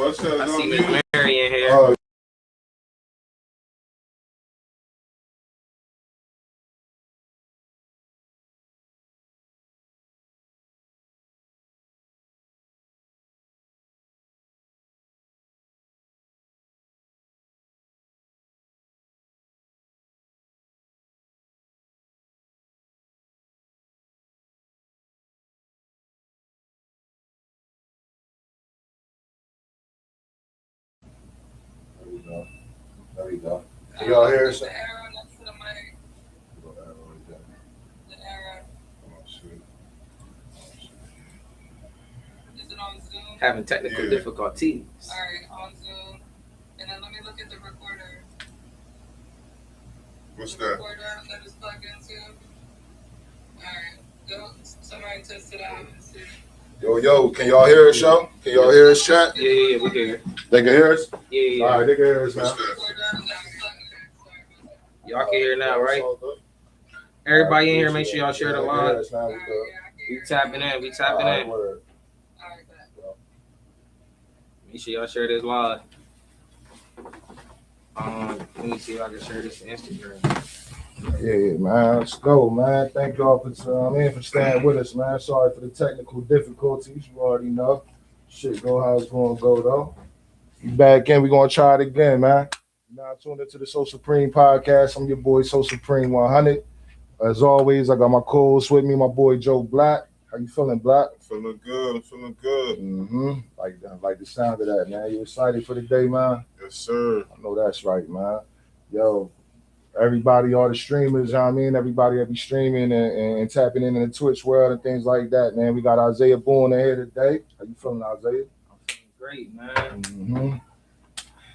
I see Miss Mary in here. There you go. Can y'all hear us? The arrow next to the mic. The arrow. Is it on Zoom? Having technical difficulties. All right, on Zoom. And then let me look at the recorder. What's the that? Recorder that is plugged into. All right, go. Somebody test it out and see. Yo, can y'all hear us, yo? Can y'all hear us, chat? Yeah, we can hear. They can hear us? Yeah. All right, they can hear us now. Y'all can hear now, right? Everybody in here, make sure y'all share the live. We tapping in. Make sure y'all share this live. Let me see if I can share this to Instagram. Yeah, man. Let's go, man. Thank y'all for staying with us, man. Sorry for the technical difficulties. You already know. Shit go how it's gonna go though. You back in, we're gonna try it again, man. Now tuned into the SoSupreme Podcast. I'm your boy SoSupreme 100. As always, I got my co-host with me, my boy Joe Black. How you feeling, Black? I'm feeling good. Mm-hmm. Like the sound of that, man. You excited for the day, man? Yes, sir. I know that's right, man. Yo, everybody, all the streamers, you know what I mean? Everybody that be streaming and tapping into the Twitch world and things like that, man. We got Isaiah Boone in here today. How you feeling, Isaiah? I'm feeling great, man. Mm-hmm.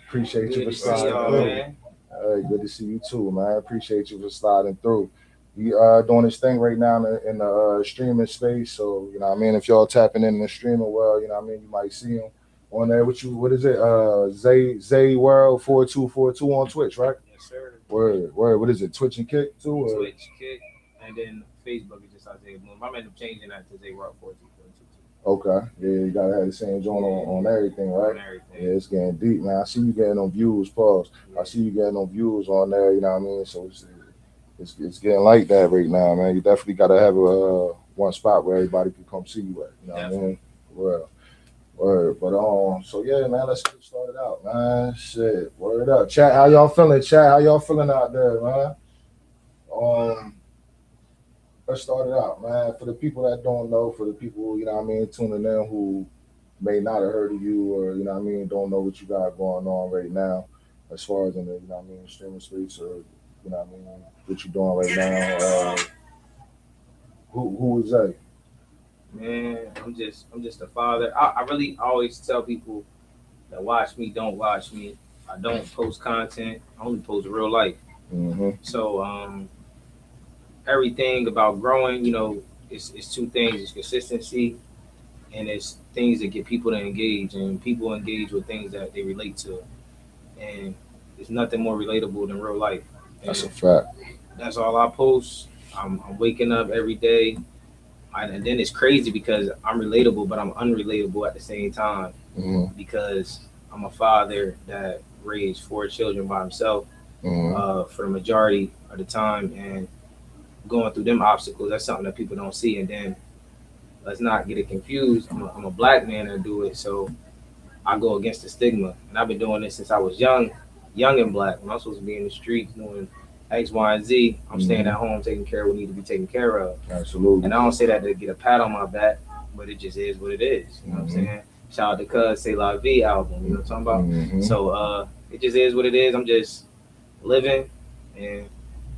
Appreciate you for see sliding y'all, through. man. Hey, good to see you too, man. Appreciate you for sliding through. We doing this thing right now in the streaming space, so you know what I mean. If y'all tapping in the streaming world, you know what I mean. You might see him on there. What is it? Zay World 4242 on Twitch, right? Yes, sir. Word. What is it? Twitch and Kick too? Or? Twitch, Kick, and then Facebook is just Isaiah Boone. I'm end up changing that to Zay World 4242. Okay. Yeah, you gotta have the same joint on everything, right? On everything. Yeah, it's getting deep, man. I see you getting on views, pause. Yeah. I see you getting on views on there, you know what I mean? So it's getting like that right now, man. You definitely gotta have a one spot where everybody can come see you at, you know what I mean? Word. But so yeah, man, let's get started out, man. Shit, word up. Chat, how y'all feeling? Chat, how y'all feeling out there, man? Let's start it out, man. For the people that don't know, for the people, you know what I mean, tuning in who may not have heard of you or, you know what I mean, don't know what you got going on right now as far as in the, you know what I mean, streaming space or, you know what I mean, what you doing right now. Who is that? Man, I'm just a father. I really always tell people that watch me, don't watch me. I don't post content. I only post real life. Mm-hmm. So everything about growing, you know, it's two things. It's consistency and it's things that get people to engage, and people engage with things that they relate to. And there's nothing more relatable than real life. And that's a fact. That's all I post. I'm waking up every day. And then it's crazy because I'm relatable, but I'm unrelatable at the same time. Mm-hmm. Because I'm a father that raised 4 children by himself for the majority of the time, and going through them obstacles, that's something that people don't see. And then let's not get it confused. I'm a black man that do it, so I go against the stigma. And I've been doing this since I was young and black. When I'm supposed to be in the streets doing X, Y, and Z, I'm staying at home taking care of what need to be taken care of. Absolutely. And I don't say that to get a pat on my back, but it just is what it is. You know what I'm saying? Shout out to Cuz Say La Vie album, you know what I'm talking about? So it just is what it is. I'm just living and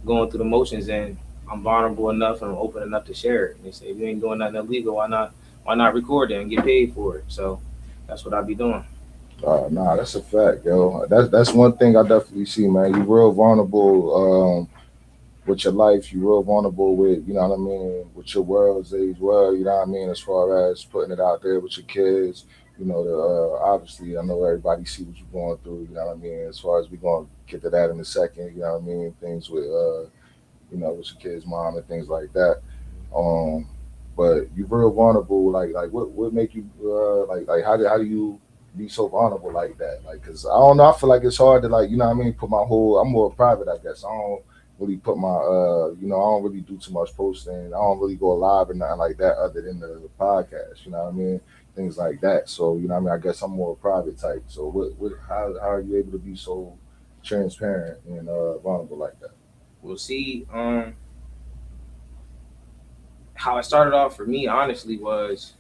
going through the motions, and I'm vulnerable enough and I'm open enough to share it. And they say, if you ain't doing nothing illegal, why not record it and get paid for it? So that's what I be doing. Nah, that's a fact, yo. That's one thing I definitely see, man. You're real vulnerable with your life. You're real vulnerable with, you know what I mean, with your world's age world, you know what I mean, as far as putting it out there with your kids. You know, obviously, I know everybody see what you're going through, you know what I mean, as far as we're going to get to that in a second, you know what I mean, things with, you know, with your kid's mom and things like that. But you're real vulnerable. Like what make you, like how do you be so vulnerable like that. Like, cause I don't know, I feel like it's hard to like, you know what I mean, put my whole. I'm more private, I guess. I don't really put my, you know, I don't really do too much posting. I don't really go live or nothing like that, other than the podcast. You know what I mean, things like that. So you know what I mean. I guess I'm more private type. So how are you able to be so transparent and vulnerable like that? We'll see. How it started off for me, honestly, was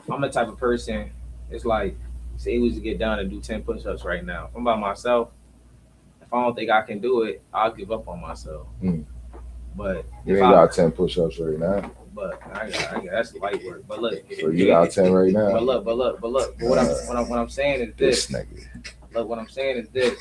I'm the type of person. It's like, say, we was to get down and do 10 push-ups right now. If I'm by myself, if I don't think I can do it, I'll give up on myself. But you ain't got 10 push-ups right now. But I got that's light work. But look, so you got 10 right now. But look. But what I'm saying is this. Look, what I'm saying is this.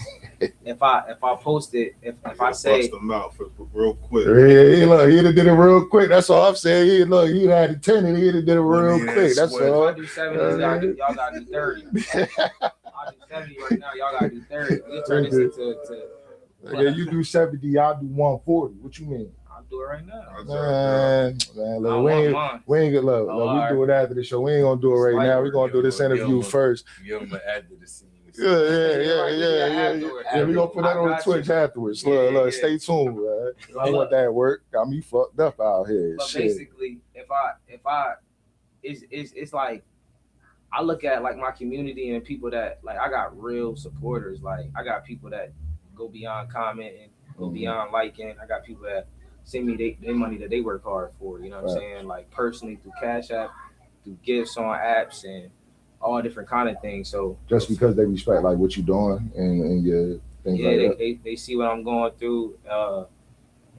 If I post it, if I say bust them out for real quick. Yeah, look, he'd have did it real quick. That's all I'm saying. He had it 10 and he'd have did it real quick. That's all. I do 70, y'all gotta do 30. I do 70 right now, y'all gotta do 30. We turn this into yeah, you do 70, I'll do 140. What you mean? I'll do it right now. Man, look, we ain't gonna look, we do it after the show. We ain't gonna do it right now. We're gonna do this interview first. Give them an after the scene. Yeah. We gonna put that on Twitch afterwards. Look, stay tuned, man. I want that work. Got me fucked up out here. But basically, if I, it's like I look at like my community and people that like I got real supporters. Like I got people that go beyond commenting, go beyond liking. I got people that send me their money that they work hard for. You know what I'm saying? Like personally through Cash App, through gifts on apps and all different kind of things. So just because they respect like what you're doing and your things like that. they see what I'm going through.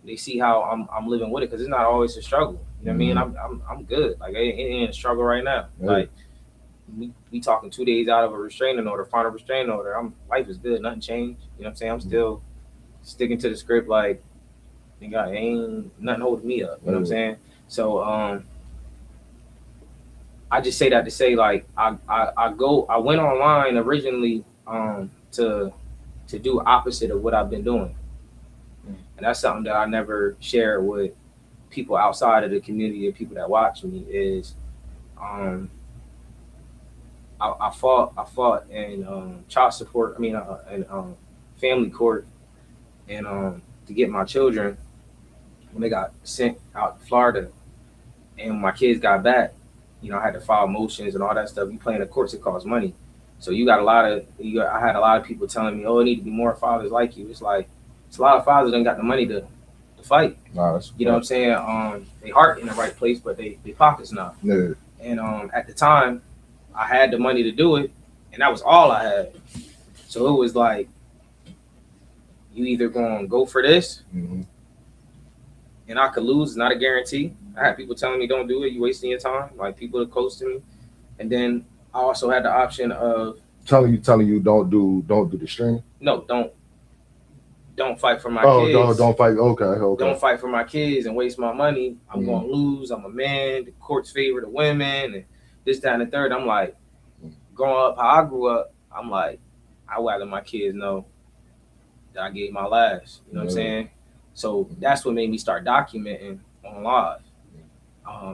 They see how I'm living with it because it's not always a struggle. You know what I mean? I'm good. Like it ain't a struggle right now. Yeah. Like we talking 2 days out of a restraining order, final restraining order. Life is good. Nothing changed. You know what I'm saying? I'm still sticking to the script. Like ain't nothing holding me up. You know what I'm saying? So I just say that to say like I went online originally to do opposite of what I've been doing, and that's something that I never share with people outside of the community and people that watch me is I fought in child support. In family court, and to get my children when they got sent out to Florida, and my kids got back. You know, I had to file motions and all that stuff. You play in the courts, it costs money. So I had a lot of people telling me, oh, it need to be more fathers like you. It's like, it's a lot of fathers that ain't got the money to fight. You know what I'm saying? They heart in the right place, but they pockets not. Yeah. And at the time, I had the money to do it, and that was all I had. So it was like, you either gonna go for this, and I could lose, it's not a guarantee. I had people telling me don't do it, you wasting your time, like people that close to me. And then I also had the option of telling you don't do the stream. No, don't fight for my kids. Don't fight. Okay. Don't fight for my kids and waste my money. I'm gonna lose. I'm a man. The courts favor the women and this, that, and the third. I'm like, growing up how I grew up, I'm like, I would let my kids know that I gave my last. You know what I'm saying? So that's what made me start documenting on live.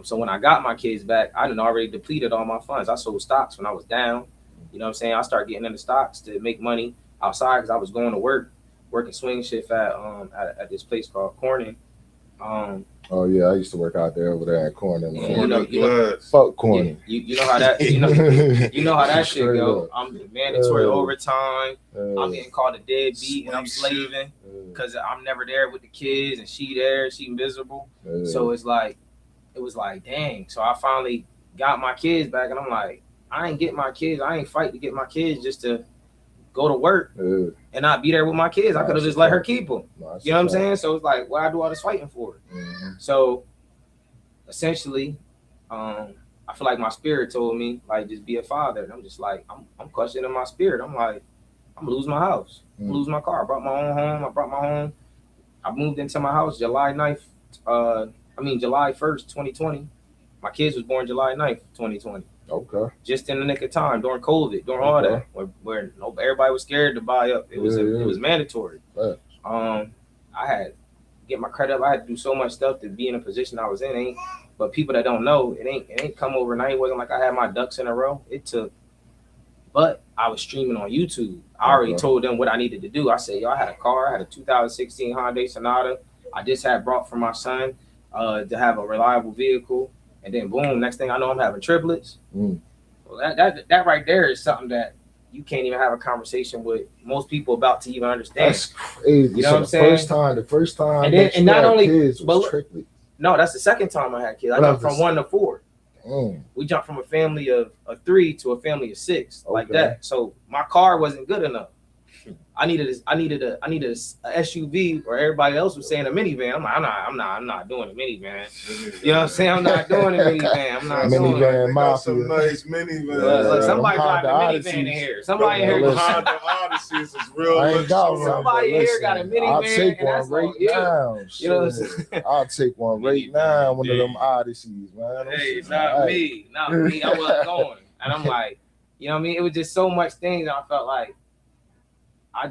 So when I got my kids back, I done already depleted all my funds. I sold stocks when I was down. You know what I'm saying? I started getting into stocks to make money outside because I was going to working swing shift at this place called Corning. Oh yeah, I used to work out there over there at Corning. Fuck Corning. You know how that you know how that shit go. I'm mandatory overtime. I'm getting called a deadbeat and I'm slaving because I'm never there with the kids and she there, she miserable. So it was like, dang. So I finally got my kids back and I'm like, I ain't get my kids. I ain't fight to get my kids just to go to work and not be there with my kids. I could have just let her keep them. You know what I'm saying? So it's like, why I do all this fighting for? So essentially, I feel like my spirit told me, like, just be a father. And I'm just like, I'm questioning my spirit. I'm like, I'm gonna lose my house. I'm gonna lose my car. I brought my own home. I moved into my house July 1st, 2020. My kids was born July 9th, 2020. Okay. Just in the nick of time during COVID, during all that, where everybody was scared to buy up. It was mandatory. I had to get my credit up. I had to do so much stuff to be in a position I was in. But people that don't know, it ain't come overnight. It wasn't like I had my ducks in a row. It took a but I was streaming on YouTube. I already told them what I needed to do. I said, yo, I had a car. I had a 2016 Hyundai Sonata. I just had brought for my son to have a reliable vehicle. And then boom, next thing I know, I'm having triplets. Well, that right there is something that you can't even have a conversation with most people about to even understand. That's crazy. You know what I'm saying? The first time and then, and not only kids was triplets. No, that's the second time I had kids. I jumped from 1 to 4. We jumped from a family of 3 to a family of 6, like that. So my car wasn't good enough. I needed a SUV, or everybody else was saying a minivan. I'm like, I'm not doing a minivan. You know what I'm saying? I'm not doing a minivan. I'm not minivan. Got some nice minivan. Look, somebody driving a minivan in here. Somebody in here. Honda Odysseys is real. I ain't got one. Somebody here got a minivan. I'll take one right now. You know what I'm saying? I'll take one right now. One of them Odysseys, man. Hey, not me. I wasn't going. And I'm like, you know what I mean? It was just so much things. I felt like I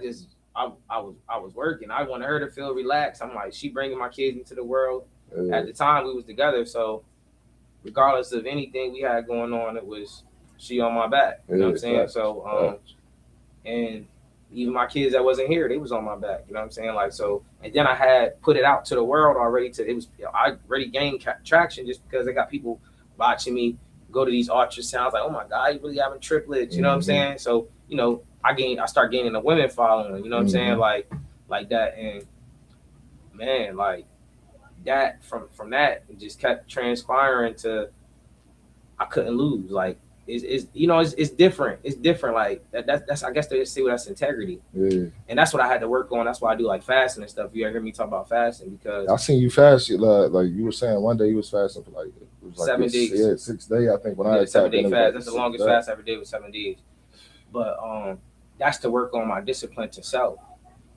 was working. I wanted her to feel relaxed. I'm like, she bringing my kids into the world. At the time we was together, so regardless of anything we had going on, it was she on my back. You know what I'm saying? So and even my kids that wasn't here, they was on my back. You know what I'm saying? Like, so, and then I had put it out to the world already. I already gained traction just because I got people watching me go to these ultrasounds. Like, oh my God, you really having triplets? You know what I'm saying? So, you know, I start gaining a women following, you know what I'm saying? Like that. And man, like that from that, it just kept transpiring to I couldn't lose. Like it's you know, it's different. It's different. Like that's I guess they just say that's integrity. And that's what I had to work on. That's why I do like fasting and stuff. You ever hear me talk about fasting? Because I seen you fast like you were saying one day you was fasting for like it was like 7 days. Yeah, 6 days I think when I had 7-day fast. Like that's the longest fast I ever did was 7 days. But that's to work on my discipline to self,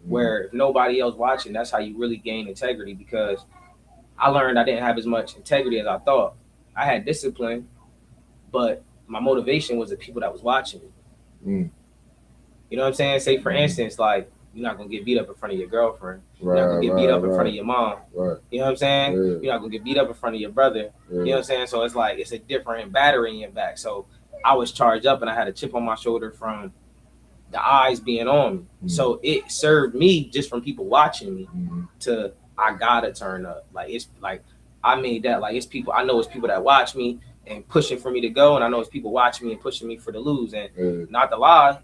where if nobody else watching, that's how you really gain integrity. Because I learned I didn't have as much integrity as I thought. I had discipline, but my motivation was the people that was watching me. You know what I'm saying? Say for instance, like you're not gonna get beat up in front of your girlfriend. You're not gonna get beat up in front of your mom. You know what I'm saying? You're not gonna get beat up in front of your brother. You know what I'm saying? So it's like it's a different battery in your back. So I was charged up and I had a chip on my shoulder from the eyes being on me. So it served me just from people watching me to I gotta turn up. Like it's like I made that like it's people I know it's people that watch me and pushing for me to go, and I know it's people watching me and pushing me for the lose. And not to lie,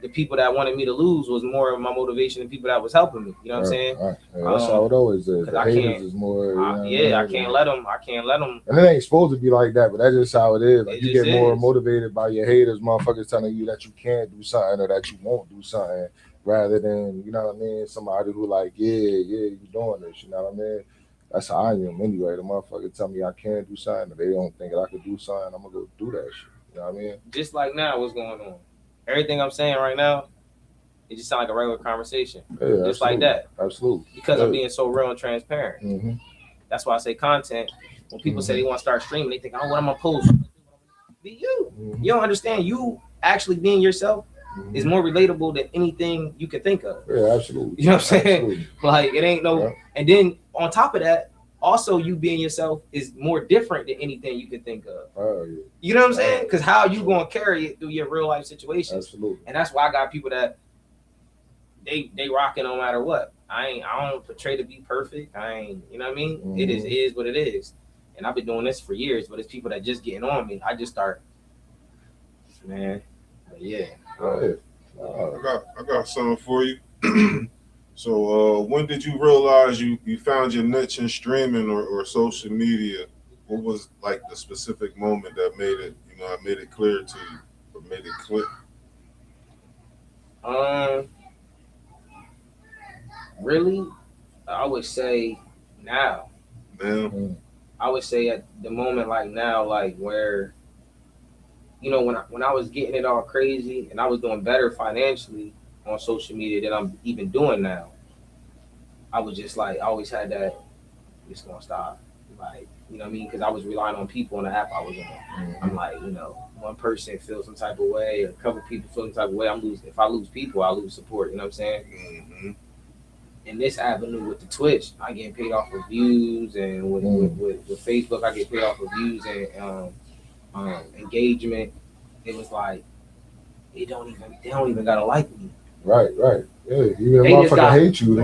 the people that wanted me to lose was more of my motivation than people that was helping me. You know what I'm saying? That's how it always is. The haters is more. I can't let them. And it ain't supposed to be like that, but that's just how it is. Like you get more motivated by your haters, motherfuckers telling you that you can't do something or that you won't do something, rather than you know what I mean. Somebody who like, you doing this. You know what I mean? That's how I am anyway. The motherfucker tell me I can't do something, or they don't think that I could do something. I'm gonna go do that shit. You know what I mean? Just like now, what's going on? Everything I'm saying right now, it just sounds like a regular conversation. Just like that. Absolutely. Because I'm being so real and transparent. That's why I say content. When people say they want to start streaming, they think, oh, what am I gonna post? Be you. You don't understand. You actually being yourself is more relatable than anything you could think of. Yeah, absolutely. You know what I'm saying? Like it ain't no. And then on top of that, also you being yourself is more different than anything you could think of. You know what I'm saying? Because how you gonna carry it through your real life situations? Absolutely. And that's why I got people that they rocking no matter what. I don't portray to be perfect. You know what I mean? It is what it is. And I've been doing this for years, but it's people that just getting on me. I just start, man. But yeah. I got something for you. So when did you realize you found your niche in streaming or social media? What was like the specific moment that made it clear to you or made it click? Really, I would say now. I would say at the moment like now, like where, you know, when I was getting it all crazy and I was doing better financially on social media than I'm even doing now, I was just like, I always had that, it's gonna stop. Like, you know what I mean? Because I was relying on people on the app I was on. I'm like, you know, one person feels some type of way, or a couple people feel some type of way. If I lose people, I lose support. You know what I'm saying? In this avenue with the Twitch, I get paid off of views, and with Facebook, I get paid off of views and engagement. It was like they don't even gotta like me. Right. Yeah, even They just motherfucker hate you.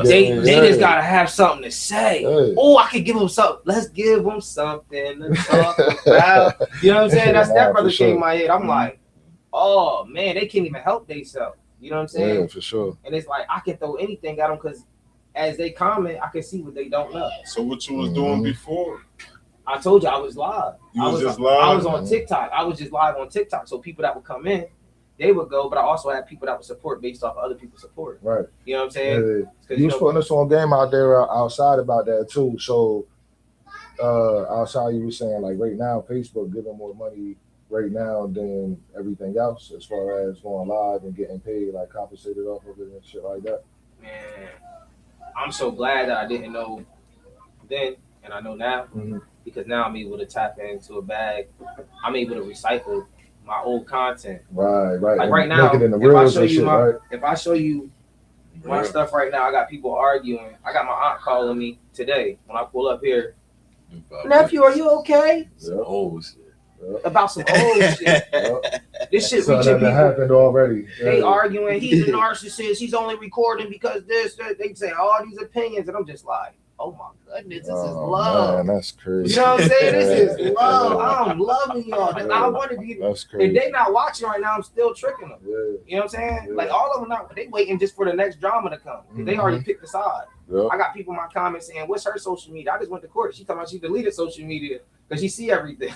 They just gotta have something to say. Yeah. Oh, I can give them something. Let's give them something to talk about. You know what I'm saying? That brother came in my head. I'm like, oh man, they can't even help themselves. You know what I'm saying? Yeah, for sure. And it's like I can throw anything at them because as they comment, I can see what they don't know. So what you was doing before? I told you I was live. I was on TikTok. I was just live on TikTok. So people that would come in, they would go, but I also had people that would support based off of other people's support. Right. You know what I'm saying? Yeah. You was putting us on game out there outside about that too. So outside you were saying like right now Facebook giving more money right now than everything else as far as going live and getting paid, like compensated off of it and shit like that. Man, I'm so glad that I didn't know then and I know now because now I'm able to tap into a bag. I'm able to recycle my old content. Right. Like right now, if I show you my stuff right now, I got people arguing. I got my aunt calling me today when I pull up here. Nephew, are you okay? Old shit. About some old shit. This shit reaching people. That happened already. They arguing. He's a narcissist. He's only recording because this. They say all these opinions, and I'm just like, oh my goodness, this is love. Man, that's crazy. You know what I'm saying? This is love. I'm loving y'all. I want to be. That's crazy. If they not watching right now, I'm still tricking them. You know what I'm saying? Yeah. Like all of them not. They waiting just for the next drama to come. They already picked the side. I got people in my comments saying, "What's her social media?" I just went to court. She talking about she deleted social media because she see everything.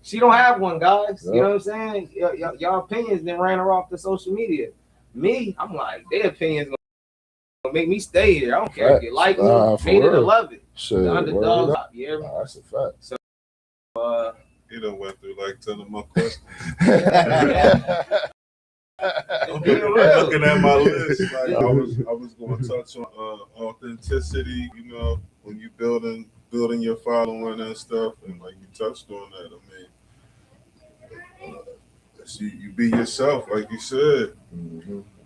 She don't have one, guys. You know what I'm saying? Y'all opinions then ran her off the social media. Me, I'm like, their opinions gonna make me stay here. I don't care if you like me, hate it or love it. The underdog. That's a fact. So, he done went through like 10 of my questions. Looking at my list, like I was going to touch on authenticity. You know, when you building your following and stuff, and like you touched on that. I mean, you be yourself, like you said.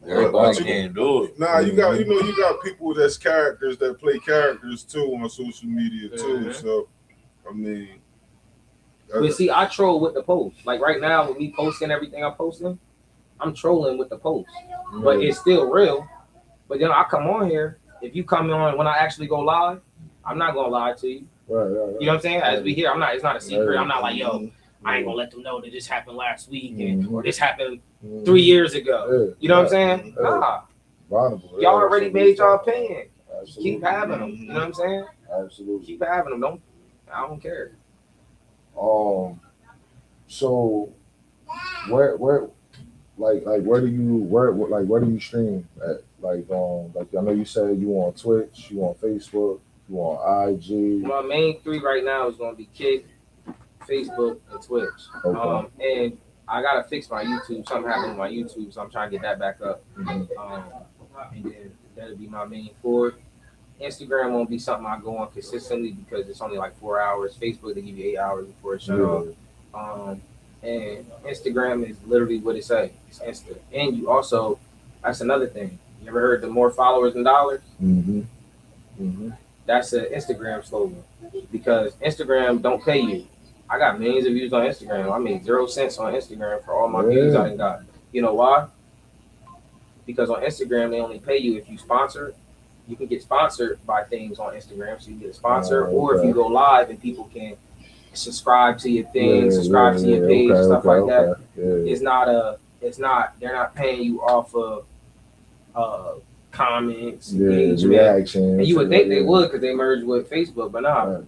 Everybody can't do it. Nah, you got people that's characters that play characters too on social media too. So, I mean, but see, I troll with the post. Like right now, with me posting everything I'm posting, I'm trolling with the post, but it's still real. But then I come on here. If you come on when I actually go live, I'm not gonna lie to you. Right. You know what I'm saying? As we hear, it's not a secret. I'm not like, yo, I ain't gonna let them know that this happened last week or this happened 3 years ago. You know what I'm saying? Nah. Y'all already made your opinion. Absolutely. Keep having them. You know what I'm saying? Absolutely. Keep having them. I don't care. So where do you stream at? Like I know you said you on Twitch, you on Facebook, you on IG. My main three right now is gonna be Kick, Facebook, and Twitch. And I gotta fix my YouTube. Something happened with my YouTube, so I'm trying to get that back up. And then that'll be my main four. Instagram won't be something I go on consistently because it's only like 4 hours. Facebook, they give you 8 hours before it shut off. And Instagram is literally what it says. It's instant. And you also, that's another thing. You ever heard the more followers than dollars? That's an Instagram slogan because Instagram don't pay you. I got millions of views on Instagram. I made 0 cents on Instagram for all my views I done got. You know why? Because on Instagram, they only pay you if you sponsor. You can get sponsored by things on Instagram, so you get a sponsor, or if you go live and people can subscribe to your thing, subscribe to your page, stuff like that. They're not paying you off of comments, engagement, reactions. And you would think they would because they merged with Facebook, but nah,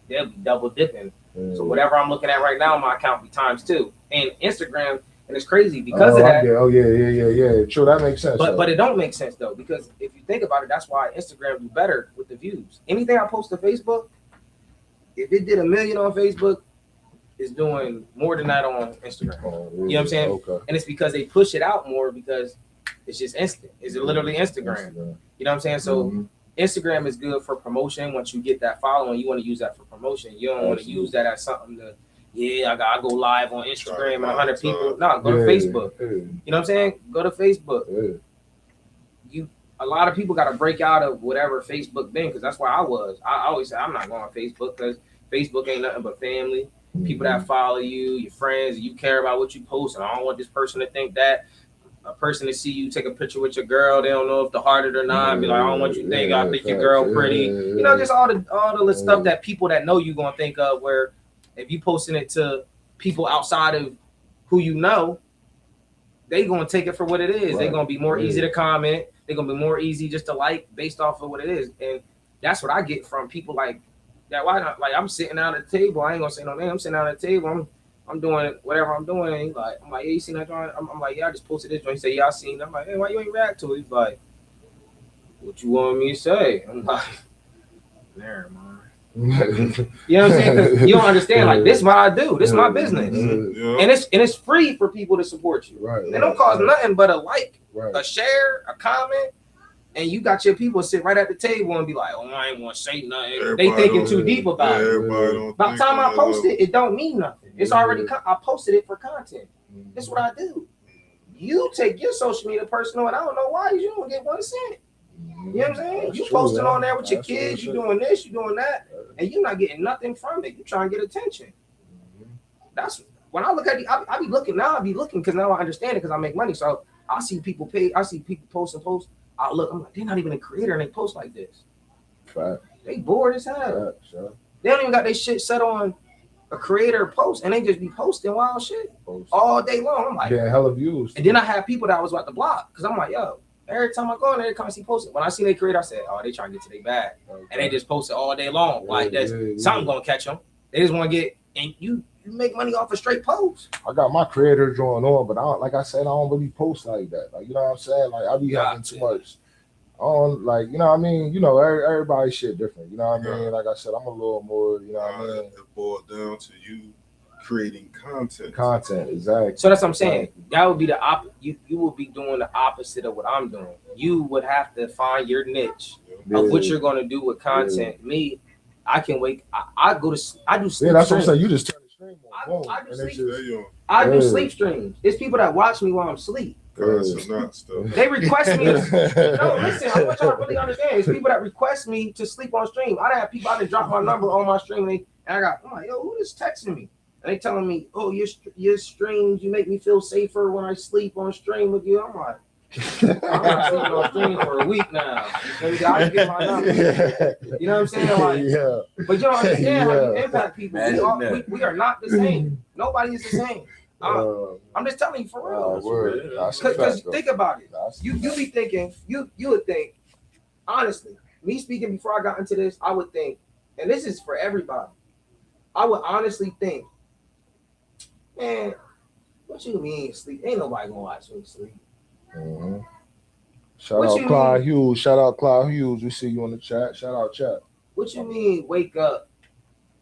they'll be double dipping. So whatever I'm looking at right now, my account be times 2. And Instagram, and it's crazy because of that. Yeah. True, that makes sense. But it don't make sense though, because if you think about it, that's why Instagram do better with the views. Anything I post to Facebook, if it did 1 million on Facebook, it's doing more than that on Instagram. You know what I'm saying? And it's because they push it out more because it's just instant. It's literally Instagram. You know what I'm saying? So Instagram is good for promotion. Once you get that following, you want to use that for promotion. You don't want to use that as something to, I gotta go live on Instagram and 100 people. No, go to Facebook. You know what I'm saying? Go to Facebook. A lot of people got to break out of whatever Facebook been, because that's where I was. I always say I'm not going on Facebook because Facebook ain't nothing but family. people that follow you, your friends, you care about what you post, and I don't want this person to think that. A person to see you take a picture with your girl, they don't know if to heart it or not. Be like, I don't want you to think I think your girl pretty. You know, just all the stuff that people that know you gonna think of. Where if you posting it to people outside of who you know, they gonna take it for what it is. Right. They're gonna be more easy to comment. They're gonna be more easy just to like based off of what it is. And that's what I get from people like that. Why not? Like I'm sitting down at the table. I ain't gonna say no name. I'm sitting down at the table. I'm doing whatever I'm doing. And he's like, I'm like, yeah, you seen that drawing? I'm like, yeah, I just posted this joint. He said, yeah, I seen it. I'm like, hey, why you ain't react to it? He's like, what you want me to say? I'm like, there, man. You know what I'm saying? You don't understand. Like, this is what I do. This is my business. And it's free for people to support you. Right. They don't cost nothing but a like, a share, a comment. And you got your people sit right at the table and be like, oh, I ain't want to say nothing. Everybody they thinking too deep about it. By the time I post it, it don't mean nothing. It's already, I posted it for content. That's what I do. You take your social media personal, and I don't know why you don't get 1 cent. You know what I'm saying? That's you posting on there with your kids, you doing this, you doing that, and you're not getting nothing from it. You trying to get attention. That's when I look at it, I be looking now. I be looking because now I understand it because I make money. So I see people pay. I see people post and post. I look. I'm like, they're not even a creator and they post like this. Right. They bored as hell. Right, they don't even got their shit set on a creator post and they just be posting wild shit all day long. I'm like, yeah, hella views. And then I have people that I was about to block because I'm like, yo. Every time I go in there, I see posted. When I see they create, I said, "Oh, they trying to get to their bag," and they just post it all day long. Like that's something gonna catch them. They just want to get, and you make money off a straight post. I got my creator drawing on, but like I said, I don't really post like that. Like you know what I'm saying? Like I be having too much on, like you know what I mean. You know, everybody's shit different. You know what I mean? Like I said, I'm a little more. You know what I mean? It boiled down to you creating content. Exactly. So that's what I'm saying. That would be the you will be doing the opposite of what I'm doing. You would have to find your niche of what you're going to do with content. Me, I can wait. I go to. I do sleep. Yeah, that's what I'm saying. You just turn the stream on. I do sleep streams. It's people that watch me while I'm asleep. They request me. No, listen. I want y'all to really understand. It's people that request me to sleep on stream. I have people. I done drop my number on my stream, and I'm like, yo, who is texting me? And they telling me, oh, your streams, you make me feel safer when I sleep on stream with you. I'm like, I'm not sleeping on stream for a week now. I just get my number. You know what I'm saying? Like, but you don't understand how you impact people. We are not the same. Nobody is the same. I'm just telling you for real. Because think about it. You be thinking, you would think, honestly, me speaking before I got into this, I would think, and this is for everybody, I would honestly think, man, what you mean sleep? Ain't nobody gonna watch me sleep. Mm-hmm. Shout out Clyde Hughes. Shout out Clyde Hughes. We see you in the chat. Shout out chat. What you mean wake up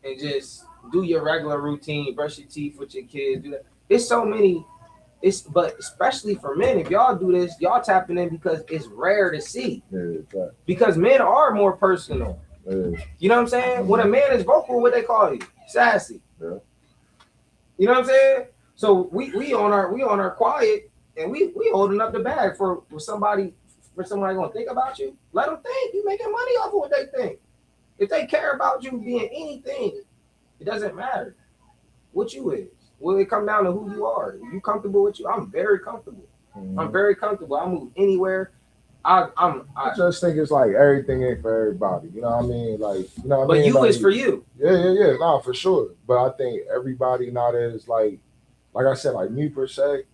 and just do your regular routine, brush your teeth with your kids, do that? It's so many. But especially for men, if y'all do this, y'all tapping in because it's rare to see. Yeah, exactly. Because men are more personal. Yeah. You know what I'm saying? Mm-hmm. When a man is vocal, what they call you? Sassy. Yeah. You know what I'm saying? So we on our quiet and we holding up the bag for somebody gonna think about you. Let them think. You making money off of what they think. If they care about you being anything, it doesn't matter what you is. Will it come down to who you are? Are you comfortable with you? I'm very comfortable. Mm-hmm. I'm very comfortable. I move anywhere. I just think it's like everything ain't for everybody. You know what I mean? Like, you know what I mean? But you like, is for you. Yeah. Nah, for sure. But I think everybody not as like I said, like me per se,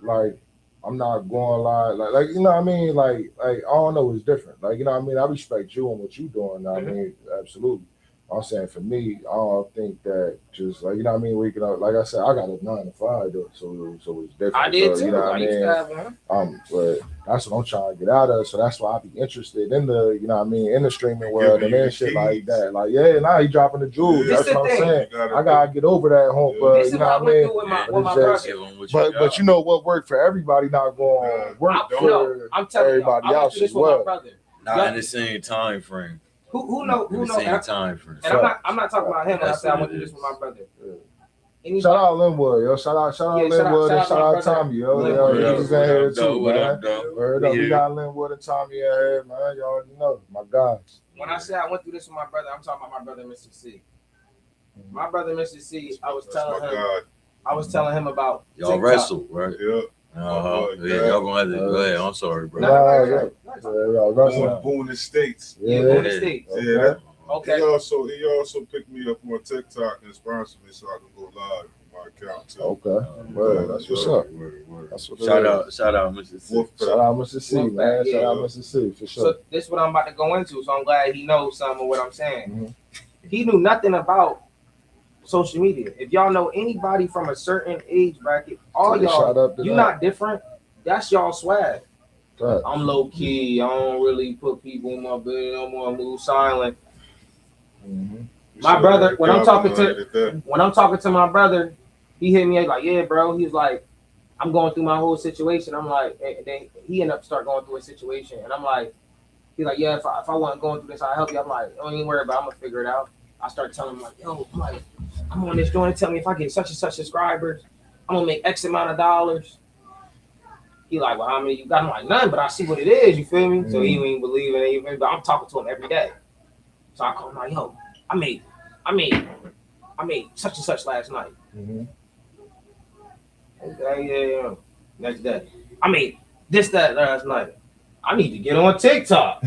like I'm not going like you know what I mean? Like I don't know, it's different. Like, you know what I mean? I respect you and what you doing. I mean, absolutely. I'm saying for me, I don't think that just like, you know what I mean, we can, like I said, I got a 9 to 5 though, so it's different. I did too. You know what I used to have one. But that's what I'm trying to get out of. So that's why I be interested in the, you know what I mean, in the streaming world and then shit like that. Like, yeah, now he dropping the jewels. That's what I'm saying. I gotta get over that hump. But you know what I mean? But you know what worked for everybody not going to work for everybody else as well. Not in the same time frame. Who know? Time for and I'm not talking about him. When I said I went through this with my brother. Yeah. Shout out Linwood, yo. Shout out Linwood and shout out Tommy, yo. He's in here too, man. Word up, we got Linwood and Tommy in here, man. Y'all already know, my guys. When I say I went through this with my brother, I'm talking about my brother, Mr. C. My brother, Mr. C, I was That's my telling him. guy. I was telling him about Y'all TikTok. wrestle, right? Yeah. Yeah, y'all gonna have to go ahead. I'm sorry, bro. Born in the States. Yeah, born in the States. Yeah. Okay. He also picked me up on TikTok and sponsored me so I can go live on my account too. Okay. Well, that's what's up. That's what's Shout up. out, Mr. C. Shout out, Mr. C, man. Shout out, Mr. C, for sure. So this is what I'm about to go into. So I'm glad he knows some of what I'm saying. Mm-hmm. He knew nothing about social media. If y'all know anybody from a certain age bracket, all y'all, you not different. That's y'all swag. Right. I'm low key. I don't really put people in my bed. I'm gonna move silent. Mm-hmm. My brother, when I'm talking to my brother, he hit me like, "Yeah, bro." He was like, "I'm going through my whole situation." I'm like, and then he ended up start going through a situation, and I'm like, he's like, "Yeah, if I wasn't going through this, I'll help you." I'm like, "Don't even worry about it. I'm gonna figure it out." I start telling him like, "Yo, I'm on this joint. Tell me if I get such and such subscribers, I'm gonna make X amount of dollars." He like, "Well, how many you got?" I'm like, "None, but I see what it is." You feel me? So he ain't believe it even, but I'm talking to him every day. So I call him like, "Yo, I made such and such last night." Mm-hmm. Okay, yeah. Next day, I made that last night. I need to get on TikTok.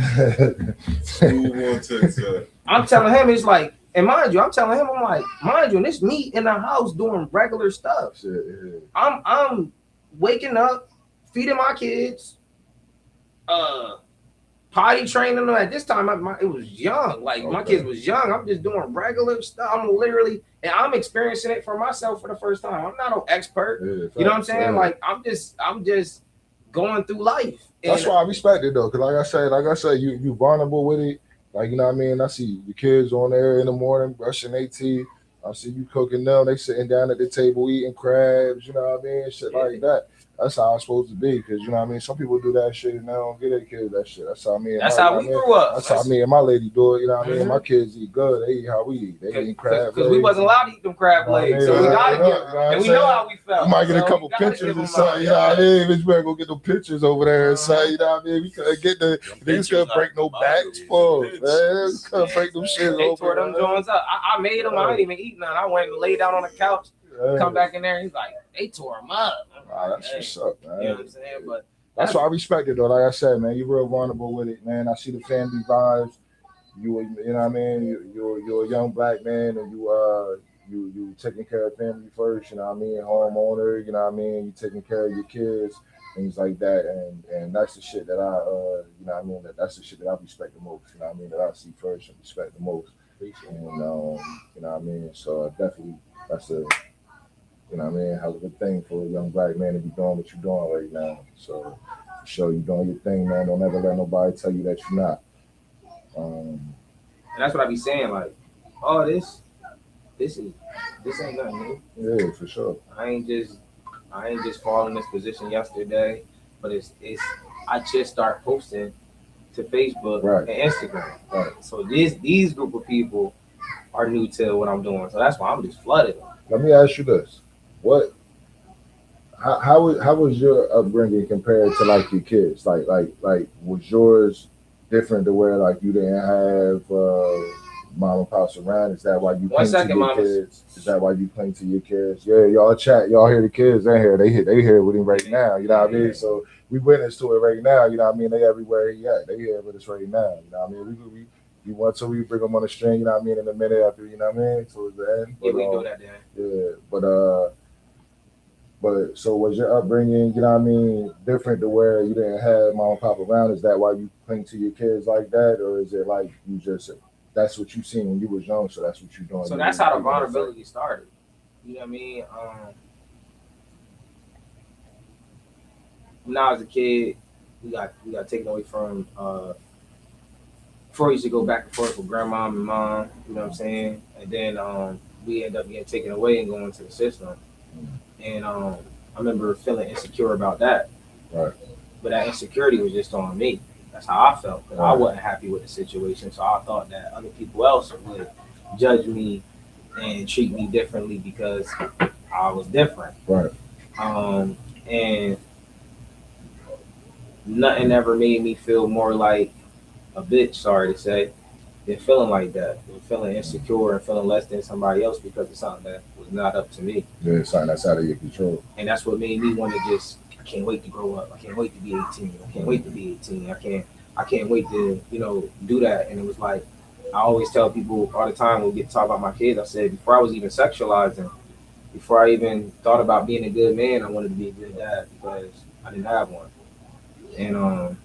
I'm telling him, it's like, and mind you, I'm telling him, I'm like, mind you, and it's me in the house doing regular stuff. I'm waking up, feeding my kids, potty training them. At this time, it was young. Like my kids was young. I'm just doing regular stuff. I'm literally, and I'm experiencing it for myself for the first time. I'm not an expert. You know what I'm saying? Like I'm just going through life. That's why I respect it though, because like I said, you vulnerable with it. Like, you know what I mean? I see the kids on there in the morning brushing their teeth. I see you cooking them. They sitting down at the table eating crabs. You know what I mean? Shit like that. That's how it's supposed to be, because you know what I mean. Some people do that shit and they don't get their kids that shit. That's how me. That's how we grew up. That's how me and my lady do it. You know what I mean. My kids eat good. They eat how we eat. They eat crab legs. Because we wasn't allowed to eat them crab legs, so we gotta get. And we know how we felt. We might get a couple pictures or something. You know what I mean? Bitch, better go get them pictures over there and say, you know what I mean. We couldn't get the niggas couldn't break no backs, for man. Couldn't break them shit. They tore them joints up. I made them. I didn't even eat none. I went and laid down on the couch. Come back in there, and he's like, they tore him up. That's what's up, man. You know what I'm saying? But that's why I respect it though. Like I said, man, you're real vulnerable with it, man. I see the family vibes. You know what I mean? You're a young black man, and you taking care of family first. You know what I mean? Homeowner. You know what I mean? You taking care of your kids, things like that, and that's the shit that you know what I mean? That's the shit that I respect the most. You know what I mean? That I see first and respect the most. And you know what I mean? So definitely, that's a, you know what I mean, hell of a thing for a young black man to be doing what you're doing right now. So for sure, you're doing your thing, man. Don't ever let nobody tell you that you're not. And that's what I be saying, like, oh, this ain't nothing new. Yeah, for sure. I ain't just fall in this position yesterday, but I just start posting to Facebook and Instagram. Right. So these group of people are new to what I'm doing. So that's why I'm just flooded. Let me ask you this. How was your upbringing compared to like your kids? Like was yours different to where like you didn't have mom and pops around? Is that why you cling to your kids? Is that why you cling to your kids? Yeah, y'all chat, y'all hear the kids in here. They here with him right now. You know what I mean? So we witness to it right now. You know what I mean? They everywhere he at. They here with us right now. You know what I mean? We want to bring them on the string, you know what I mean, in a minute after, you know what I mean, towards the end. But, we do that then. Yeah, but so was your upbringing, you know what I mean, different to where you didn't have mom and pop around? Is that why you cling to your kids like that, or is it like you just, that's what you seen when you was young, so that's what you're doing? So that's how the vulnerability started. You know what I mean? When I was a kid, we got taken away from. Before I used to go back and forth with grandma and mom, you know what I'm saying? And then we ended up getting taken away and going to the system. And I remember feeling insecure about that. Right. But that insecurity was just on me. That's how I felt. Because I wasn't happy with the situation. So I thought that other people else would judge me and treat me differently because I was different. Right. And nothing ever made me feel more like a bitch, sorry to say, than feeling like that, and feeling insecure and feeling less than somebody else because of something that was not up to me. Yeah, something that's out of your control. And that's what made me want to just. I can't wait to grow up. I can't wait to be 18. I can't wait to be 18. I can't wait to do that. And it was like I always tell people all the time when we get to talk about my kids. I said before I was even sexualizing, before I even thought about being a good man, I wanted to be a good dad because I didn't have one. And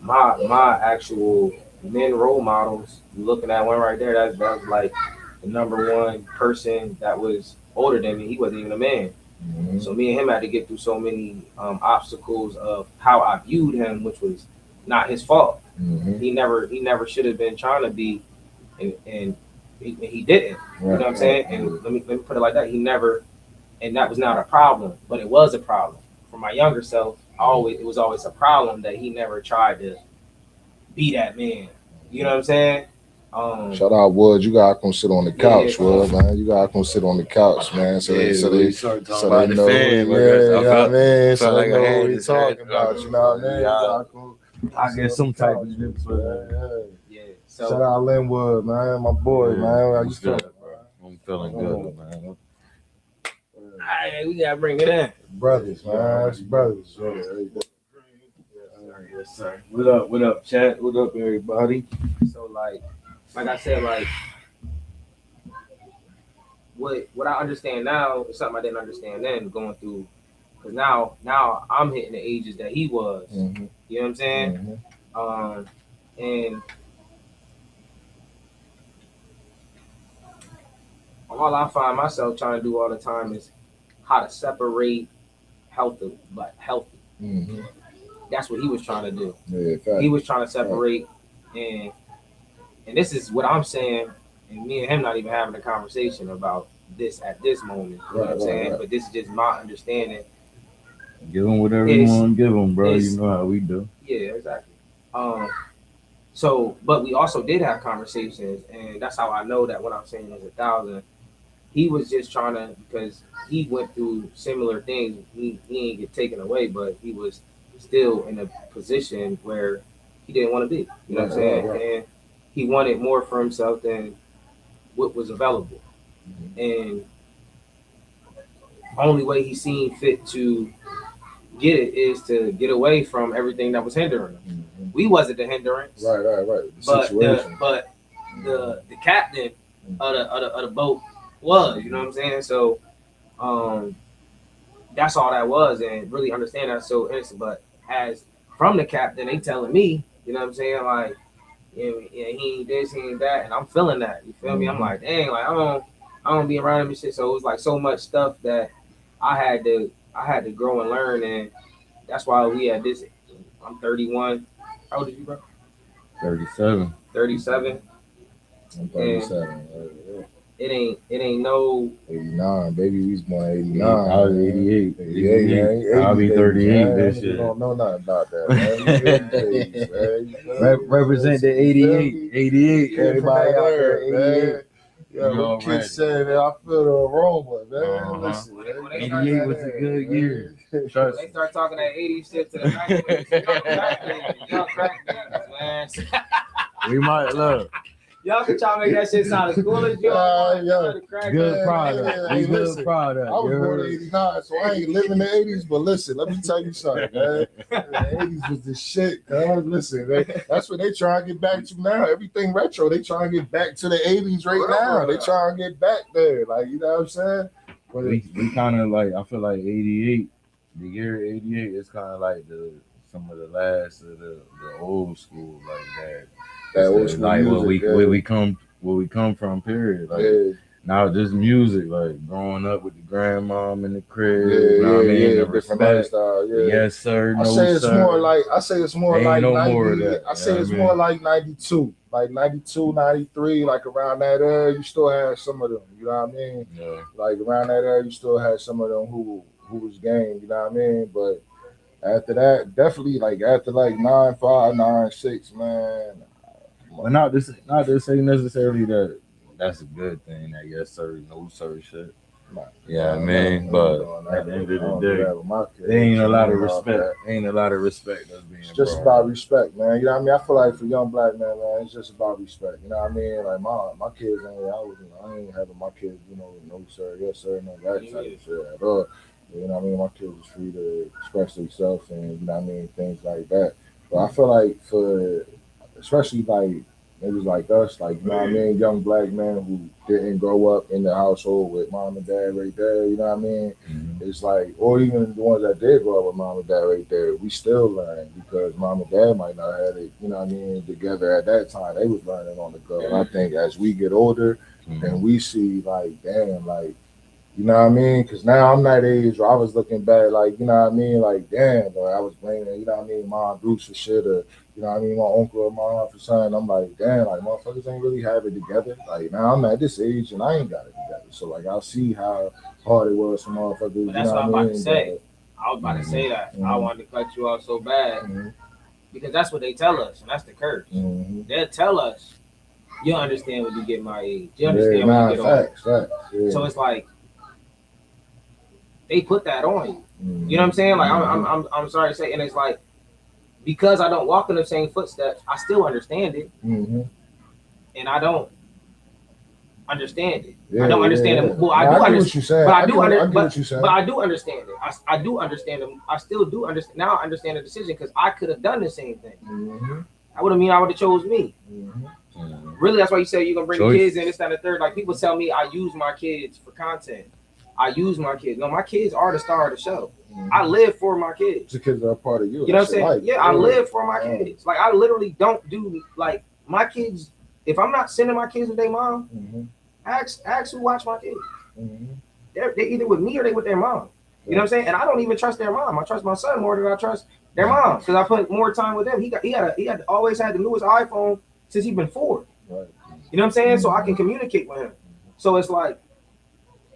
my actual men role models, looking at one right there, that was like the number one person that was older than me. He wasn't even a man. Mm-hmm. So me and him had to get through so many obstacles of how I viewed him, which was not his fault. Mm-hmm. He never should have been trying to be, and he didn't. Right, you know what I'm saying? right. And let me put it like that. He never, and that was not a problem, but it was a problem for my younger self. It was always a problem that he never tried to be that man. You know what I'm saying? Shout out Wood, you gotta come sit on the couch, Wood, man. You gotta come sit on the couch, man. So they know, I felt like I had what we this talking about, you know what I mean? I get some type of info. Yeah. So Shout out Linwood, man, my boy, man. How you feeling, bro? I'm feeling good, man. hey, we gotta bring it in. Brothers, man. It's brothers. Yes, sir. What up, chat? What up, everybody? So like I said, like what I understand now is something I didn't understand then going through, because now I'm hitting the ages that he was. Mm-hmm. You know what I'm saying? Mm-hmm. And all I find myself trying to do all the time is how to separate healthy. Mm-hmm. That's what he was trying to do. Yeah, he was trying to separate, and this is what I'm saying, and me and him not even having a conversation about this at this moment. You know what I'm saying? But this is just my understanding. Give them whatever you want to give them, bro. You know how we do. Yeah, exactly. So, but we also did have conversations, and that's how I know that what I'm saying is 1,000. He was just trying to, because he went through similar things. He didn't get taken away, but he was still in a position where he didn't want to be. You know what I'm saying? Right. And he wanted more for himself than what was available. Mm-hmm. And the only way he seen fit to get it is to get away from everything that was hindering him. Mm-hmm. We wasn't the hindrance. Right. But the captain of the boat was, you know what I'm saying? So that's all that was, and really understand that so innocent. But as from the captain, they telling me, you know what I'm saying, like, yeah, he ain't this, he ain't that, and I'm feeling that. You feel me? I'm like, dang, like I don't be around him and shit. So it was like so much stuff that I had to grow and learn, and that's why we had this. I'm 31. How old are you, bro? 37. 37. I'm 37. It ain't no 89, baby. We was born 89. I was 88. 88, man. I'll be 38 this year. You don't know nothing about that, man. Represent the 88. 88. Everybody out there, 88. man. Yeah, what kids saying that I feel the aroma, man. Listen, when 88 was a good year. Trust they start talking that 80s shit to the 90s. Y'all crack babies, man. We might look. Y'all can try to make that shit sound as cool as you want. Good product. Hey, good product. I was born in 89, so I ain't living in the 80s. But listen, let me tell you something, man. The 80s was the shit. Listen, that's what they trying to get back to now. Everything retro, they trying to get back to the 80s right now. They trying to get back there. Like, you know what I'm saying? But we kind of like, I feel like 88, the year 88 is kind of like some of the last of the old school, like that. That old school like music, where we come from, period. Like now just music, like growing up with the grandmom in the crib, you know what I mean? The different respect, lifestyle, yes sir, no I say it's sir. more like no 90, more of that, I say it's more like 92. Like 92, 93, like around that area, you still have some of them, you know what I mean? Yeah. Like around that area, you still have some of them who was game, you know what I mean? But after that, definitely like after like 95, 96, man. But not to say necessarily that that's a good thing, that yes sir, no sir shit. Yeah, I mean, but at the end of the day, there ain't a lot of respect. Ain't a lot of respect that's being. It's just about respect, man. You know what I mean? I feel like for young black men, man, it's just about respect. You know what I mean? Like my kids, I ain't having my kids, no sir, yes sir, no that type of shit at all. You know what I mean? My kids is free to express themselves and you know what I mean, things like that. But I feel like for especially like niggas like us, like you know what I mean, young black men who didn't grow up in the household with mom and dad right there, you know what I mean? Mm-hmm. It's like, or even the ones that did grow up with mom and dad right there, we still learn because mom and dad might not have it, you know what I mean, together at that time. They was learning on the go. And I think as we get older and we see like, damn, like, you know what I mean? Because now I'm that age where I was looking back, like, you know what I mean? Like, damn, like, I was blaming, you know what I mean, Mom Bruce for shit, or, you know what I mean, my uncle or my aunt for something. I'm like, damn, like, motherfuckers ain't really have it together. Like, now I'm at this age and I ain't got it together. So, like, I'll see how hard it was for motherfuckers. But that's what I'm about to say. I was about to say that. I wanted to cut you off so bad because that's what they tell us, and that's the curse. They'll tell us, you'll understand when you get my age. You understand when you get older. Facts. Yeah. So it's like, they put that on you. You know what I'm saying? Like I'm sorry to say, and it's like because I don't walk in the same footsteps, I still understand it, and I don't understand it. I don't understand it. Well, I do understand, but I do understand. But I do understand it. I do understand it. I still do understand. Now I understand the decision because I could have done the same thing. I would have mean I would have chose me. Really, that's why you say you're gonna bring the kids in. This, that, and the third. Like people tell me, I use my kids for content. I use my kids. No, my kids are the star of the show. I live for my kids. The kids are a part of you. You know what I'm saying? Life. Yeah, I live for my kids. Like I literally don't do like my kids. If I'm not sending my kids with their mom, ask who watch my kids. They're either with me or they with their mom. You know what I'm saying? And I don't even trust their mom. I trust my son more than I trust their mom because I put more time with them. He had always had the newest iPhone since he's been 4. Right. You know what I'm saying? So I can communicate with him. So it's like.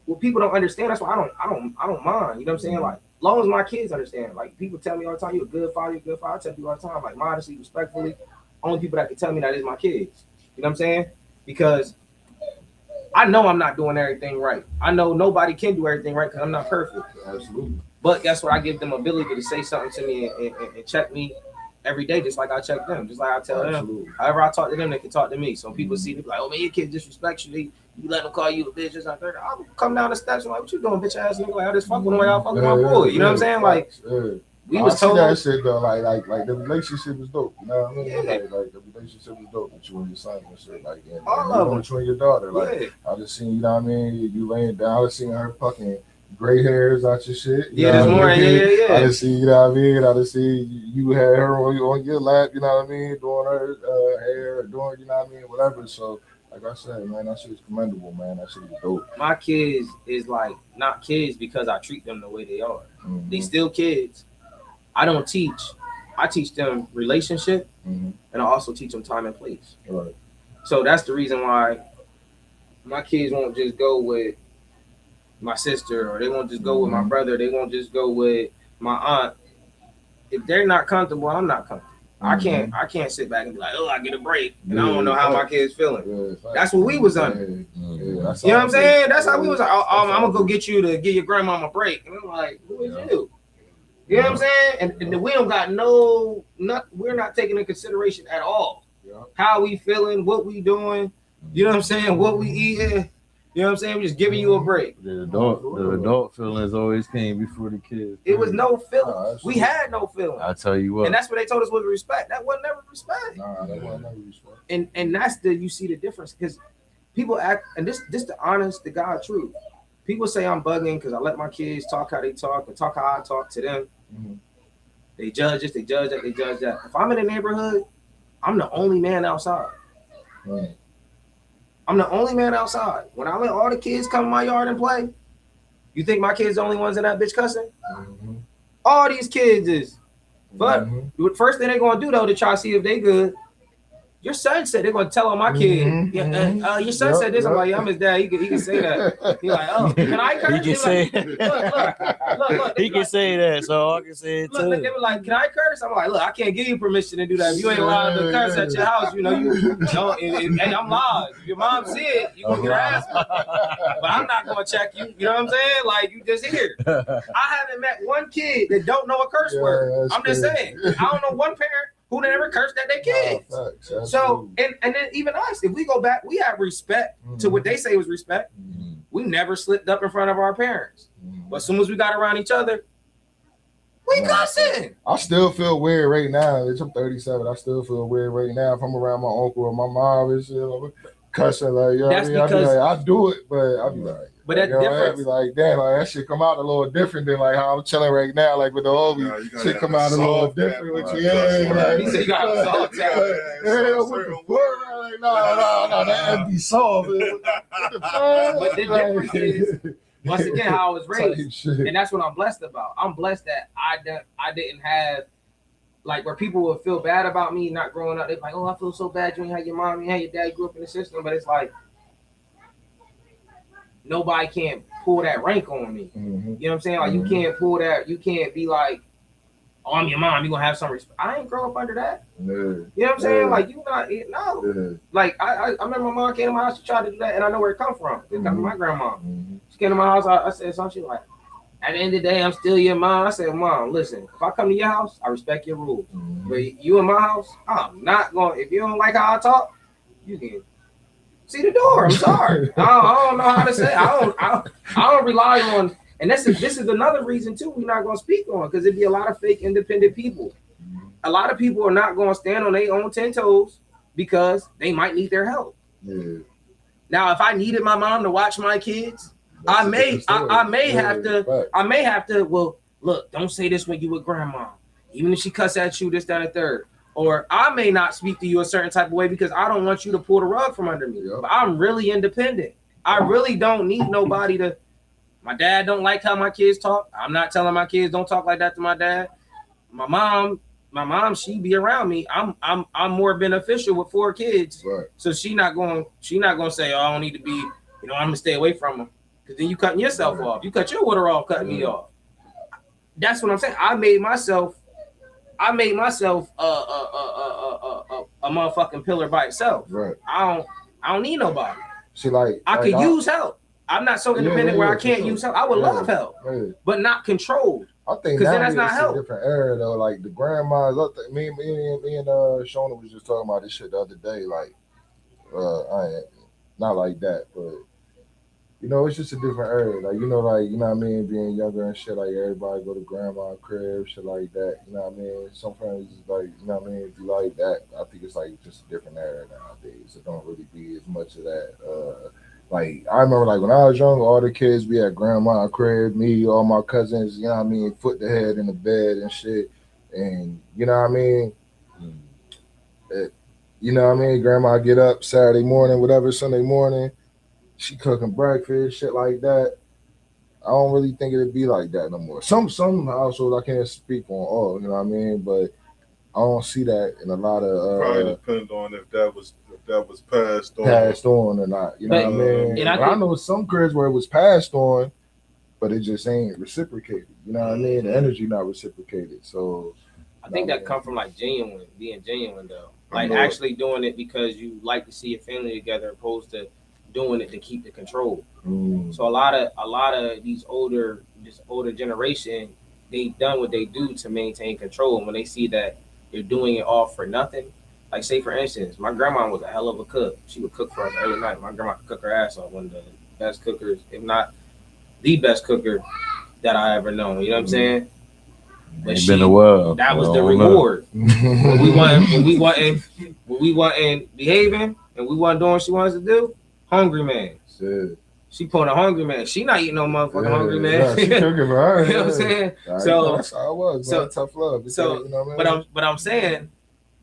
Well, people don't understand. That's why I don't mind. You know what I'm saying? Like, as long as my kids understand. Like, people tell me all the time, you're a good father, you're a good father. I tell people all the time, like, modestly, respectfully, only people that can tell me that is my kids. You know what I'm saying? Because I know I'm not doing everything right. I know nobody can do everything right because I'm not perfect. Absolutely. But guess what? I give them ability to say something to me and check me every day, just like I check them. Just like I tell them. However I talk to them, they can talk to me. So people see me like, oh, man, your kid disrespects you. You let them call you a bitch or something. I'll come down the steps and like, what you doing, bitch ass nigga? Like, I just fuck with him like I fuck with my boy. You know what I'm saying? Like, we was told that shit though. Like the relationship was dope. You know what I mean? Yeah. Like the relationship was dope with you and your son and shit. Like, and with you and your daughter. Like, I just seen, you know what I mean? You laying down. I just seen her fucking gray hairs out your shit. You this morning, yeah. I just see, you know what I mean? I just see you had her on your lap. You know what I mean? Doing her hair, doing, you know what I mean? Whatever. So. Like I said, man, that shit is commendable, man. That shit is dope. My kids is like not kids because I treat them the way they are. They still kids. I don't teach. I teach them relationship, and I also teach them time and place. Right. So that's the reason why my kids won't just go with my sister, or they won't just go with my brother. They won't just go with my aunt. If they're not comfortable, I'm not comfortable. I can't sit back and be like, oh, I get a break, and I don't know how my kid's feeling. That's what we was under. You know what I'm saying? That's how we was like, I'm gonna go get you to give your grandmama a break. And I'm like, who is you? You know what I'm saying? And we don't got we're not taking into consideration at all how we feeling, what we doing. You know what I'm saying? What we eating. You know what I'm saying? We're just giving you a break. The adult feelings always came before the kids. It was no feeling. We had no feeling. I tell you what. And that's what they told us was respect. That wasn't never respect. Nah, that wasn't never respect. And that's you see the difference because people act, and this the honest, the God truth. People say I'm bugging because I let my kids talk how they talk and talk how I talk to them. They judge this, they judge that, they judge that. If I'm in a neighborhood, I'm the only man outside. I'm the only man outside. When I let all the kids come in my yard and play, you think my kids the only ones in that bitch cussing? All these kids is. But the first thing they're going to do, though, to try to see if they good, your son said they're gonna tell on my kid. Your son said this. I'm like, I'm his dad. He can say that. He's like, oh, can I curse? He can say, look. he can say that, so I can say it too. Look, they were like, can I curse? I'm like, look, I can't give you permission to do that. If you ain't allowed to curse at your house, you know, hey, I'm live. If your mom see it, you gonna get her ass beat. But I'm not gonna check you. You know what I'm saying? Like, you just here. I haven't met one kid that don't know a curse word. I'm just saying. I don't know one parent who never cursed at their kids. So, and then even us, if we go back, we have respect to what they say was respect. We never slipped up in front of our parents. But as soon as we got around each other, we cussing. I still feel weird right now. I'm 37. I still feel weird right now if I'm around my uncle or my mom and shit. Cussing like, yo, That's I be because like, I do it, but I be like, but that difference. I be like, damn, like that shit come out a little different than like how I'm chilling right now. Like with the old shit come out a little different with you. Yeah, He said you got a soft no, that'd be soft. But the difference is, once again, how I was raised, and that's what I'm blessed about. I'm blessed that I didn't have like where people would feel bad about me not growing up. They're like, oh, I feel so bad. You ain't had your mom, you ain't had your dad, you grew up in the system. But it's like nobody can pull that rank on me. You know what I'm saying? Like you can't pull that. You can't be like, oh, I'm your mom. You gonna have some respect. I ain't grow up under that. You know what I'm saying? Like you not no. Like I remember my mom came to my house. She tried to do that, and I know where it come from. It come from my grandma. She came to my house. I said something. She like, at the end of the day, I'm still your mom. I said, Mom, listen, if I come to your house, I respect your rules. But you in my house, I'm not going. If you don't like how I talk, you can see the door. I'm sorry. I don't know how to say. I don't rely on. And this is another reason too. We're not going to speak on because it'd be a lot of fake independent people. A lot of people are not going to stand on their own 10 toes because they might need their help. Now, if I needed my mom to watch my kids, I may have to. Well, look, don't say this when you with grandma, even if she cuss at you, this, that, and third. Or I may not speak to you a certain type of way because I don't want you to pull the rug from under me. But I'm really independent. I really don't need nobody to. My dad don't like how my kids talk. I'm not telling my kids don't talk like that to my dad. My mom, she be around me. I'm more beneficial with 4 kids. So she not going to say, oh, I don't need to be, I'm gonna stay away from them. Because then you cutting yourself off. You cut your water off, cutting me off. That's what I'm saying. I made myself a motherfucking pillar by itself. I don't need nobody. I could use help. I'm not so independent where I can't use help. I would love help, but not controlled. I think because then that's not help. A different era though. Like the grandmas, me and Shona was just talking about this shit the other day. Like, I ain't not like that, but it's just a different era. Like, what I mean, being younger and shit. Like everybody go to grandma crib, shit like that. You know what I mean? Some friends like, what I mean, if you like that, I think it's like just a different era nowadays. It don't really be as much of that. Like I remember, like when I was young, all the kids be at grandma crib, me, all my cousins, foot the head in the bed and shit, and grandma get up Saturday morning, whatever, Sunday morning, she cooking breakfast, shit like that. I don't really think it'd be like that no more. Some households I can't speak on all, but I don't see that in a lot of. Probably depend on if that was passed on or not. You know what I mean? And I know some cribs where it was passed on, but it just ain't reciprocated. You know what I mean? The energy not reciprocated. So I think that come from like being genuine though. Like actually doing it because you like to see your family together, opposed to doing it to keep the control. So a lot of this older generation, they done what they do to maintain control. And when they see that they're doing it all for nothing. Like, say, for instance, my grandma was a hell of a cook. She would cook for us every night. My grandma could cook her ass off. One of the best cookers, if not the best cooker that I ever known. You know what I'm saying? But been a while. That was the reward. when we wasn't behaving and we wasn't doing what she wanted to do, hungry man. Shit. She put a hungry man. She not eating no motherfucking hungry man. She cooking for her. You know what I'm saying? So that's how it was. So tough love. So, but I'm saying.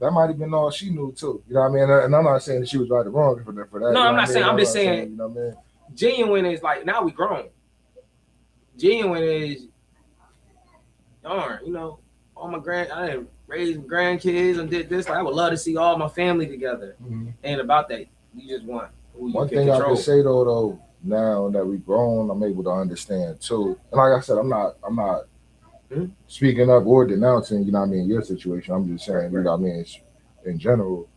That might have been all she knew too. You know what I mean? And I'm not saying that she was right or wrong for that. No, I'm not saying. I'm just saying. You know what I mean? Genuine is like, now we grown. Genuine is, darn, all my raised grandkids and did this. Like, I would love to see all my family together. And about that, you just want who you One can thing control. I can say though, now that we've grown, I'm able to understand too. And like I said, I'm not speaking up or denouncing, you know what I mean, your situation. I'm just saying, you know what I mean, in general.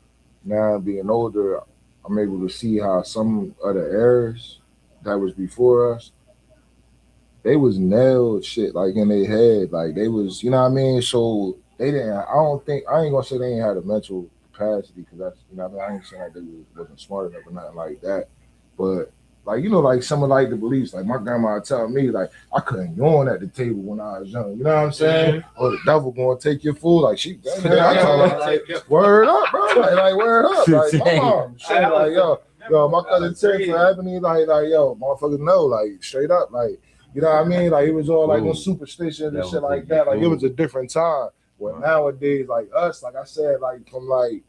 Now being older, I'm able to see how some of the errors that was before us, they was nailed shit like in their head. Like they was, you know what I mean? So they didn't, I ain't gonna say they ain't had a mental capacity because that's, you know what I mean? I ain't saying like they wasn't smart enough or nothing like that. But like, you know, like some of like the beliefs, like my grandma tell me, like I couldn't yawn at the table when I was young. You know what I'm saying? Or the devil gonna take your food. Like she, I tell her, like, word up, bro. Like word up. Like my mom, shit, like yo, my cousin Terry for Ebony, like yo, motherfuckers know, like straight up, like. You know what I mean? Like it was all like on superstitions and shit like that. Like it was a different time. Well, nowadays, like us, like I said, like from like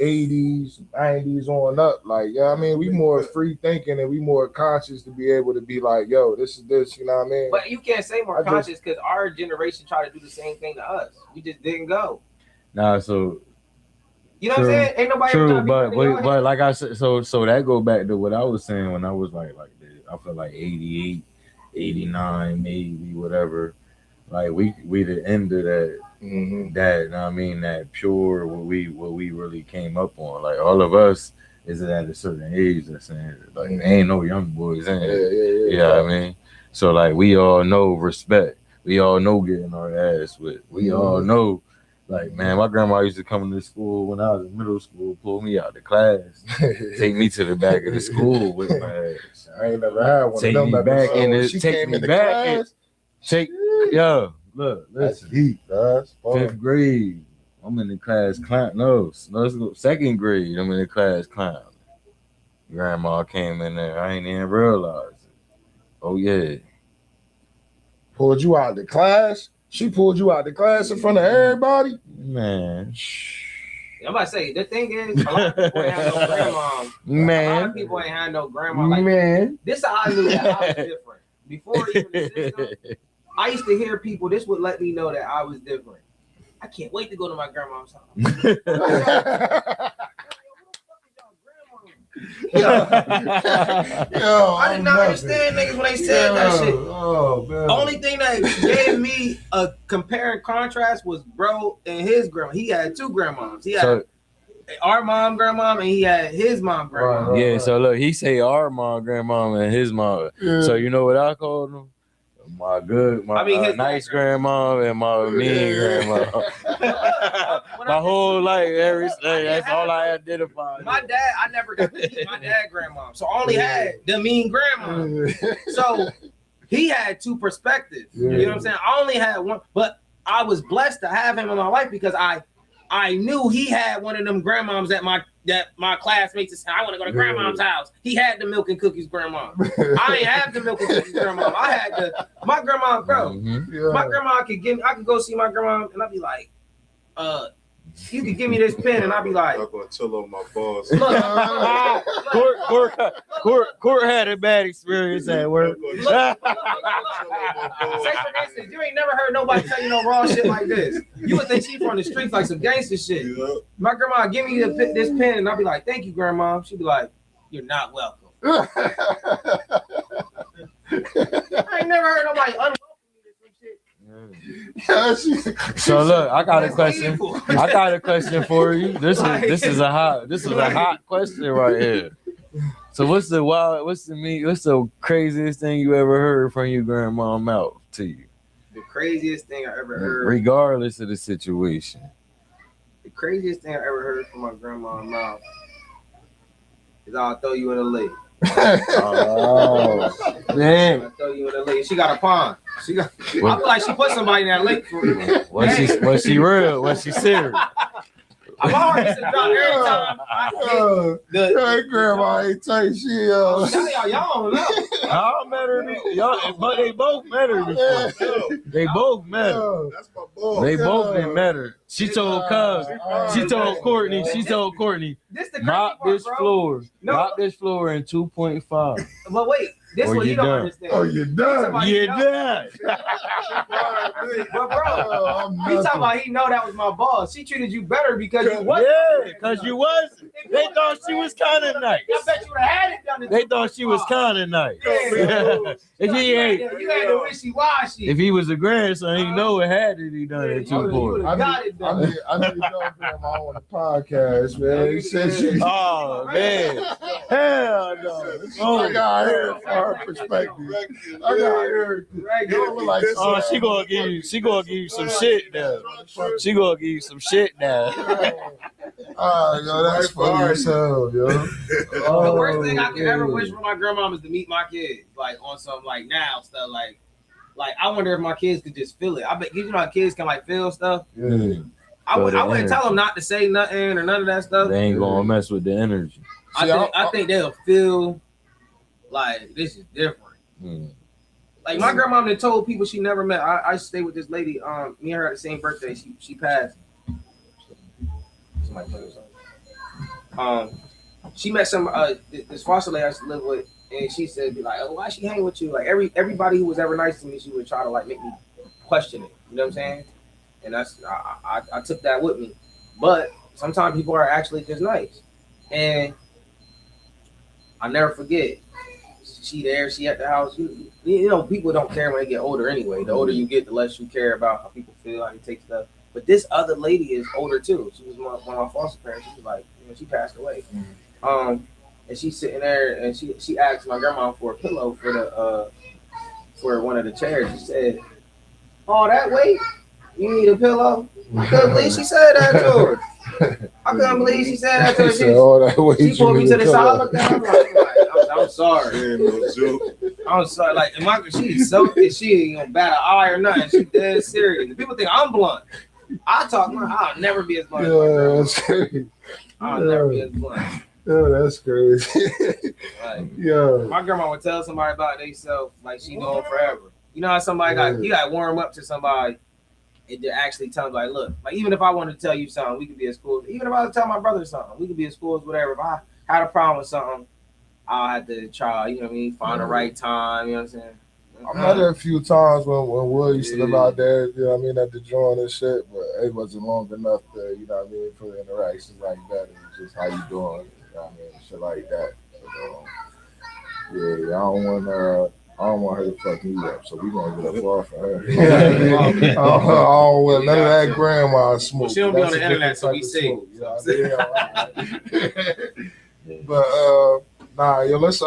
80s, 90s on up, like yeah, I mean, we more free thinking and we more conscious to be able to be like, yo, this is this, you know what I mean? But you can't say more conscious because our generation tried to do the same thing to us. We just didn't go. Nah, so you know what I'm saying? Ain't nobody true, but like I said, so that go back to what I was saying when I was like I feel like 88. 89 maybe whatever, like we the end of that that I mean that pure what we really came up on. Like all of us is at a certain age that's saying like ain't no young boys in it. You know what I mean? So like we all know respect, we all know getting our ass with, we all know like man, my grandma used to come to school when I was in middle school, pull me out of the class, take me to the back of the school with my ass. I ain't never had one. Take of them me back in the she take came me in the back class. Yo, look, That's listen. deep, guys. 5th grade, I'm in the class clown. Let's go. 2nd grade, I'm in the class clown. Grandma came in there. I ain't even realize it. Oh yeah. Pulled you out of the class? She pulled you out of the class in front of everybody? Man. I'm about to say, the thing is, a lot of people ain't had no grandma. Man. A lot of people ain't had no grandma. Like, Man. This is how I knew that I was different. Before even the system, I used to hear people, this would let me know that I was different. I can't wait to go to my grandma's house. I did not understand niggas when they said that shit. Oh, man. Only thing that gave me a compare and contrast was bro and his grandma. He had 2 grandmoms. He had our mom, grandmom, and he had his mom, grandmom. Yeah, so look, he say our mom, grandmom, and his mom. Yeah. So you know what I called him? My nice grandma and my mean grandma. My whole life, everything. That's all I identified. My dad, I never got to meet my dad grandma, so I only had the mean grandma. So he had 2 perspectives. You know what I'm saying? I only had one, but I was blessed to have him in my life because I knew he had one of them grandmoms that my classmates said, I want to go to grandmom's house. He had the milk and cookies grandma. I ain't have the milk and cookies grandma. I had my grandma, bro. My grandma I could go see my grandma and I'd be like, you could give me this pen and I'd be like, I'm gonna tell on my boss. Court had a bad experience at work. Say for instance, you ain't never heard nobody tell you no raw shit like this. You would think she from the streets like some gangster shit. Yeah. My grandma give me this pen and I'll be like, thank you, grandma. She'd be like, you're not welcome. I ain't never heard nobody unwelcome me to some shit. So look, I got a question. I got a question for you. This is a hot question right here. So what's the craziest thing you ever heard from your grandma mouth to you? The craziest thing I ever heard, regardless of the situation. The craziest thing I ever heard from my grandma's mouth is I'll throw you in a lake. Oh man! I'll throw you in a lake. She got a pond. I feel like she put somebody in that lake for me. Was she real? Was she serious? I'm already to drop every time I get the grandma ain't tight shit. Y'all don't know. Y'all met her, but they both met her before. They both met her. That's my boy. They both met her. She told Cubs. She told Courtney. She told Courtney. This the crazy Mop part, this bro. floor. No. Mop this floor in 2.5. But wait, this Or one you you don't done. understand. Oh, you're done. Somebody Yeah, know. done. But bro, he talking about he know that was my boss. She treated you better because you was. Yeah, because you was. They thought she was kind of nice. I bet you would have had it done. in They thought she was 2.5. kind of nice. Yeah. If he ain't, You had the wishy-washy. if he was a grandson, he know it had to be done at Yeah, you 2.5. would've got it done. I need to know if I'm on the podcast, man. He said she. Oh man, hell no! I got her from her perspective. I got her. Like, Oh, she gonna give you some shit now. She gonna give you some shit now. Oh, yo, that's funny as hell, yo. The worst thing I could ever man. wish for my grandmom is to meet my kids, like on some like now stuff, like I wonder if my kids could just feel it. I bet you know how kids can like feel stuff. Yeah. I Feel the wouldn't energy. tell them not to say nothing or none of that stuff. They ain't gonna mess with the energy. See, I think they'll feel like this is different. Hmm. Like my grandma that told people she never met. I stayed with this lady. Me and her had the same birthday. She passed. Somebody play or something. She met some this foster lady I used to live with, and she said, "Be like, oh, why she hang with you? Like everybody who was ever nice to me, she would try to like make me question it. You know what I'm saying? And that's I took that with me. But sometimes people are actually just nice, and I never forget. She there, she at the house. You know, people don't care when they get older anyway. The older you get, the less you care about how people feel, how you take stuff. But this other lady is older too. She was one of my foster parents. She was like, you know, she passed away. And she's sitting there, and she asked my grandma for a pillow for one of the chairs. She said, "Oh, that weight? You need a pillow?" I couldn't believe she said that to her. I couldn't believe she said that to her. She said, "Oh, that way She pulled me to the side. I looked at her. I'm sorry. Ain't no joke. I'm sorry. Like, and my she's so she ain't gonna bat an eye or nothing. She dead serious. And people think I'm blunt. I talk. I'll never be as blunt. Yeah, that's crazy. I'll never be as blunt. Yeah, that's crazy. Like, Yeah. my grandma would tell somebody about themselves like she know them forever. You know how somebody you got to warm up to somebody and to actually tell them like, look, like even if I wanted to tell you something, we could be at school. Even if I was to tell my brother something, we could be at school, whatever. If I had a problem with something, I'll have to try, you know what I mean, find the right time, you know what I'm saying? I met her a few times when Will used to live out there, you know what I mean, at the joint and shit, but it wasn't long enough to, you know what I mean, for the interactions like that. It was just how you doing, you know what I mean, shit like that. But, yeah, I don't want her to fuck me up, so we gonna get up off of her. I don't want none of that grandma smoke. She don't be on That's the a internet, so different we type see. of smoke, you know what I mean? But nah, yo, let's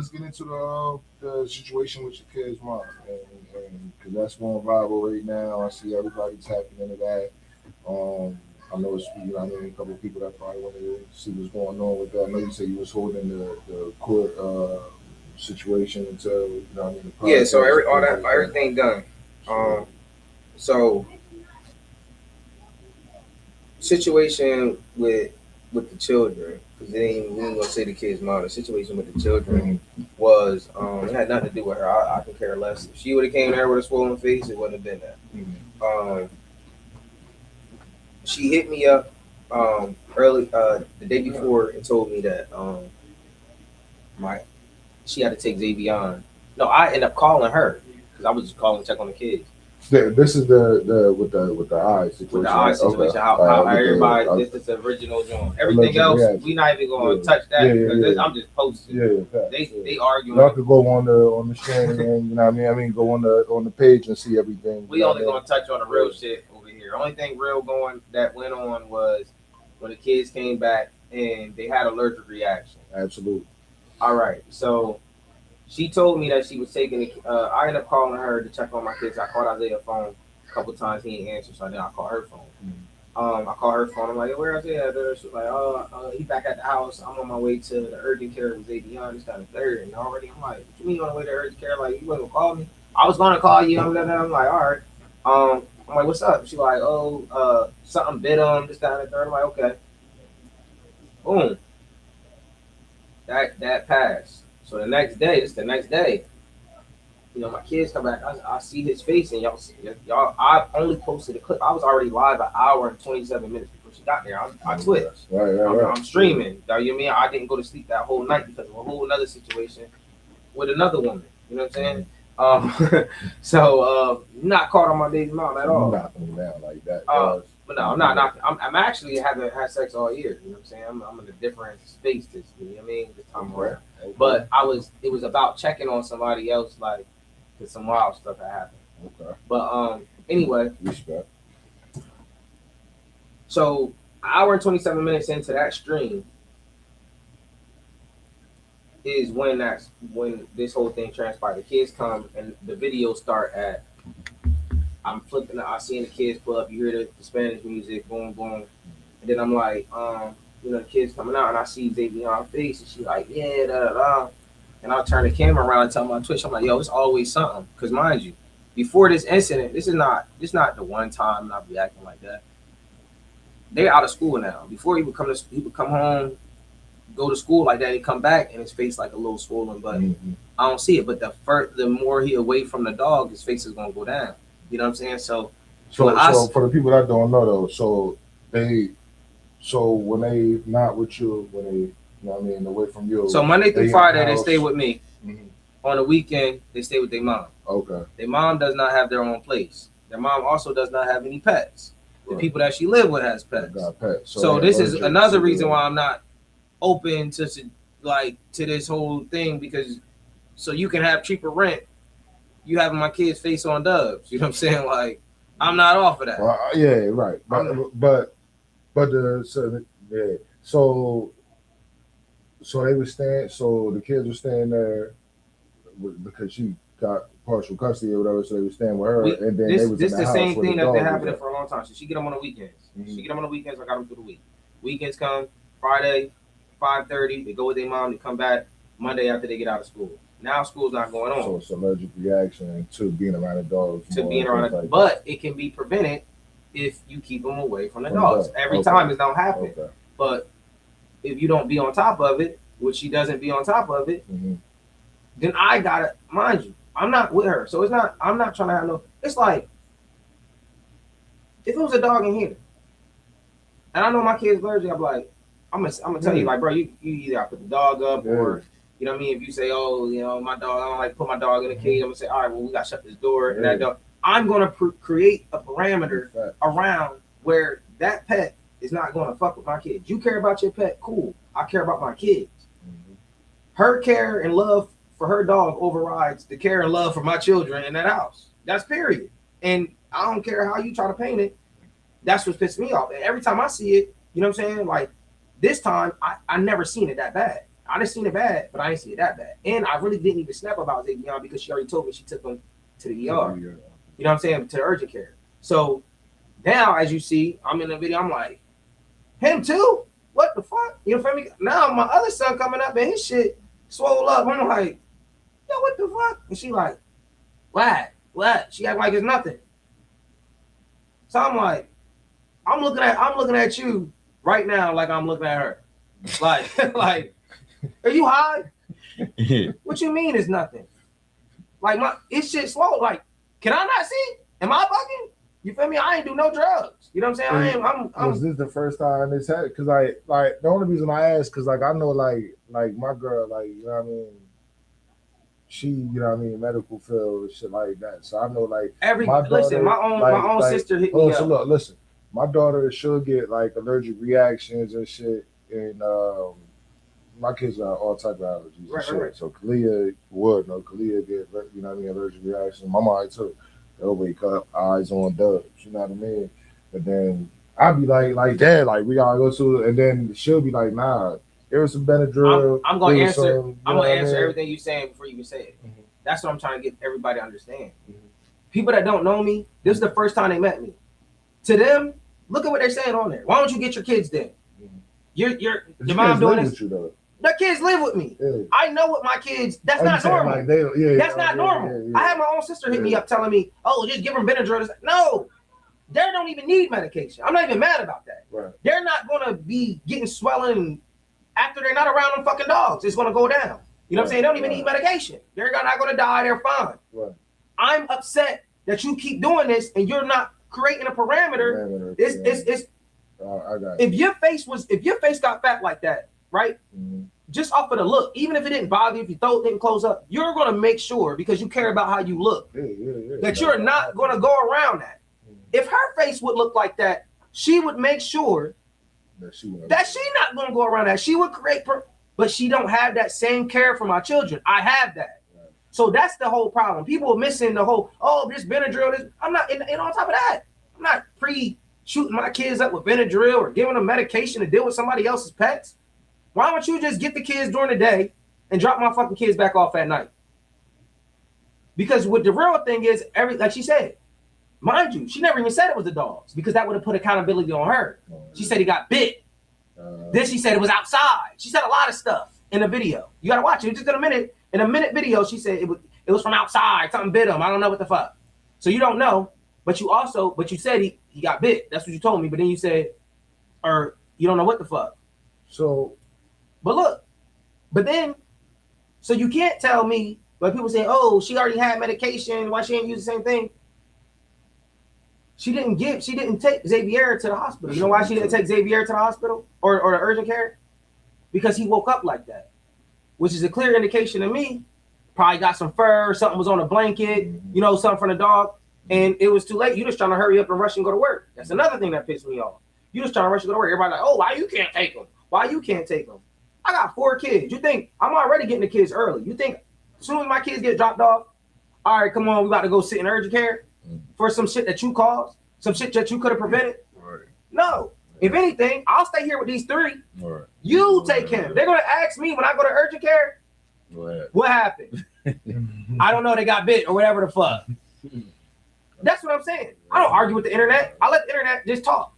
get into the situation with your kid's mom, and because that's going viral right now. I see everybody tapping into that. I know it's, you know, I mean, a couple of people that probably want to see what's going on with that. I know you said you was holding the court situation until, you know, I mean, the Yeah, so everything done. So situation with the children, because we ain't gonna say the kid's mom. The situation with the children was it had nothing to do with her. I could care less. If she would have came there with a swollen face, it wouldn't have been that. She hit me up early the day before and told me that she had to take Xavion. No, I ended up calling her because I was just calling to check on the kids. This is the with the eye situation. With the eye situation, Okay. how everybody, this is the original joint. Everything else, we not even going to touch that because I'm just posting. They arguing. Y'all could go on the stream and, you know what I mean, go on the page and see everything. We only going to touch on the real shit over here. Only thing real that went on was when the kids came back and they had allergic reaction. Absolutely. All right, so she told me that she was taking I ended up calling her to check on my kids. I called Isaiah's phone a couple times. He didn't answer, so then I called her phone. I called her phone. I'm like, hey, where Isaiah? She's like, he back at the house. I'm on my way to the urgent care with Xavion. This kind of third. And already, I'm like, what you mean on the way to urgent care? Like, you wasn't going to call me? I was going to call you. I'm like, all right. I'm like, what's up? She's like, something bit him, this, that, and the third. I'm like, okay. Boom. That passed. So the next day, my kids come back. I see his face, and y'all. I only posted a clip. I was already live an hour and 27 minutes before she got there. I twitched. I'm streaming. You know what I mean? I didn't go to sleep that whole night because of a whole other situation with another woman. You know what I'm saying? So not caught on my baby mom at all. Knocking me down like that. But no, I'm not knocking. I'm actually haven't had sex all year. You know what I'm saying? I'm in a different space this, you know what I mean, this time around. Okay. But it was about checking on somebody else, like, because some wild stuff had happened. Okay. But anyway. Respect. So hour and 27 minutes into that stream is when this whole thing transpired. The kids come and the videos start at. I'm flipping. I seen the kids pull up. You hear the Spanish music, boom, boom, and then I'm like, the kids coming out, and I see Xavier's face, and she's like, yeah, da da da, and I'll turn the camera around and tell my Twitch, I'm like, yo, it's always something, because mind you, before this incident, this is not the one time I'll be acting like that. They're out of school now. Before he would come home, go to school like that, he come back and his face like a little swollen, but I don't see it. But the more he away from the dog, his face is gonna go down. You know what I'm saying? So for the people that don't know though, so when they not with you, when they, you know what I mean, away from you. So Monday through Friday they stay with me. Mm-hmm. On the weekend they stay with their mom. Okay. Their mom does not have their own place. Their mom also does not have any pets. The people that she live with has pets. Got pets. So this is another reason why I'm not open to this whole thing, because so you can have cheaper rent. You having my kids face on dubs. You know what I'm saying? Like, I'm not off of that. Well, yeah, right. But so they were staying. So the kids were staying there because she got partial custody or whatever. So they were staying with her, and then they was in the same house thing that's been happening for a long time. So she get them on the weekends. She get them on the weekends. I got them through the week. Weekends come Friday, 5:30. They go with their mom. They come back Monday after they get out of school. Now school's not going on. So it's an allergic reaction to being around the dogs. But it can be prevented if you keep them away from the dogs. Every time it don't happen. Okay. But if you don't be on top of it, which she doesn't be on top of it, then I gotta, mind you, I'm not with her. So I'm not trying to have it's like, if it was a dog in here, and I know my kid's allergic, I'm like, I'm gonna tell you, like, bro, you either put the dog up or, you know what I mean? If you say, oh, my dog, I don't like to put my dog in a cage, I'm gonna say, all right, well, we gotta shut this door. And that dog, I'm gonna create a parameter around where that pet is not gonna fuck with my kids. You care about your pet, cool. I care about my kids. Her care and love for her dog overrides the care and love for my children in that house. That's period. And I don't care how you try to paint it. That's what's pissing me off. And every time I see it, you know what I'm saying? Like, this time, I never seen it that bad. I done seen it bad, but I ain't seen it that bad. And I really didn't even snap about Xavier because she already told me she took him to the ER. You know what I'm saying? To the urgent care. So now, as you see, I'm in the video, I'm like, him too? What the fuck? You know what I mean? Now my other son coming up and his shit swole up. I'm like, yo, what the fuck? And she like, what? She act like it's nothing. So I'm like, I'm looking at you right now like I'm looking at her. Like, are you high? What you mean it's nothing? Like, it's shit slow. Like, can I not see? Am I bugging? You feel me? I ain't do no drugs. You know what I'm saying? Was this the first time this happened? Because like the only reason I asked, because like I know like my girl, like, you know what I mean, she, you know what I mean, medical field and shit like that. So I know like my own sister hit me up. So look, listen, my daughter should get like allergic reactions and shit, and my kids got all type of allergies and shit. Right. So Kalia get, you know what I mean, allergic reactions. My mom too. They'll wake up, eyes on dubs, you know what I mean? But then I'll be like, Dad, like, we gotta go to, and then she'll be like, nah, here's some Benadryl. I'm gonna answer everything you're saying before you even say it. Mm-hmm. That's what I'm trying to get everybody to understand. Mm-hmm. People that don't know me, this is the first time they met me. To them, look at what they're saying on there. Why don't you get your kids then? Mm-hmm. Your mom doing this. The kids live with me. Yeah. I know what my kids. That's not normal. Like that's not normal. Yeah. I had my own sister hit me up telling me, "Oh, just give them Benadryl." No, they don't even need medication. I'm not even mad about that. Right. They're not gonna be getting swelling after they're not around them fucking dogs. It's gonna go down. You know what I'm saying? They don't even need medication. They're not going to die. They're fine. Right. I'm upset that you keep doing this and you're not creating a parameter. It's I got if your face got fat like that, right? Mm-hmm. Just off of the look, even if it didn't bother you, if your throat didn't close up, you're going to make sure, because you care about how you look, that you're not going to go around that. If her face would look like that, she would make sure that she not going to go around that. She would create, but she don't have that same care for my children. I have that. Right. So that's the whole problem. People are missing the whole, this Benadryl. I'm not, and on top of that, I'm not shooting my kids up with Benadryl or giving them medication to deal with somebody else's pets. Why don't you just get the kids during the day and drop my fucking kids back off at night? Because what the real thing is, like she said, mind you, she never even said it was the dogs because that would have put accountability on her. She said he got bit. Then she said it was outside. She said a lot of stuff in the video. You gotta watch it. Just in a minute video, she said it was from outside. Something bit him. I don't know what the fuck. So you don't know, but you said he got bit. That's what you told me. But then you said, or you don't know what the fuck. So. But look, so you can't tell me, but people say, she already had medication, why she ain't use the same thing? She didn't take Xavier to the hospital. You know why she didn't take Xavier to the hospital or the urgent care? Because he woke up like that, which is a clear indication to me. Probably got some fur, something was on a blanket, something from the dog, and it was too late. You just trying to hurry up and rush and go to work. That's another thing that pissed me off. You just trying to rush and go to work. Everybody like, why you can't take them? Why you can't take them? I got 4 kids. You think I'm already getting the kids early? You think as soon as my kids get dropped off, all right, come on, we about to go sit in urgent care for some shit that you caused, some shit that you could have prevented? Right. No. If anything, I'll stay here with these 3. Right. You take him. They're going to ask me when I go to urgent care, what happened? I don't know, they got bit or whatever the fuck. That's what I'm saying. I don't argue with the internet. I let the internet just talk.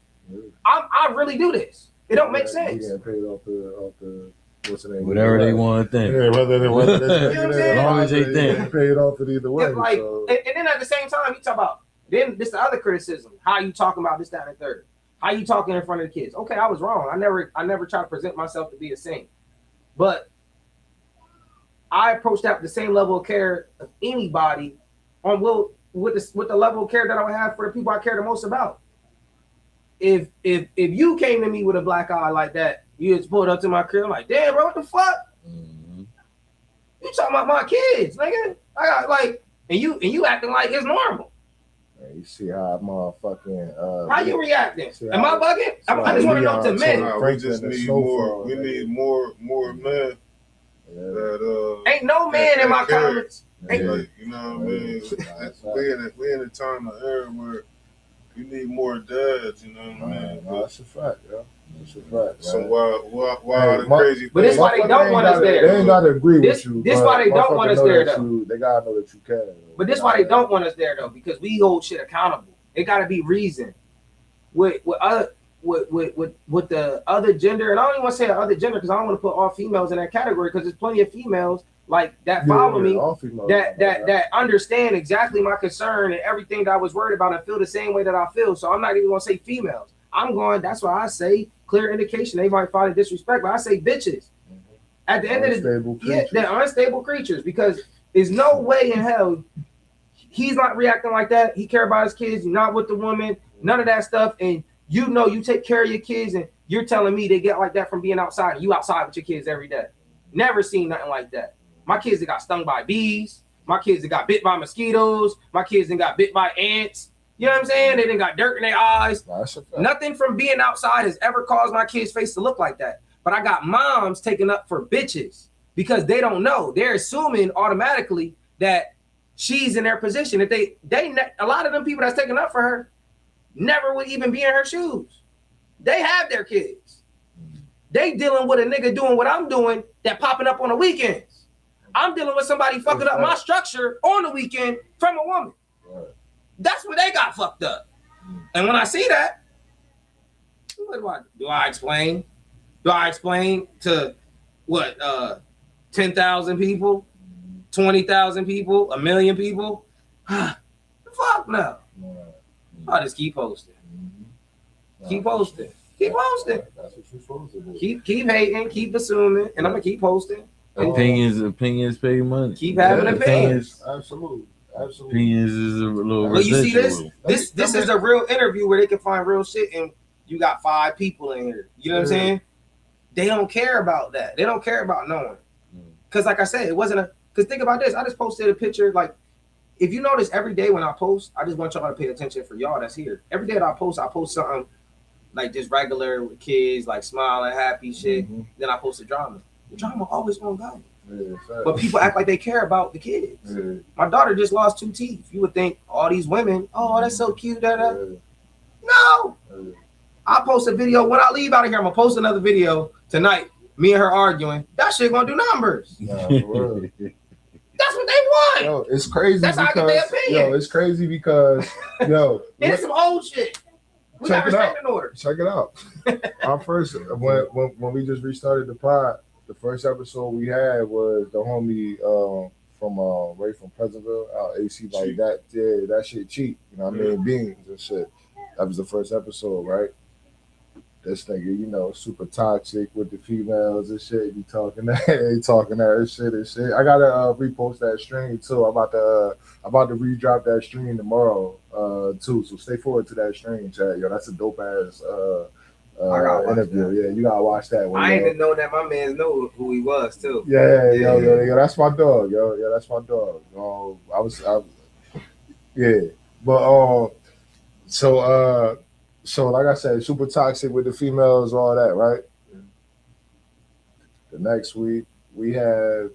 I really do this. It don't make sense. He got paid off the what's the name? Whatever they want to think. Yeah, whether as long as they think. Paid off it either way. And then at the same time, you talk about, then this the other criticism. How you talking about this, that, and third? How you talking in front of the kids? Okay, I was wrong. I never try to present myself to be a saint. But I approached that with the same level of care of anybody with the level of care that I would have for the people I care the most about. If you came to me with a black eye like that, you just pulled up to my crib, I'm like, damn, bro, what the fuck? Mm-hmm. You talking about my kids, nigga? I got and you acting like it's normal. Yeah, you see how motherfucking how you reacting? Am I bugging? I just want to know to men. We just need more. We need more men. That ain't no man in my comments. You know what I mean? We in a time of era where you need more dads, you know what I mean? That's a fact, yo. That's a fact. So why the crazy? But this why they don't want us there. They ain't gotta agree with you. This why they don't want us there though. They gotta know that you care. But this why they don't want us there though, because we hold shit accountable. It gotta be reason. With the other gender, and I don't even want to say other gender because I don't want to put all females in that category because there's plenty of females like that follow me that understand exactly my concern and everything that I was worried about and feel the same way that I feel. So I'm not even gonna say females. That's why I say clear indication. They might find it disrespect, but I say bitches. At the end of the day, they're unstable creatures because there's no way in hell he's not reacting like that. He care about his kids, not with the woman, none of that stuff. And you take care of your kids, and you're telling me they get like that from being outside. You outside with your kids every day. Never seen nothing like that. My kids that got stung by bees. My kids that got bit by mosquitoes. My kids that got bit by ants. You know what I'm saying? They done got dirt in their eyes. Nothing from being outside has ever caused my kids' face to look like that. But I got moms taking up for bitches because they don't know. They're assuming automatically that she's in their position. If they a lot of them people that's taking up for her never would even be in her shoes. They have their kids. They dealing with a nigga doing what I'm doing that popping up on the weekends. I'm dealing with somebody fucking up my structure on the weekend from a woman. Right. That's where they got fucked up. And when I see that, what do I explain? Do I explain to 10,000 people, 20,000 people, 1 million people? Fuck no. I just keep posting. Keep posting. Keep posting. That's what you're supposed to do. Keep hating, keep assuming, and I'm gonna keep posting. Opinions pay money. Keep having opinions. Absolutely. Opinions is a little But you see residual. this is a real interview where they can find real shit, and you got 5 people in here. You know what I'm saying? They don't care about that. They don't care about knowing. Because like I said, it wasn't a. Because think about this. I just posted a picture. Like, if you notice, every day when I post, I just want y'all to pay attention for y'all that's here. Every day that I post something like just regular with kids, like smiling, happy shit. Then I post the drama. The drama always gonna go. But people act like they care about the kids. My daughter just lost 2 teeth. You would think all these women, oh, that's so cute. No. I'll post a video. When I leave out of here, I'm going to post another video tonight. Me and her arguing. That shit going to do numbers. That's what they want. Yo, it's crazy. That's how I get their opinion. Yo, it's crazy because, yo. And it's some old shit. We got restraining orders. Check it out. Our first, when we just restarted the pod, the first episode we had was the homie from right from Pleasantville, AC like that. Yeah, that shit cheap. You know what I mean? Beans and shit. That was the first episode, right? This nigga, you know, super toxic with the females and shit. He talking that shit and shit. I gotta repost that stream too. I'm about to redrop that stream tomorrow too. So stay forward to that stream, chat. Yo, that's a dope ass interview. Yeah, you gotta watch that one. I ain't even know that my man know who he was too. Yeah, yo, that's my dog, yo. Yeah, that's my dog. But so like I said, super toxic with the females, all that, right? The next week we have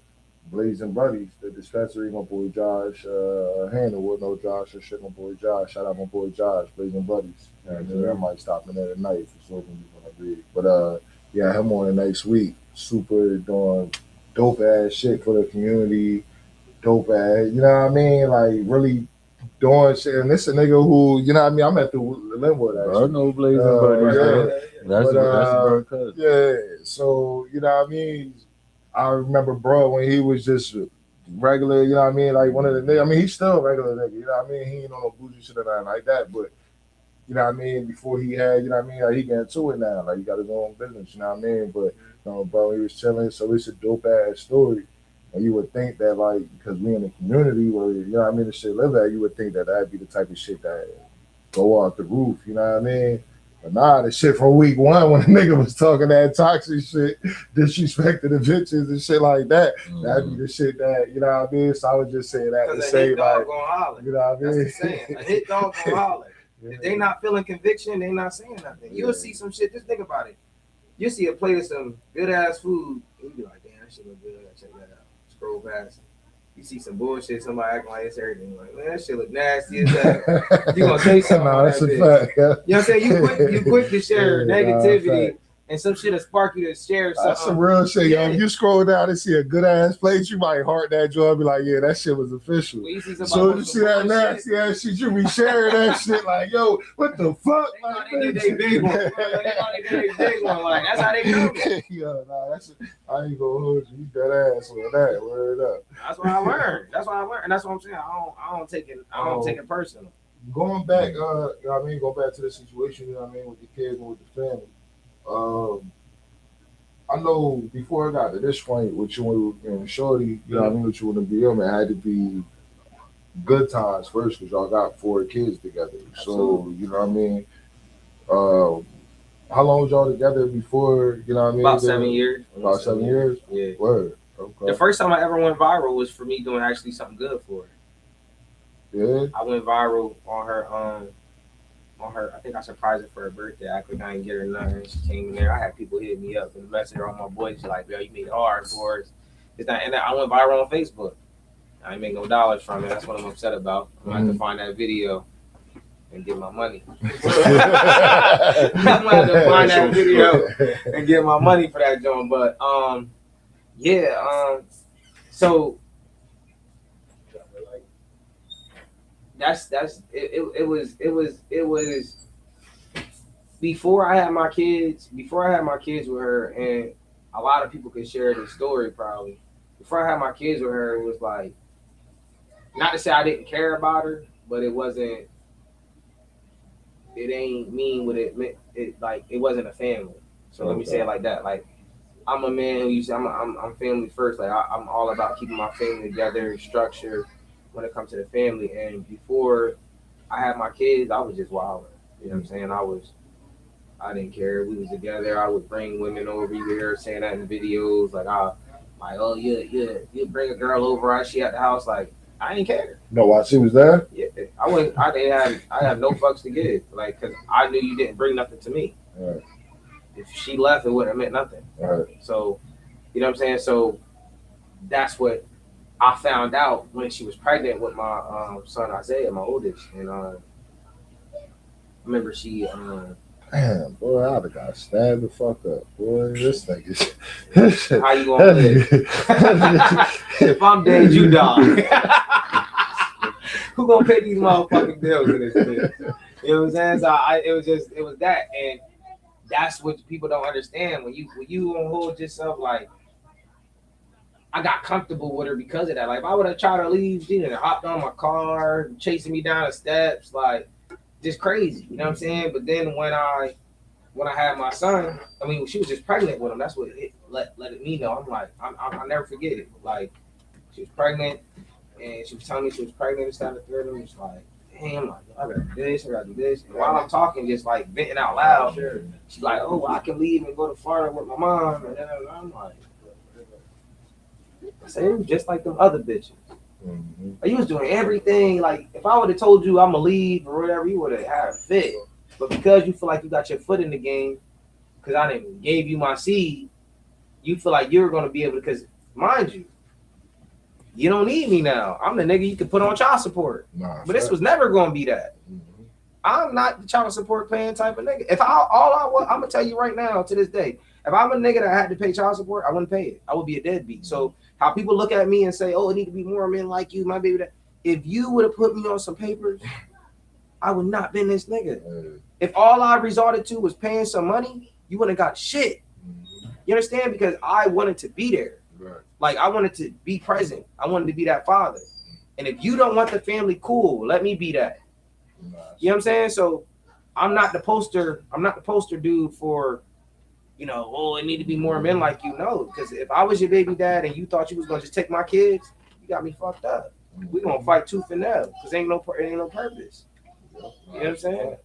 Blazing Buddies, the dispensary, my boy Josh, Handlewood, no Josh, and shit, my boy Josh. Shout out my boy Josh, Blazing Buddies. I might stop in there tonight for sure when I read. But yeah, him on the next week. Super doing dope ass shit for the community. Dope ass, you know what I mean? Like really doing shit. And this a nigga who, you know what I mean? I'm at the Linwood actually. I know Blazing Buddies. That's a cousin. Yeah. So, you know what I mean? I remember bro when he was just regular, you know what I mean? Like one of the niggas. I mean, he's still a regular nigga, you know what I mean? He ain't on no bougie shit or nothing like that, but you know what I mean? Before he had, you know what I mean? Like he got into it now. Like he got his own business, you know what I mean? But, you know, bro, he was chilling. So it's a dope ass story. And you would think that, like, because we in a community where, you know what I mean, the shit live at, you would think that that'd be the type of shit that go off the roof, you know what I mean? But nah, the shit from week 1 when the nigga was talking that toxic shit, disrespecting the bitches and shit like that, that'd be the shit that, you know what I mean? So I would just say that to say, like, you know what I mean? That's the saying. A hit dog gonna holler. If they not feeling conviction, they not saying nothing. You'll see some shit, just think about it. You'll see a plate of some good-ass food, and you'll be like, damn, that shit look good, check that out. Scroll past. You see some bullshit, somebody acting like it's everything. Like, man, that shit look nasty as that. You gonna say something? No, that's a fact. Yeah. You know what I'm saying? You quick to share negativity, and some shit will spark you to share something. That's some real shit, yo. If you scroll down and see a good ass plate, you might heart that joy and be like, yeah, that shit was official. Well, so you see that nasty ass shit, you be sharing that shit like, yo, what the fuck? They did they big one. They did they big one. Like, that's how they do. Yo, nah, I ain't gonna hold you. You dead ass on that. Word up. That's what I learned. And that's what I'm saying. I don't take it personal. Going back, you know what I mean? Going back to the situation, you know what I mean, with the kids and with the family. I know before I got to this point with you and Shorty, you know what I mean, with you and the BM, it had to be good times first because y'all got 4 kids together. So, you know what I mean? How long was y'all together before, you know what I mean? About 7 years. About 7 years? Yeah. Word. Okay. The first time I ever went viral was for me doing actually something good for her. Yeah. I went viral on her, I think I surprised her for her birthday. I could not get her nothing. She came in there. I had people hit me up and message her on my boys like, yo, you made it hard for us. And I went viral on Facebook. I ain't make no dollars from it. That's what I'm upset about. I'm gonna have to find that video and get my money. I'm gonna have to find that video and get my money for that joint. But so it was before I had my kids with her, and a lot of people could share the story probably. Before I had my kids with her, it was like, not to say I didn't care about her, but it ain't mean what it meant. It wasn't a family. So let me say it like that. Like I'm a man who used to, I'm family first. Like I'm all about keeping my family together, structure when it comes to the family. And before I had my kids, I was just wild. You know what I'm saying? I didn't care. We was together. I would bring women over. You hear her saying that in videos. Oh you bring a girl over. She at the house. Like I didn't care. No, while she was there? Yeah, I wouldn't. I have no fucks to give. Like, cause I knew you didn't bring nothing to me. Right. If she left, it wouldn't have meant nothing. Right. So, you know what I'm saying? So that's what I found out when she was pregnant with my son Isaiah, my oldest, and I remember she. Damn, boy, I'd have got stabbed the fuck up, boy. This thing is. How you gonna live? If I'm dead, you die. Who gonna pay these motherfucking bills in this bitch? You know what I'm saying? So it was that, and that's what people don't understand. When you gonna hold yourself, like, I got comfortable with her because of that. Like, if I would have tried to leave, she done hopped on my car, chasing me down the steps, like, just crazy. You know what I'm saying? But then when I had my son, I mean, she was just pregnant with him. That's what it let me know. I'm like, I'll never forget it. Like, she was pregnant, and she was telling me she was pregnant and stuff. And I'm just like, damn, like, I gotta do this, I gotta do this. And while I'm talking, just like venting out loud, she's like, oh, well, I can leave and go to Florida with my mom. And then I'm like, I said, it was just like them other bitches. Mm-hmm. Like, you was doing everything. Like, if I would have told you I'm gonna leave or whatever, you would have had a fit. But because you feel like you got your foot in the game, because I didn't gave you my seed, you feel like you're gonna be able to. Because mind you, you don't need me now. I'm the nigga you can put on child support. Nah, but this was never gonna be that. Mm-hmm. I'm not the child support paying type of nigga. If I'm gonna tell you right now to this day, if I'm a nigga that had to pay child support, I wouldn't pay it. I would be a deadbeat. So how people look at me and say, "Oh, it need to be more men like you, my baby." That if you would have put me on some papers, I would not been this nigga. If all I resorted to was paying some money, you wouldn't got shit. You understand? Because I wanted to be there. Right. Like, I wanted to be present. I wanted to be that father. And if you don't want the family, cool, let me be that. You know what I'm saying? So I'm not the poster dude for, oh, it need to be more men like you. No, because if I was your baby dad and you thought you was gonna just take my kids, you got me fucked up. We gonna fight tooth and nail because ain't no purpose. You know what I'm saying?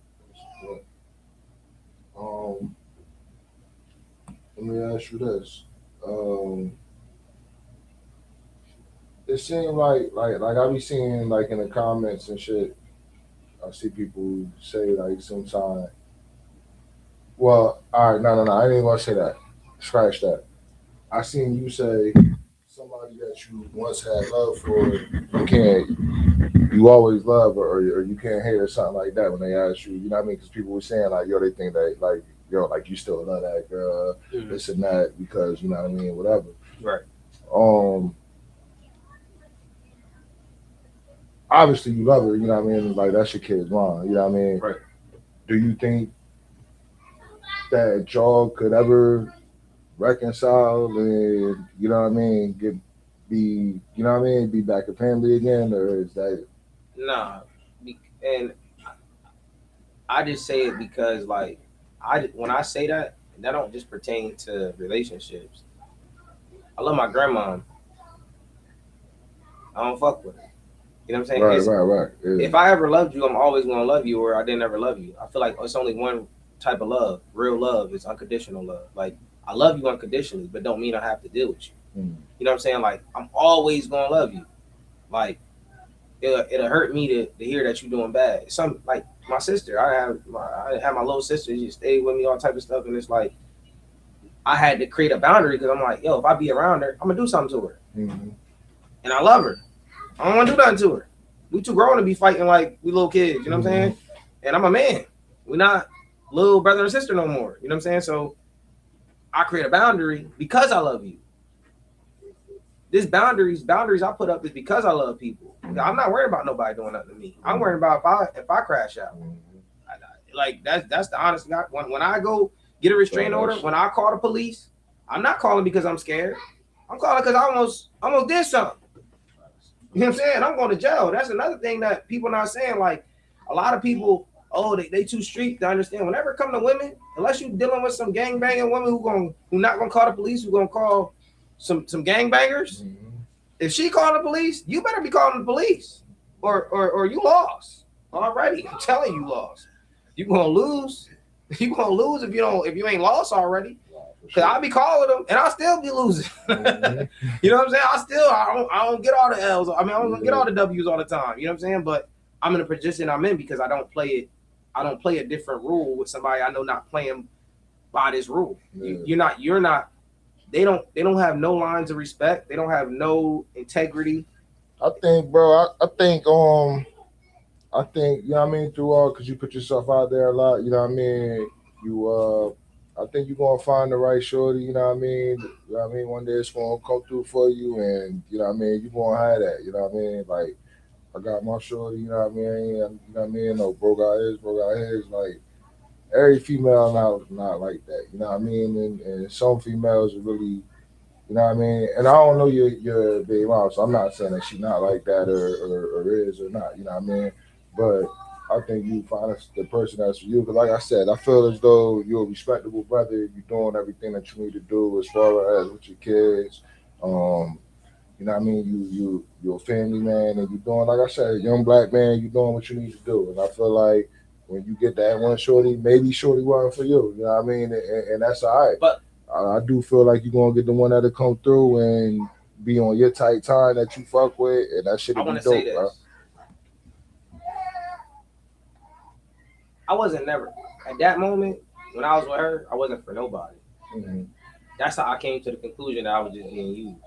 Let me ask you this. It seemed like I be seeing like in the comments and shit, I see people say like sometimes, well, all right, no, I ain't even gonna say that. Scratch that. I seen you say somebody that you once had love for, you always love or you can't hate or something like that when they ask you, you know what I mean? Because people were saying like, yo, they think that like, yo, like you still love that girl, this and that, because you know what I mean, whatever. Right. Obviously you love her, you know what I mean? Like that's your kid's mom, you know what I mean? Right. Do you think that y'all could ever reconcile and, you know what I mean, be back a family again, or is that? Nah, and I just say it because like when I say that don't just pertain to relationships. I love my grandma. I don't fuck with her. You know what I'm saying? Right. Yeah. If I ever loved you, I'm always gonna love you, or I didn't ever love you. I feel like it's only one type of love. Real love is unconditional love. Like, I love you unconditionally, but don't mean I have to deal with you. You know what I'm saying? Like, I'm always gonna love you. Like, it'll hurt me to hear that you're doing bad. Some, like my sister, I have my little sister. She stayed with me, all type of stuff, and it's like I had to create a boundary because I'm like, yo, if I be around her, I'm gonna do something to her, and I love her. I don't want to do nothing to her. We too grown to be fighting like we little kids. You know what I'm saying? And I'm a man. We're not little brother and sister no more. You know what I'm saying? So I create a boundary because I love you. This boundaries I put up is because I love people. I'm not worried about nobody doing nothing to me. I'm worried about if I crash out. Like that's the honest guy. When I go get a restraining order, when I call the police, I'm not calling because I'm scared. I'm calling because I almost did something. You know what I'm saying? I'm going to jail. That's another thing that people not saying. Like, a lot of people oh, they too street to understand. Whenever it come to women, unless you dealing with some gang banging women who not gonna call the police, who gonna call some gang bangers. If she calling the police, you better be calling the police, or you lost already. I'm telling you, lost. You gonna lose. You gonna lose if you ain't lost already. Cause I'll be calling them and I'll still be losing. You know what I'm saying? I don't get all the L's. I mean, I don't get all the W's all the time. You know what I'm saying? But I'm in the position I'm in because I don't play a different rule with somebody I know not playing by this rule. You're not. They don't have no lines of respect. They don't have no integrity. I think, bro. I think, you know what I mean, through all, because you put yourself out there a lot. You know what I mean. I think you're gonna find the right shorty. You know what I mean. You know what I mean. One day it's gonna come through for you, and you know what I mean. You're gonna have that. You know what I mean. Like I got my shorty. You know what I mean. You know what I mean. No broke out his. Like every female not like that. You know what I mean. And some females are really. You know what I mean? And I don't know your baby mom, so I'm not saying that she's not like that or is or not. You know what I mean? But I think you find the person that's for you. Because like I said, I feel as though you're a respectable brother. You're doing everything that you need to do as far as with your kids. You know what I mean? You're a family man, and you're doing, like I said, a young black man, you're doing what you need to do. And I feel like when you get that one shorty, maybe shorty wasn't for you. You know what I mean? And that's all right. But I do feel like you're gonna get the one that'll come through and be on your tight time that you fuck with, and that shit will be dope, bro. I wasn't never at that moment when I was with her. I wasn't for nobody. Mm-hmm. That's how I came to the conclusion that I was just being used.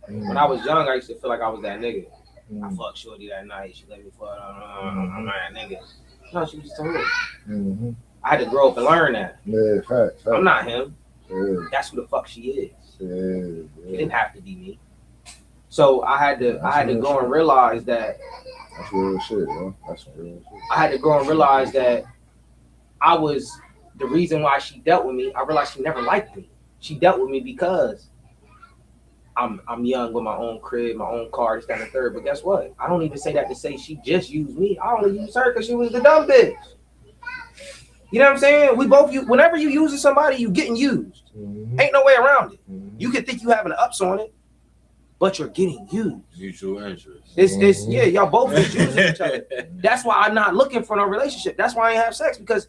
Mm-hmm. When I was young, I used to feel like I was that nigga. Mm-hmm. I fucked shorty that night. She let me fuck. I'm not that nigga. No, she was just a hood. Mm-hmm. I had to grow up and learn that. Yeah, fact. I'm not him. Yeah. That's who the fuck she is. Yeah. It didn't have to be me. So I had to go and realize that. That's real shit, bro. That's real shit. I had to go and realize that I was the reason why she dealt with me. I realized she never liked me. She dealt with me because I'm young with my own crib, my own car, this, that, and the third. But guess what? I don't even say that to say she just used me. I only used her because she was the dumb bitch. You know what I'm saying? We both whenever you using somebody, you getting used. Mm-hmm. Ain't no way around it. Mm-hmm. You can think you having an ups on it, but you're getting used. Mutual interest. It's yeah, y'all both just using each other. That's why I'm not looking for no relationship. That's why I ain't have sex, because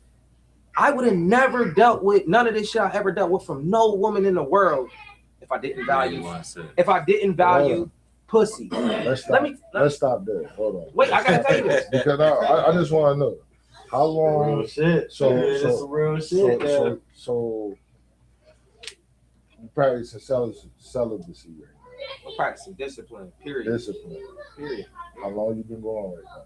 I would have never dealt with none of this shit I ever dealt with from no woman in the world if I didn't value pussy. Let's stop there. Hold on. Wait, I gotta tell you this. Because I just want to know. How long? Real shit. So real shit. So you practicing celibacy right now? I'm practicing discipline. Period. How long you been going right now?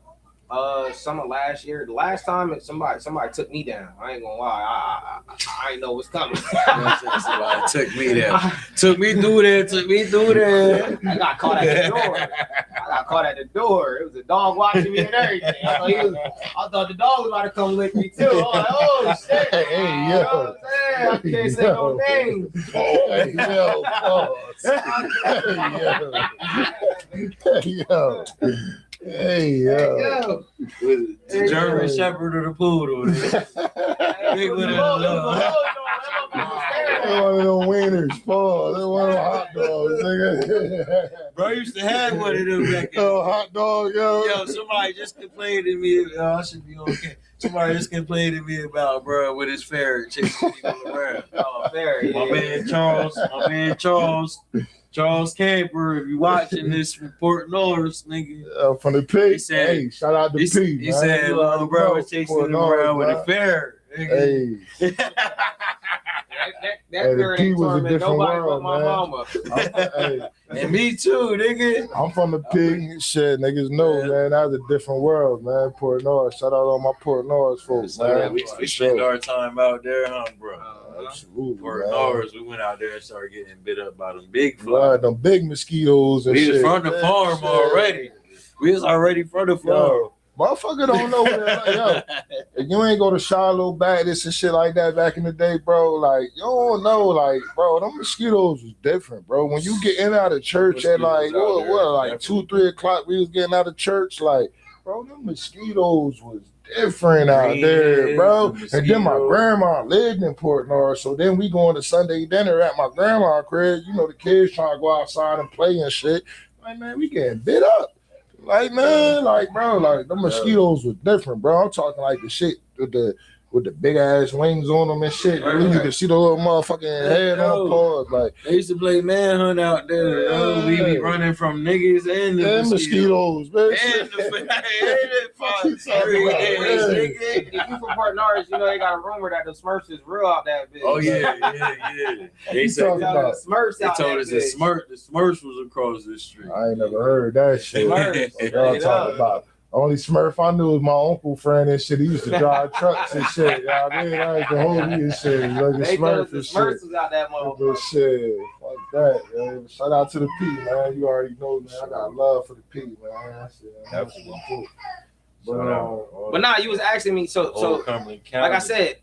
Summer last year. The last time somebody took me down. I ain't gonna lie. I ain't know what's coming. Somebody took me down. Took me through there. I got caught at the door. It was a dog watching me and everything. I thought the dog was about to come lick me too. I was like, oh shit. Hey, yo. I can't say no names. Hey, yo. Hey, yo. The German Shepherd or the Poodle? Big one of them. One of them wieners, Paul. They one of them hot dogs, nigga. Bro, I used to have one of them back in. Oh, hot dog, yo. Yo, somebody just complained to me. I should be okay. Somebody just complained to me about, bro, with his ferret chasing people around. Oh, ferret. My man Charles Camper, if you watching this from Port Norris, nigga. From the P. He said, hey, shout out to P. He said, little bro was chasing him around with a ferret. Hey. That ferret ain't tormenting nobody but my mama. And me too, nigga. I'm from the P. Shit, niggas know, man. That's a different world, man. Port Norris. Shout out all my Port Norris folks, man. We spend our time out there, huh, bro? Absolutely. Port Norris, we went out there and started getting bit up by them big flies. Right, them big mosquitoes and shit. We was from the farm already. We was already from the farm. Motherfucker don't know what like, yo. If you ain't go to Shiloh Baptist and shit like that back in the day, bro, like, you don't know, like, bro, them mosquitoes was different, bro. When you get in out of church at like, like 2-3 o'clock, we was getting out of church, like, bro, them mosquitoes was different out there, bro. Green, And then my mosquito. grandma lived in Port North, so then we going to Sunday dinner at my grandma's crib. You know, the kids trying to go outside and play and shit. Like, man, we getting bit up. Like, man, like, bro, like, the mosquitoes was different, bro. I'm talking like the shit with the big ass wings on them and shit. Right. You can see the little motherfucking head on the paws. Like, They used to play manhunt out there. Yeah. We be running from niggas and the mosquitoes, man. And the If you from Port North, you know they got a rumor that the Smurfs is real out that bitch. Oh yeah. They You said talking about- The Smurfs they out told that us the bitch. Smurfs was across the street. I ain't never heard that shit. Smurfs. Y'all Straight talking up. about only Smurf I knew was my uncle friend and shit. He used to drive trucks and shit. Y'all I mean, I used to hold me and shit. Like a They told us Smurf the and shit. Smurfs was out that But motherfucker. shit, fuck that, man. Shout out to the P, man. You already know, man. I got love for the P, man. That's it, man. Absolutely. Cool. But, Shout out. But nah, you was asking me. So Cumberland County. like I said,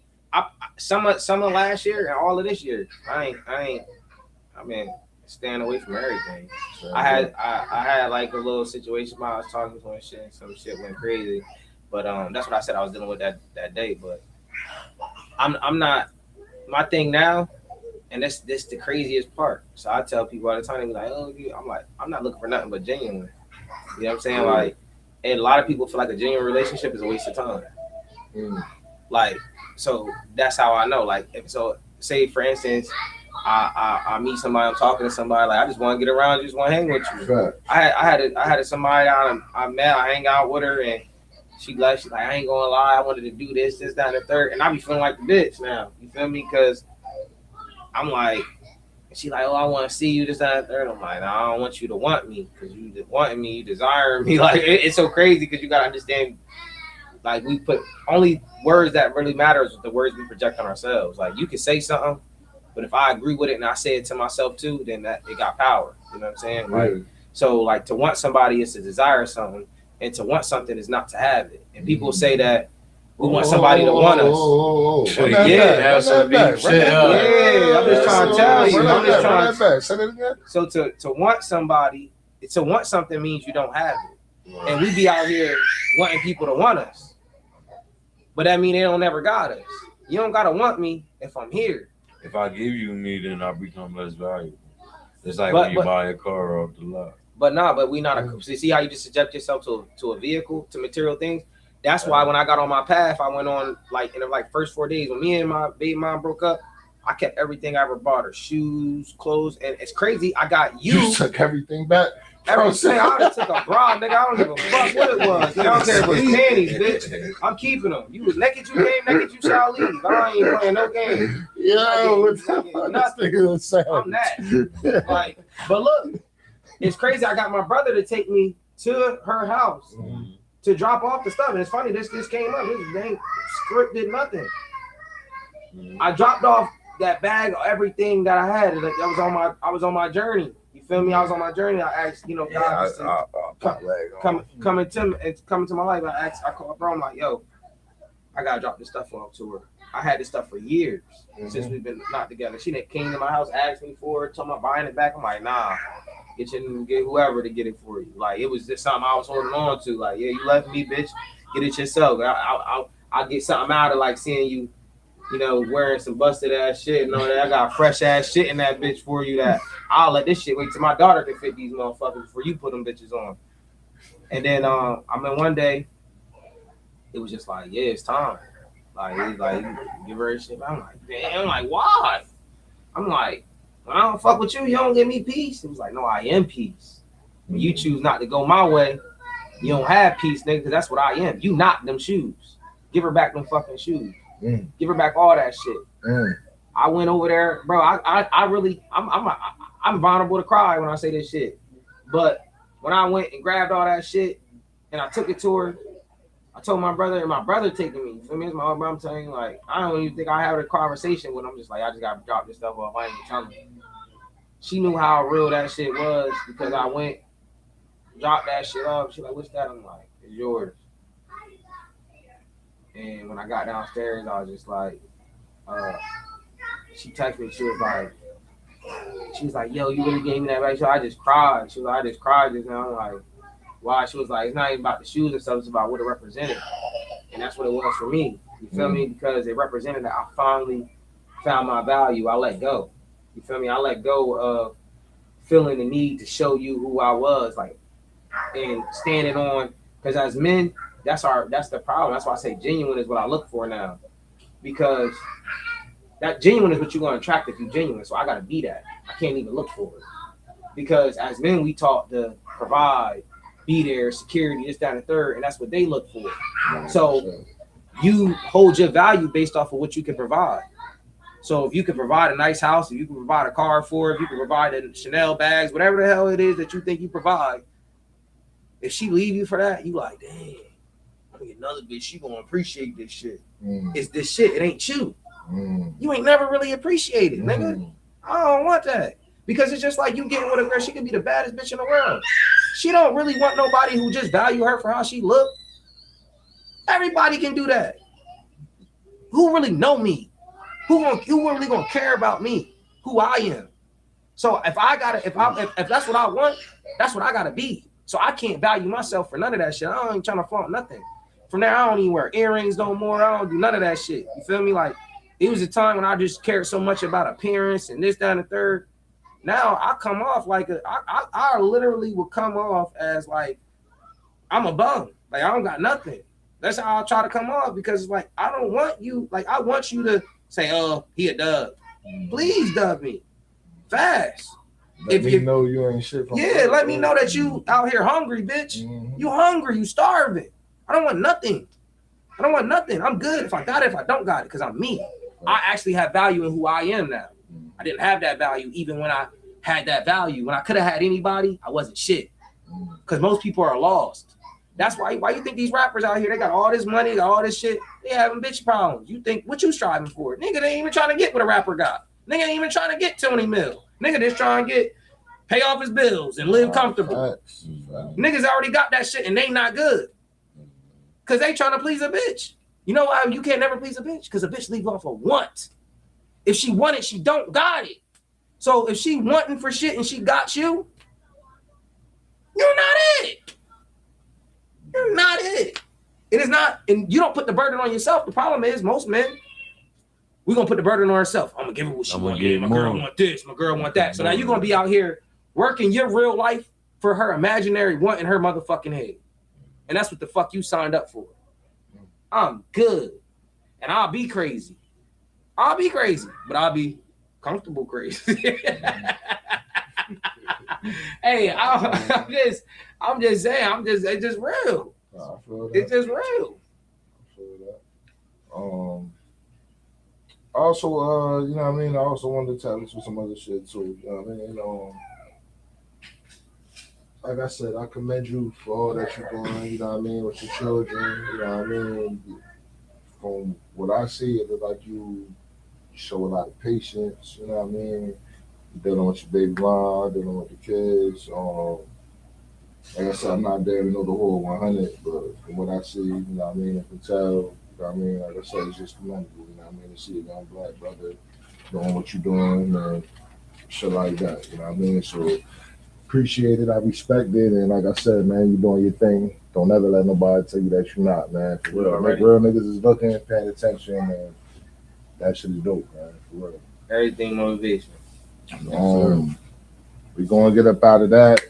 summer last year and all of this year, I mean, staying away from everything. I had like a little situation while I was talking to him and shit, and some shit went crazy. But that's what I said I was dealing with that day. But I'm not, my thing now, and this the craziest part. So I tell people all the time, they be like, oh, I'm not looking for nothing but genuine. You know what I'm saying? Like, and a lot of people feel like a genuine relationship is a waste of time. Like, so that's how I know. Like, so say for instance, I meet somebody, I'm talking to somebody, like I just want to get around, just want to hang with you. Fact. I had somebody I met, I hang out with her, and she's like, I ain't gonna lie, I wanted to do this, that, and the third, and I be feeling like the bitch now. You feel me? Because I'm like, she like, oh, I want to see you, this, that, and the third. I'm like, no, I don't want you to want me, because you wanting me, you desire me. Like, it's so crazy because you gotta understand. Like, we put only words that really matters with the words we project on ourselves. Like, you can say something, but if I agree with it and I say it to myself too, then that it got power. You know what I'm saying? Like, so like to want somebody is to desire something, and to want something is not to have it. And people say that we want somebody to want us. Yeah, that's some deep shit. Yeah, I'm just trying to tell you. I'm just trying to. Say that again. So to want somebody, to want something means you don't have it. And we be out here wanting people to want us. But that mean they don't never got us. You don't gotta want me if I'm here. If I give you me, then I become less valuable. It's like But- when you buy a car off the lot. But we not a. See how you just subject yourself to a vehicle, to material things. That's why when I got on my path, I went on like in the first 4 days when me and my baby mom broke up. I kept everything I ever bought her, shoes, clothes, and it's crazy. I got You took everything back. everything. I would took a bra, nigga. I don't give a fuck what it was. You know what I'm saying? It was panties, bitch. I'm keeping them. You was naked, you came, naked, you shall leave. I ain't playing no game. Yo, what's up? This nigga was sad. I'm that. Like, but look, it's crazy. I got my brother to take me to her house to drop off the stuff. And it's funny, this came up. This ain't scripted nothing. I dropped off that bag of everything that I had. I was on my journey. You feel me? I was on my journey. I asked, God, coming to my life. I called bro. I'm like, yo, I gotta drop this stuff off to her. I had this stuff for years since we've been not together. She came to my house, asked me for it, told me about buying it back. I'm like, nah, get whoever to get it for you. Like, it was just something I was holding on to. Like, yeah, you left me, bitch. Get it yourself. I'll get something out of like seeing you, wearing some busted ass shit and all that. I got fresh ass shit in that bitch for you that I'll let this shit wait till my daughter can fit these motherfuckers before you put them bitches on. And then one day it was just like, yeah, it's time. Like, he's like, give her shit. I'm like, damn. I'm like, why? I'm like, when I don't fuck with you, you don't give me peace. He was like, no, I am peace. When you choose not to go my way, you don't have peace, nigga, because that's what I am. You not them shoes. Give her back them fucking shoes. Give her back all that shit. I went over there, bro. I'm vulnerable to cry when I say this shit. But when I went and grabbed all that shit and I took it to her, I told my brother, and my brother taking me. For me, it's my old brother. I'm telling you, like, I don't even think I had a conversation with him. I'm just like, I just gotta drop this stuff off. I ain't even telling her. She knew how real that shit was because I went, dropped that shit off. She's like, what's that? I'm like, it's yours. And when I got downstairs, I was just like, she texted me. She was like, yo, you really gave me that back? So I just cried. She was like, I just cried just now. I'm like, why? She was like, it's not even about the shoes and stuff. It's about what it represented. And that's what it was for me. You feel me? Because it represented that I finally found my value. I let go. You feel me? I let go of feeling the need to show you who I was, like, and standing on. Because as men, that's the problem. That's why I say genuine is what I look for now. Because that genuine is what you're going to attract if you're genuine. So I got to be that. I can't even look for it. Because as men, we taught to provide, be there, security, this, that, and the third, and that's what they look for. So you hold your value based off of what you can provide. So if you can provide a nice house, if you can provide a car for it, if you can provide the Chanel bags, whatever the hell it is that you think you provide, if she leave you for that, you like, damn, I think another bitch, she gonna appreciate this shit. It's this shit, it ain't you. You ain't never really appreciated, nigga. I don't want that. Because it's just like you getting with a girl, she can be the baddest bitch in the world. She don't really want nobody who just value her for how she look. Everybody can do that. Who really know me? Who really gonna care about me? Who I am? So if that's what I want, that's what I gotta be. So I can't value myself for none of that shit. I ain't trying to flaunt nothing. From there, I don't even wear earrings no more. I don't do none of that shit. You feel me? Like, it was a time when I just cared so much about appearance and this, that, and the third. Now I come off like I literally will come off as like I'm a bum. Like, I don't got nothing. That's how I'll try to come off, because it's like, I don't want you, like, I want you to say, oh, he a dub. Please dub me fast. Let me know you ain't shit. Let me know that you out here hungry, bitch. You hungry, you starving. I don't want nothing. I'm good if I got it, if I don't got it, because I'm me. I actually have value in who I am now. I didn't have that value even when I had that value. When I could have had anybody, I wasn't shit. Because most people are lost. That's why you think these rappers out here, they got all this money, got all this shit, they having bitch problems. You think, what you striving for? Nigga, they ain't even trying to get what a rapper got. Nigga ain't even trying to get 20 mil. Nigga just trying to pay off his bills and live comfortable. Niggas already got that shit and they not good. Because they trying to please a bitch. You know why you can't never please a bitch? Because a bitch leave off a want. If she want it, she don't got it. So if she wanting for shit and she got you, you're not it. You're not it. It is not, and you don't put the burden on yourself. The problem is most men, we're gonna put the burden on ourselves. I'm gonna give her what she wants. My girl want this, my girl want that. So now you're gonna be out here working your real life for her imaginary want in her motherfucking head. And that's what the fuck you signed up for. I'm good. And I'll be crazy. But I'll be comfortable crazy. Hey, I'm just saying, it's just real. I feel that. It's just real. I feel that. Also, you know what I mean? I also wanted to tap into some other shit too. You know what I mean? Like I said, I commend you for all that you're doing, you know what I mean, with your children, you know what I mean? From what I see, it looks like you show a lot of patience, you know what I mean? Dealing with your baby mom, dealing with the kids. Like I said, I'm not there to know the whole 100, but from what I see, you know what I mean, I can tell, you know what I mean, like I said, it's just commendable, you know what I mean, to see a young black brother doing what you're doing and shit like that, you know what I mean? So appreciate it, I respect it, and like I said, man, you're doing your thing. Don't ever let nobody tell you that you're not, man. For real, like real niggas is looking, paying attention, and that shit is dope, man, for real. Everything motivation. We're gonna get up out of that.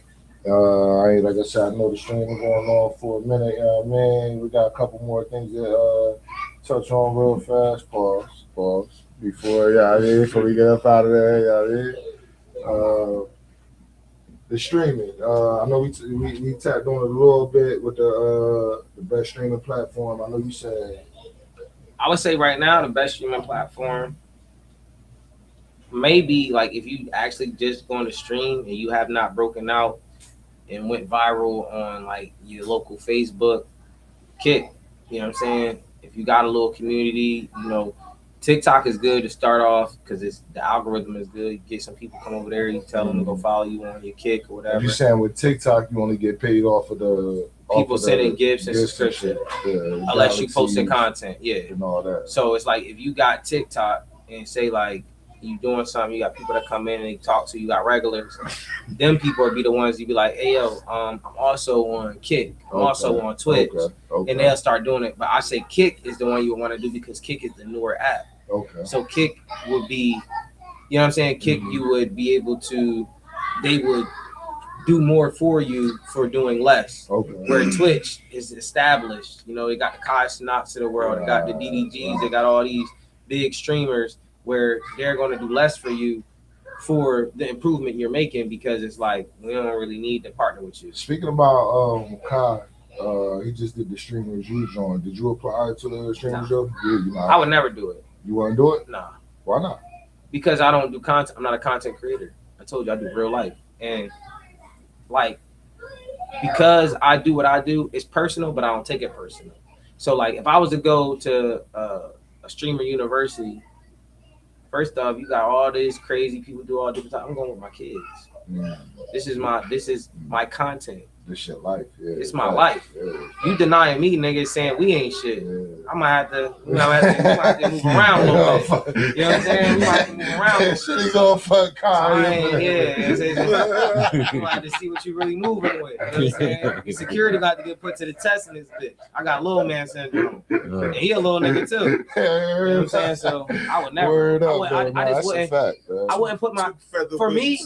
Like I said, I know the stream is going on for a minute, you know what I mean? We got a couple more things to touch on real fast. Pause. Before we get up out of there, you know what I mean? The streaming. I know we tapped on it a little bit with the best streaming platform. I know you said. I would say right now the best streaming platform, maybe like if you actually just going to stream and you have not broken out and went viral on like your local Facebook, Kick. You know what I'm saying? If you got a little community, you know, TikTok is good to start off because the algorithm is good. You get some people come over there, you tell them to go follow you on your Kick or whatever. You're saying with TikTok, you only get paid off of the people sending gifts and subscription, unless you posting content, and all that. So it's like if you got TikTok and say like you doing something, you got people that come in and they talk to you, got regulars. Them people will be the ones you be like, hey yo, I'm also on Kick, I'm also on Twitch, and they'll start doing it. But I say Kick is the one you would want to do because Kick is the newer app. Okay. So Kick would be, you know what I'm saying? Kick, you would be able to, they would do more for you for doing less. Okay. Where Twitch is established, you know, they got the Kai Snots of the world, they got the DDGs, they got all these big streamers where they're going to do less for you for the improvement you're making because it's like we don't really need to partner with you. Speaking about Kai, he just did the streamers you joined. Did you apply to the streamers though? Yeah, you know, I would never do it. You want to do it? Nah. Why not? Because I don't do content. I'm not a content creator. I told you I do real life. And like, because I do what I do, it's personal, but I don't take it personal. So like, if I was to go to a streamer university, first off, you got all these crazy people do all different stuff. I'm going with my kids. Yeah. This is my content. This your life. Yeah. It's my life. Yeah. You denying me, niggas saying we ain't shit. Yeah. I might have to, we might have to move around a little bit. You know what I'm saying? We might have to move around a little bit. Shit, gonna fuck Kai. You might have to see what you really moving with. You know what I'm saying? Your security got to get put to the test in this bitch. I got little man syndrome. And he a little nigga too. You know what I'm saying? So I would never. Word up, I just wouldn't. fact, I wouldn't put my. For me,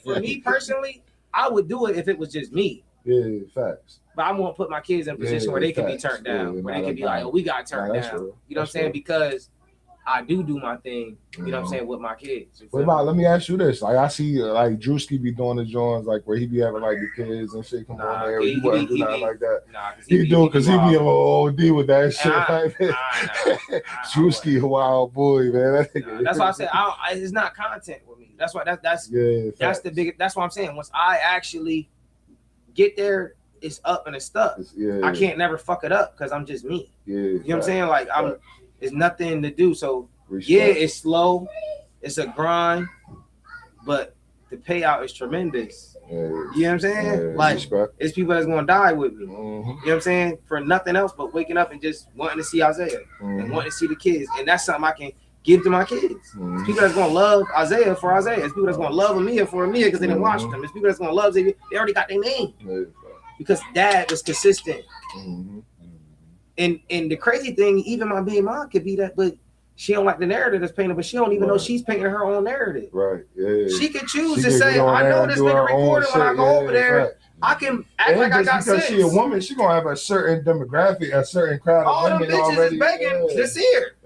for me personally, I would do it if it was just me. Yeah, facts. But I won't put my kids in a position where they can be turned down, where they can be like, oh, we got turned down. Real. You know what I'm saying? Because I do my thing, you know what I'm saying, with my kids. What about, let me ask you this. Like, I see, like, Drewski be doing the joints, like, where he be having, like, the kids and shit come on there. He wouldn't do nothing like that. Nah, He do, because he be a little OD with that shit. Nah. Drewski a wild boy, man. That's why I said, it's not content with me. That's why, that's the biggest, that's what I'm saying. Once I actually get there, it's up and it's stuck. I can't never fuck it up because I'm just me. You know what I'm saying? Like, it's nothing to do. So yeah, it's slow, it's a grind, but the payout is tremendous. You know what I'm saying? Like, it's people that's gonna die with me. You know what I'm saying? For nothing else but waking up and just wanting to see Isaiah and wanting to see the kids, and that's something I can give to my kids. It's people that's gonna love Isaiah for Isaiah. It's people that's gonna love Amia for Amia because they didn't watch them. It's people that's gonna love Xavier. They already got their name because dad was consistent. And the crazy thing, even my baby mom could be that, but she don't like the narrative that's painted, but she don't even know she's painting her own narrative. She could choose to say, I know this nigga recorded when I go over there. I can act like I got sense. Because she a woman, she gonna have a certain demographic, a certain crowd all of women them bitches already. Is begging this here.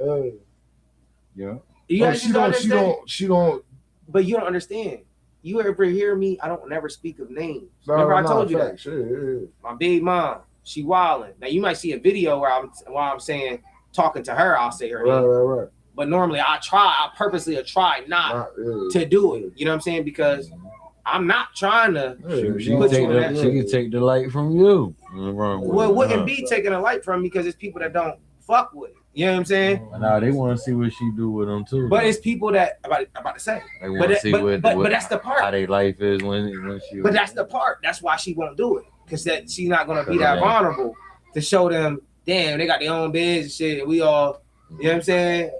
She don't. But you don't understand. You ever hear me? I don't never speak of names. Remember I told you that. My big mom, she wilding. Now you might see a video where I'm saying talking to her, I'll say her name. Right. But normally I purposely try not to do it. You know what I'm saying? Because I'm not trying to. She can take the light from you. Well, it wouldn't be taking a light from me because it's people that don't fuck with it. You know what I'm saying? Nah, they want to see what she do with them too. But it's people that about to say. They want to see what that's the part. How their life is when she. But that's the part. That's why she won't do it because that she's not gonna be that vulnerable to show them. Damn, they got their own beds and shit. And we all, you know what I'm saying?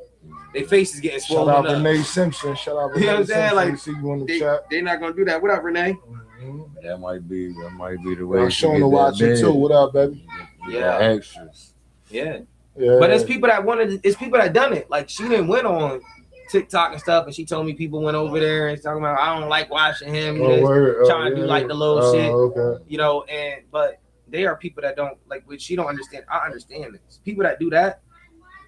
Their faces getting swollen up. Shout out Renee Simpson. Shout out Renee. You know what I'm saying? Like, see you in the chat. They're not gonna do that. What up, Renee? That might be the way. I'm showing to watch it too. What up, baby? Yeah, extras. Yeah. But it's people that wanted. It's people that done it. Like she didn't went on TikTok and stuff, and she told me people went over there and talking about I don't like watching him. Trying to do like the little shit. Okay. You know, but they are people that don't like. Which she don't understand. I understand this. People that do that,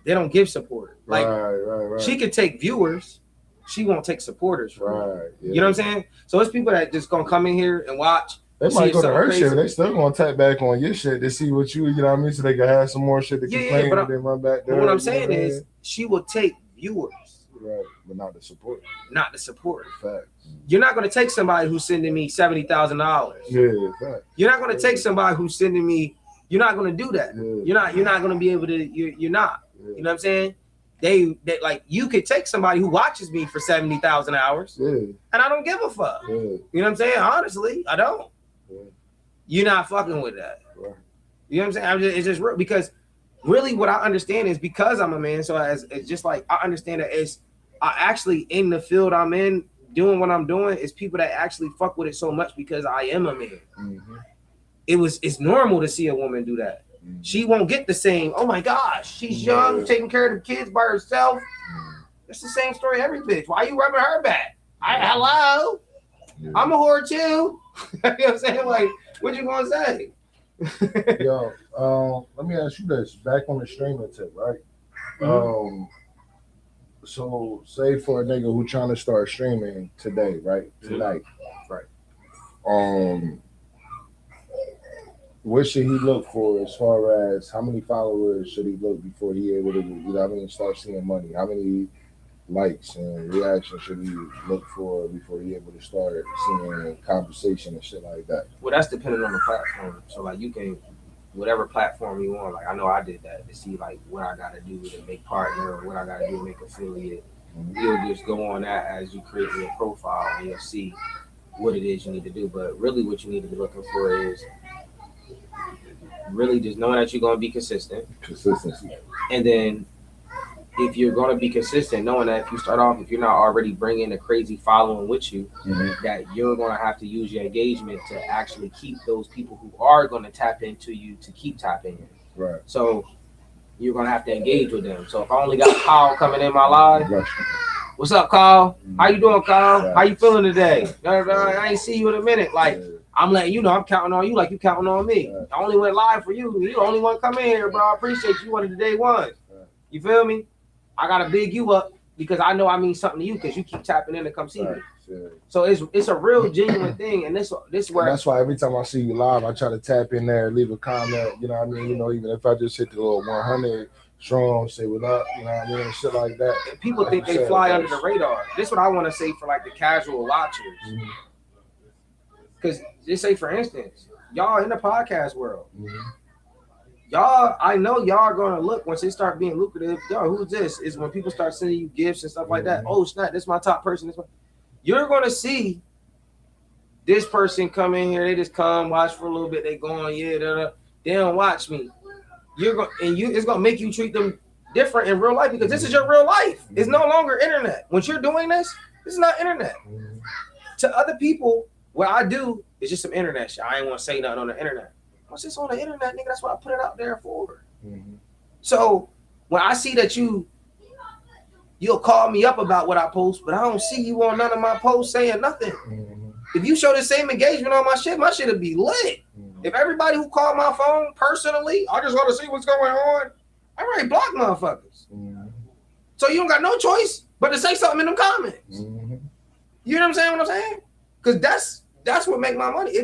they don't give support. Like right. She could take viewers, she won't take supporters. Right. You know what I'm saying? So it's people that just gonna come in here and watch. They might go to her shit, but they still gonna tap back on your shit to see what you know what I mean, so they can have some more shit to complain and then run back there. But what I'm saying is, she will take viewers, right? But not the support. Not the support. Facts. You're not gonna take somebody who's sending me $70,000. Yeah, facts. You're not gonna take somebody who's sending me. You're not gonna do that. Yeah. You're not gonna be able to. You're not. Yeah. You know what I'm saying? They like you could take somebody who watches me for 70,000 hours, and I don't give a fuck. Yeah. You know what I'm saying? Honestly, I don't. Yeah. You're not fucking with that. Right. You know what I'm saying? It's just real because really what I understand is because I'm a man. So it's just like I understand that it's I actually in the field I'm in doing what I'm doing is people that actually fuck with it so much because I am a man. Mm-hmm. It's normal to see a woman do that. Mm-hmm. She won't get the same. Oh my gosh, she's young, taking care of the kids by herself. It's the same story every bitch. Why you rubbing her back? Hello, Yeah. I'm a whore too. You know what I'm saying? Like, what you gonna say? Yo, let me ask you this. Back on the streaming tip, right? Mhm. So say for a nigga who trying to start streaming today, right? Tonight. Right. What should he look for as far as how many followers should he look before he able to, you know what I mean, start seeing money? How many likes and reactions should he look for before he able to start seeing conversation and shit like that? Well, that's dependent on the platform. So like you can, whatever platform you want. Like I know I did that to see like what I gotta do to make partner or what I gotta do to make affiliate. You'll just go on that as you create your profile and you'll see what it is you need to do. But really, what you need to be looking for is really just knowing that you're gonna be consistent. Consistency. And then if you're going to be consistent, knowing that if you start off, if you're not already bringing a crazy following with you, that you're going to have to use your engagement to actually keep those people who are going to tap into you to keep tapping in. Right. So you're going to have to engage with them. So if I only got Kyle coming in my live, what's up, Kyle? How you doing, Kyle? How you feeling today? I ain't see you in a minute. Like, I'm letting you know I'm counting on you like you counting on me. I only went live for you. You the only one come in here, bro. I appreciate you one of the day ones. You feel me? I gotta big you up because I know I mean something to you because you keep tapping in to come see me. So it's a real genuine thing, and this where that's why every time I see you live, I try to tap in there, leave a comment. You know what I mean? You know, even if I just hit the little 100 strong, say what up. You know what I mean? Shit like that. And people think they fly under the radar. This is what I want to say for like the casual watchers, because just say for instance, y'all in the podcast world. Y'all, I know y'all are gonna look once it start being lucrative. Yo, who's this? Is when people start sending you gifts and stuff like that. Oh snap, this is my top person. You're gonna see this person come in here. They just come watch for a little bit. They go on, they don't watch me. It's gonna make you treat them different in real life because this is your real life. It's no longer internet. Once you're doing this is not internet. To other people, what I do is just some internet shit. I ain't want to say nothing on the internet. Once it's on the internet, nigga, that's what I put it out there for. So when I see that you'll call me up about what I post, but I don't see you on none of my posts saying nothing. If you show the same engagement on my shit will be lit. If everybody who called my phone personally, I just want to see what's going on, I already blocked motherfuckers. So you don't got no choice but to say something in them comments. You know what I'm saying? What I'm saying? Because that's what make my money.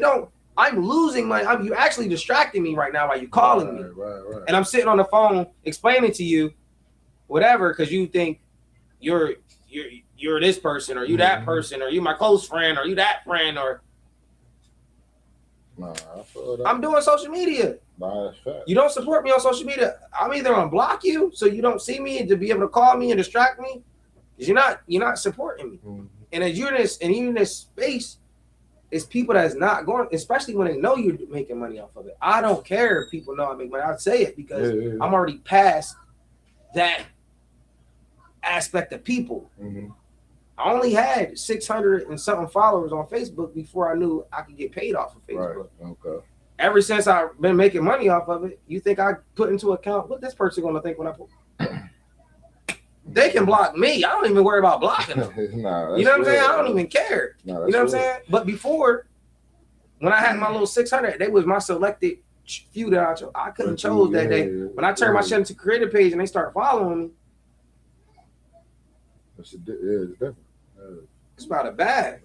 I'm losing money. You actually distracting me right now while you calling me. Right. And I'm sitting on the phone explaining to you whatever because you think you're this person or you that person or you my close friend or you that friend or I feel that. I'm doing social media. That's fact. You don't support me on social media. I'm either gonna block you so you don't see me and to be able to call me and distract me because you're not supporting me. And as you're in this space. It's people that's not going, especially when they know you're making money off of it. I don't care if people know I make money. I say it because I'm already past that aspect of people. I only had 600 and something followers on Facebook before I knew I could get paid off of Facebook. Okay. Ever since I've been making money off of it, you think I put into account what this person gonna think when I post? They can block me. I don't even worry about blocking them. You know what I'm saying? I don't even care. You know what I'm saying? But before, when I had my little 600, they was my selected few that I chose. I couldn't chose that day. When I turned my shit into creator page and they start following me, it's different. it's about a bag.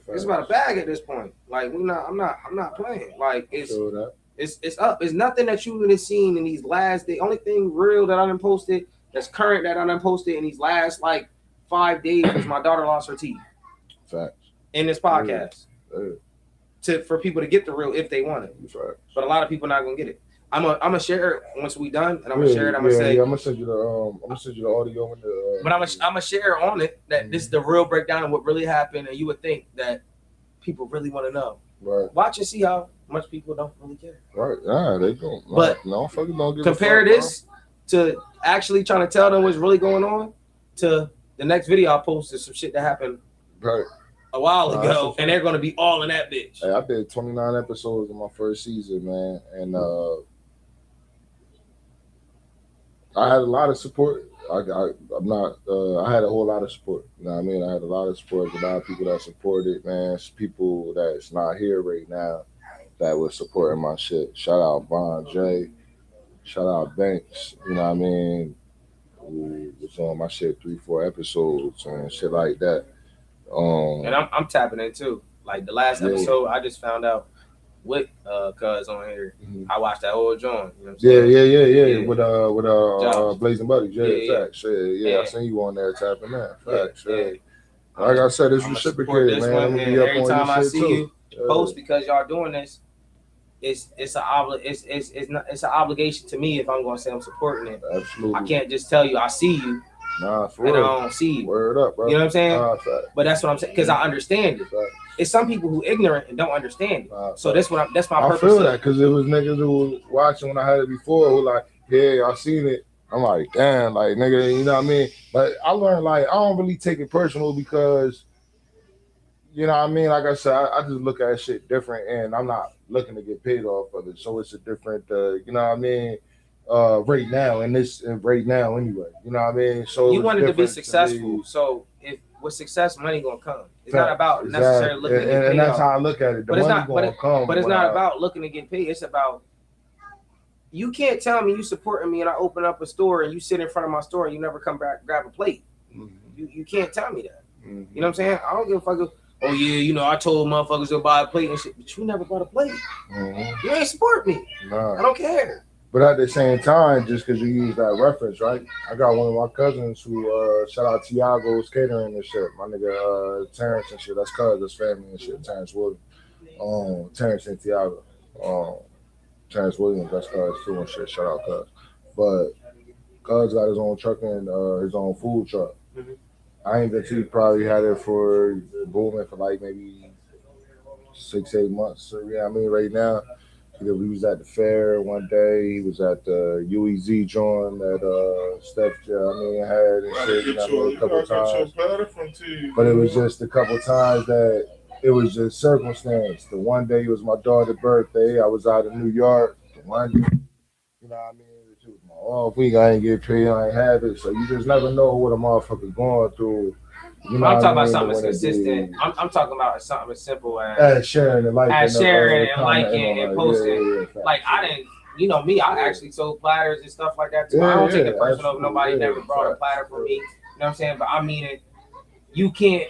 It's about a bag at this point. Like I'm not playing. Like it's up. It's nothing that you would have seen in these last. The only thing real that I done posted. That's current that I done posted in these last like 5 days was my daughter lost her teeth. Facts. In this podcast. For people to get the real if they want it. Facts. But a lot of people not gonna get it. I'm gonna share it once we done, and I'm gonna share it. I'm gonna send you the audio and the. But I'm gonna share on it that this is the real breakdown of what really happened, and you would think that people really want to know. Right. Watch and see how much people don't really care. Right. Yeah, they don't. But no fucking don't give compare a fuck, this to actually trying to tell them what's really going on to the next video I post is some shit that happened Right. a while Nah, ago, that's and they're gonna be all in that bitch. Hey, I did 29 episodes in my first season, man, and I had a lot of support. I'm not. I had a whole lot of support. You know what I mean? I had a lot of support. A lot of people that supported, man. It's people that's not here right now that was supporting my shit. Shout out Von J. Shout out Banks. You know what I mean? Who was on my shit 3-4 episodes and shit like that. And I'm tapping in too. Like the last episode, I just found out with Cuz on here. Mhm. I watched that whole joint. You know what I'm saying? Yeah. With Josh. Blazing Buddies. Yeah, facts. Yeah. I seen you on there tapping that. Facts. Yeah. Like I said, it's reciprocated, man. I'm gonna be up every on time your I shit see too. you post because y'all doing this, it's an obligation to me if I'm gonna say I'm supporting it. Absolutely. I can't just tell you I see you Nah, for and I real. don't see you. Word up, bro. You know what I'm saying? Nah, fact. But that's what I'm saying because I understand it. Fact. It's some people who ignorant and don't understand it. Nah, So that's my purpose. I feel that because it was niggas who was watching when I had it before who like, yeah, I seen it. I'm like, damn, like nigga, you know what I mean? But I learned like I don't really take it personal because, you know what I mean? Like I said, I just look at shit different and I'm not looking to get paid off of it. So it's a different, you know what I mean? Right now right now anyway, you know what I mean? So you wanted to be me. successful. So if with success, money gonna come. It's Fact. not about necessarily looking to get paid and that's off. how I look at it. The But it's money not- gonna come. But it's not about looking to get paid. It's about you can't tell me you supporting me and I open up a store and you sit in front of my store and you never come back grab a plate. You can't tell me that. You know what I'm saying? I don't give a fuck. Oh yeah, you know I told motherfuckers to buy a plate and shit, but you never bought a plate. You ain't support me. Nah. I don't care. But at the same time, just because you use that reference, right? I got one of my cousins who shout out Tiago's Catering and shit. My nigga Terrence and shit. That's cuz, that's family and shit. Terrence Williams. Terrence and Tiago. Terrence Williams, that's cuz too and shit. Shout out cuz. But cuz got his own truck and his own food truck. Mhm. I ain't bet you probably had it for booming for like maybe 6-8 months. So yeah, I mean right now. He was at the fair one day. He was at the UEZ joint that Steph, had and shit. You know, a couple times. But it was just a couple times that it was just circumstance. The one day it was my daughter's birthday. I was out in New York. The one day, you know what I mean? It was my off week. I ain't get paid. I ain't have it. So you just never know what a motherfucker going through. You know I'm what talking I about mean? something as When it consistent. be- I'm talking about something as simple as sharing and liking. sharing and commenting liking and on, posting. facts. Like I didn't, you know me, I actually sold platters and stuff like that too. I don't take it personal if nobody never brought a platter for me. You know what I'm saying? But I mean it. You can't.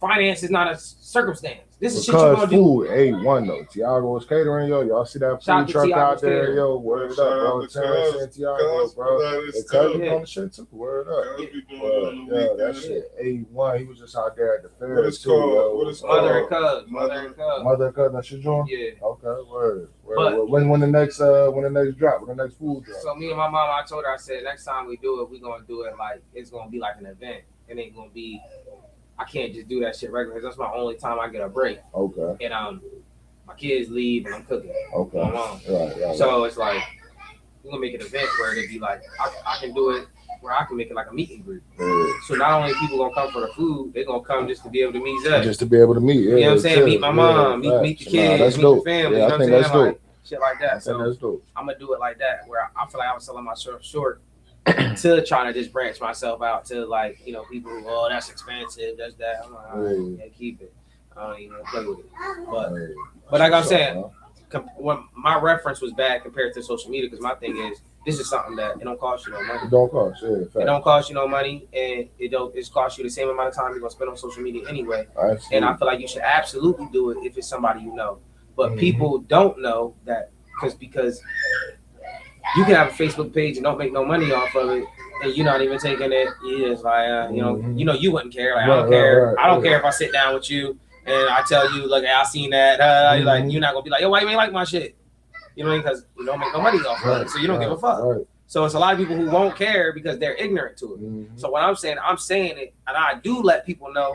Finance is not a circumstance. This is shit you gonna do. Food A1 though. Tiago's Catering, yo. Y'all see that Shout out food to truck out Tiago's there, Catering. yo. Word up, bro. Terrence and Tiago, bro. The cousin on the shit too. Word up. Yeah, that shit A1. He was just out there at the fair. What it's too, called? yo. What it's Mother and called? cuz. Mother and cuz. Mother and cousin, that's your joint? Yeah. Okay, word. But- when the next drop? When the next food drop? So me and my mom, I told her, I said, next time we do it, we're gonna do it like it's gonna be like an event. It ain't gonna be. I can't just do that shit regular because that's my only time I get a break. Okay. And my kids leave and I'm cooking. Okay. My mom. Right. So it's like we're gonna make an event where it'd be like I can do it where I can make it like a meet and greet. Yeah. So not only people gonna come for the food, they're gonna come just to be able to meet us. Just to be able to meet. Yeah, You know what I'm saying? chill. Meet my mom, Yeah, meet the facts. kids, That's meet dope. the family. Yeah, You know I what I'm think saying? that's dope. Like shit like that. I think So that's dope. I'm gonna do it like that where I feel like I was selling myself short to trying to just branch myself out to like, you know, people who, oh, that's expensive, that's that. I'm like, all right, yeah, keep it. I don't even play with it. But like I'm saying, when my reference was bad compared to social media, because my thing is, this is something that it don't cost you no money. It don't cost, yeah. It don't cost you no money, and it's cost you the same amount of time you're gonna spend on social media anyway. Absolutely. And I feel like you should absolutely do it if it's somebody you know. But people don't know that because you can have a Facebook page and don't make no money off of it, and you're not even taking it. You just like you know you wouldn't care. Like I don't care. Right, I don't care if I sit down with you and I tell you, look, I seen that. Like you're not gonna be like, yo, why you ain't like my shit? You know what I mean? Because you don't make no money off of it, so you don't give a fuck. Right. So it's a lot of people who won't care because they're ignorant to it. So what I'm saying it, and I do let people know.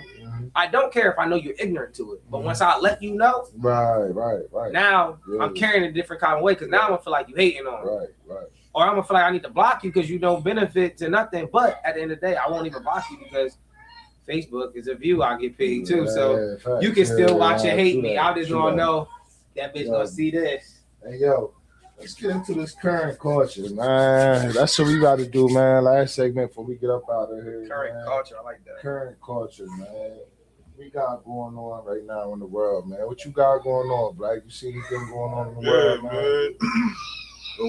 I don't care if I know you're ignorant to it, but once I let you know, right. now I'm carrying a different kind of way because now I'm gonna feel like you hating on me. Right. Or I'm gonna feel like I need to block you because you don't benefit to nothing. But at the end of the day, I won't even block you because Facebook is a view I get paid too. Yeah, So facts. you can still watch and hate true me. that, I just true gonna that. know that bitch gonna see this. Hey, yo, let's get into this current culture, man. That's what we got to do, man. Last segment before we get up out of here. Current man. culture, I like that. Current culture, man. What we got going on right now in the world, man? What you got going on, Black? You see anything going on in the world, man?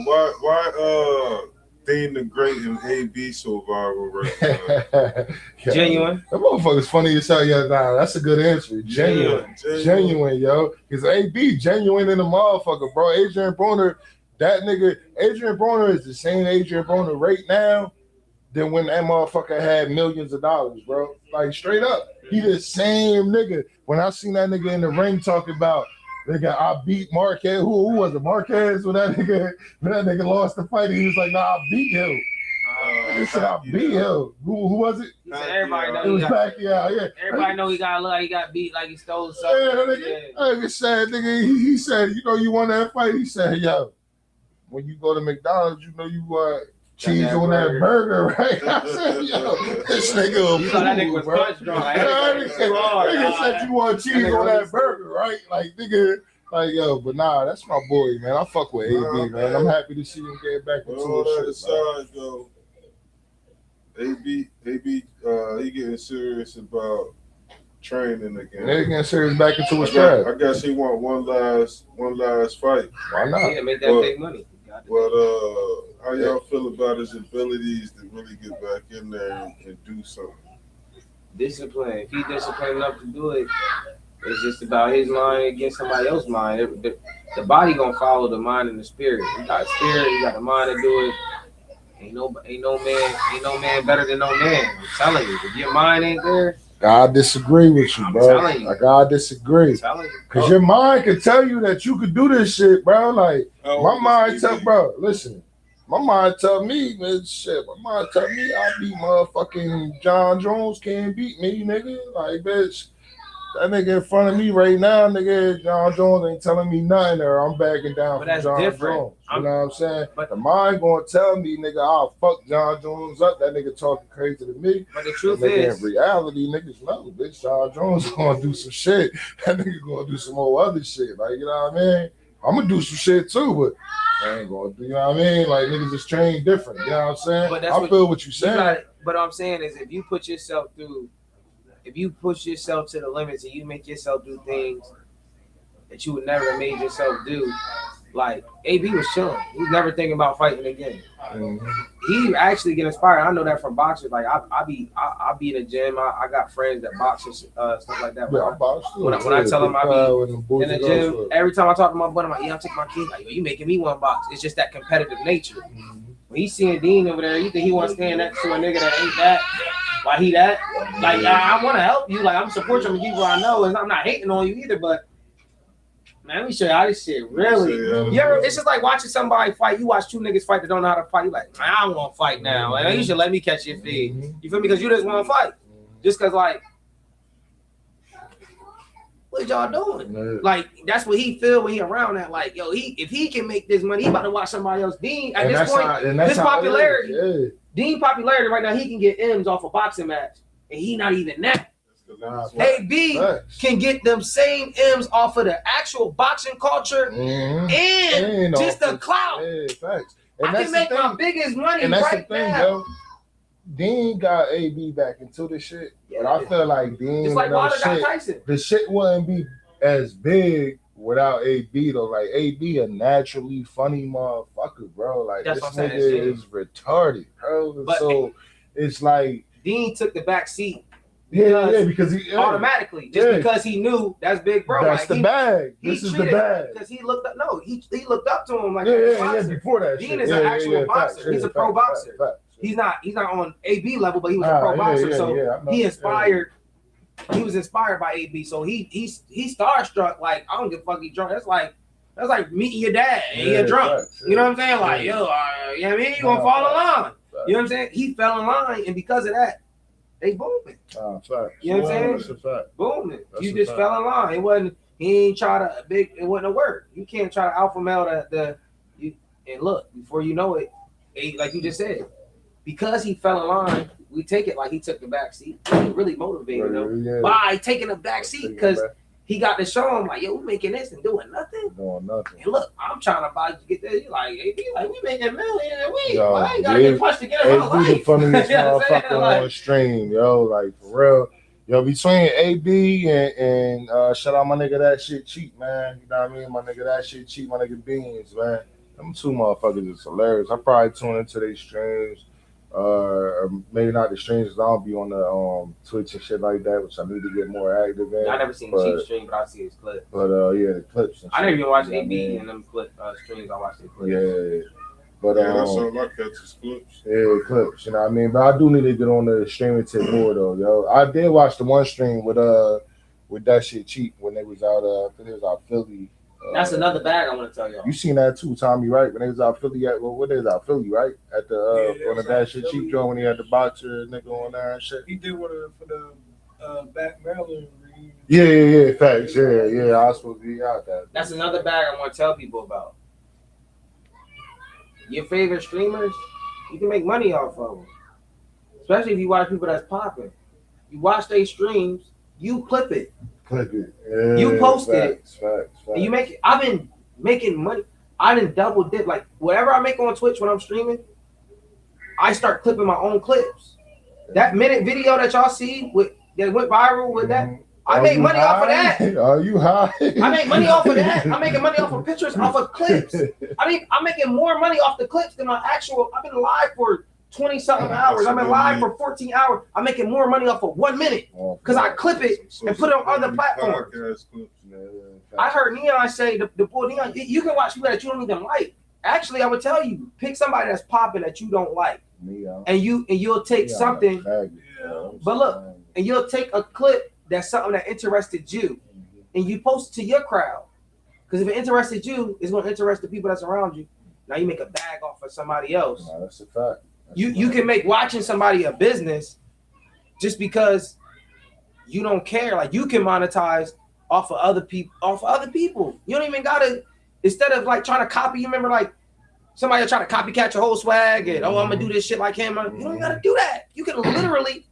But why Dean the Great and AB so viral right now? Yeah. Genuine. That motherfucker's funny as hell. Yeah, nah, that's a good answer. Genuine, yo. Because AB genuine in the motherfucker, bro. Adrian Broner, that nigga, Adrian Broner is the same Adrian Broner right now than when that motherfucker had millions of dollars, bro. Like, straight up. He the same nigga. When I seen that nigga in the ring talking about, nigga, I beat Marquez. Who was it? Marquez? When that nigga lost the fight, he was like, nah, I beat him. He said, I beat him. Who was it? He said everybody know It was he got, Pacquiao, yeah. everybody know he got beat like he stole something. Yeah, that nigga said, nigga, he said, you know, you won that fight. He said, yo, when you go to McDonald's, you know you cheese that on burger. that burger, right? I said, yo, this nigga, You thought that nigga was punch drunk. Like, nigga said you want cheese on that burger, right? Like, nigga, like, yo, but nah, that's my boy, man. I fuck with AB, man. I'm happy to see him get back into All that the shit, man. aside, though, AB, he getting serious about training again. Nigga getting serious back into his I trap. guess he want one last fight. Why not? yeah, make that big money. But how y'all feel about his abilities to really get back in there and do something? Discipline. If he's disciplined enough to do it, it's just about his mind against somebody else's mind. The body gonna follow the mind and the spirit. You got spirit, you got the mind to do it. Ain't no man better than no man. I'm telling you, if your mind ain't there, I disagree with you, I'm bro. telling you. Like, I disagree. I'm telling you. Because your mind can tell you that you could do this shit, bro. Like, Oh, my mind tell, bro, listen. My mind tell me, man, shit. My mind tell me I beat motherfucking John Jones. Can't beat me, nigga. Like, bitch, that nigga in front of me right now, nigga, John Jones ain't telling me nothing, or I'm backing down But from that's John different. Jones. You know what I'm saying? But the mind gonna tell me, nigga, I'll fuck John Jones up. That nigga talking crazy to me. But the truth Nigga, is, in reality, niggas know, bitch, John Jones gonna do some shit. That nigga gonna do some more other shit. Like, you know what I mean? I'm gonna do some shit too, but I ain't gonna do, you know what I mean? Like, niggas is trained different. You know what I'm saying? But that's I what- feel what you're saying. but what I'm saying is, if you put yourself through, if you push yourself to the limits and you make yourself do things that you would never have made yourself do, like AB was chilling. He was never thinking about fighting again. He actually get inspired. I know that from boxers. Like I be in the gym. I got friends that box and stuff like that. Yeah, I'm about to. When I tell them I be in the gym, every time I talk to my buddy, I'm like, yeah, I'm taking my kids. Like, yo, you making me one box. It's just that competitive nature. When he's seeing Dean over there, you think he wants to stand next to a nigga that ain't that? Why he that? Like, I want to help you. Like, I'm supporting some people I know, and I'm not hating on you either. But man, let me show you how this shit really. It's just like watching somebody fight. You watch two niggas fight that don't know how to fight. You like, man, I don't want to fight now. Like, you should let me catch your feet. You feel me? Because you just want to fight. Just because, like, what y'all doing? Like, that's what he feel when he around that. Like, yo, if he can make this money, he about to watch somebody else. Dean, at this point, his popularity, Dean popularity right now, he can get M's off a boxing match, and he not even that. AB can get them same M's off of the actual boxing culture and just the clout. I can make my biggest money and that's right the thing, now. yo. Dean got AB back into the shit, but I feel like Dean, It's like Wilder got Tyson. The shit wouldn't be as big without AB though. Like, AB a naturally funny motherfucker, bro. Like, That's this what I'm nigga saying, is retarded, bro. But so it's like Dean took the back seat. Because he automatically, because he knew that's big bro. That's like, the bag. This is the bag. Because he looked up. No, he looked up to him like before that. Dean is an actual boxer. He's a pro boxer. He's not on AB level, but he was a pro boxer. So he inspired. He was inspired by AB. So he's starstruck. Like, I don't give a fuck. He drunk. That's like meeting your dad and you're drunk. You know what I'm saying? Like, yo, you know what I mean? You gonna fall in line. You know what I'm saying? He fell in line, and because of that, they booming. You know what I'm saying? That's a fact. Booming. You just fell in line. It wasn't. He ain't try to It wasn't a word. You can't try to alpha male and look before you know it. Like you just said, because he fell in line, we take it like he took the back seat. He really motivated them Yeah. by taking the back seat because he got to show him like, yo, we making this and doing nothing. Doing nothing. And look, I'm trying to buy get there. You like, hey, like we making millions a week. Yo, I ain't gotta get punched to get in my AB the life. funniest You know what I'm motherfucker saying? Like- on stream, yo. Like for real. Yo, between AB and shout out my nigga that shit cheap, man. You know what I mean? My nigga that shit cheap, my nigga Beans, man. Them two motherfuckers is hilarious. I probably tune into their streams. Or maybe not the streams, 'cause I don't be on the Twitch and shit like that, which I need to get more active in. I never seen the cheap stream, but I see his clip. But yeah, the clips. And I never shit, even watched you know what I AB mean? and them clip streams. I watched their clips. Yeah. But Yeah, that's all I catch is clips. yeah, clips, you know what I mean? But I do need to get on the streaming tip more though, yo. I did watch the one stream with that shit cheap when they was out I think they was out Philly. That's another bag I want to tell y'all. You seen that too, Tommy, right? When they was out Philly what they was out Philly, right? At the on the that shit cheap joint when he had the boxer nigga on there and shit. He did one for the back Maryland reunion. Yeah, facts. Yeah. I was supposed to be out that. That's another bag I want to tell people about. Your favorite streamers, you can make money off of them. Especially if you watch people that's popping. You watch their streams, you clip it. Clip it. Yeah, You posted it. Facts. And you make it. I've been making money. I didn't double dip. Like whatever I make on Twitch when I'm streaming, I start clipping my own clips. That minute video that y'all see that went viral with that, I Are make you money off of high? that. Are you high? I make money off of that. I'm making money off of pictures, off of clips. I'm making more money off the clips than my actual. I've been live for 20-something hours. I've been live for 14 hours. I'm making more money off of 1 minute because I clip it and put it on other platforms. Podcast clips. I heard Neon say the boy Neon. You can watch people that you don't even like. Actually, I would tell you pick somebody that's popping that you don't like, and you'll take something. But look, and you'll take a clip that's something that interested you, and you post it to your crowd. Because if it interested you, it's going to interest the people that's around you. Now you make a bag off of somebody else. No, that's a fact. You can make watching somebody a business just because you don't care. Like you can monetize off of other people. You don't even gotta, instead of like trying to copy. You remember like somebody trying to copycat your whole swag and I'm gonna do this shit like him. You don't gotta do that. You can literally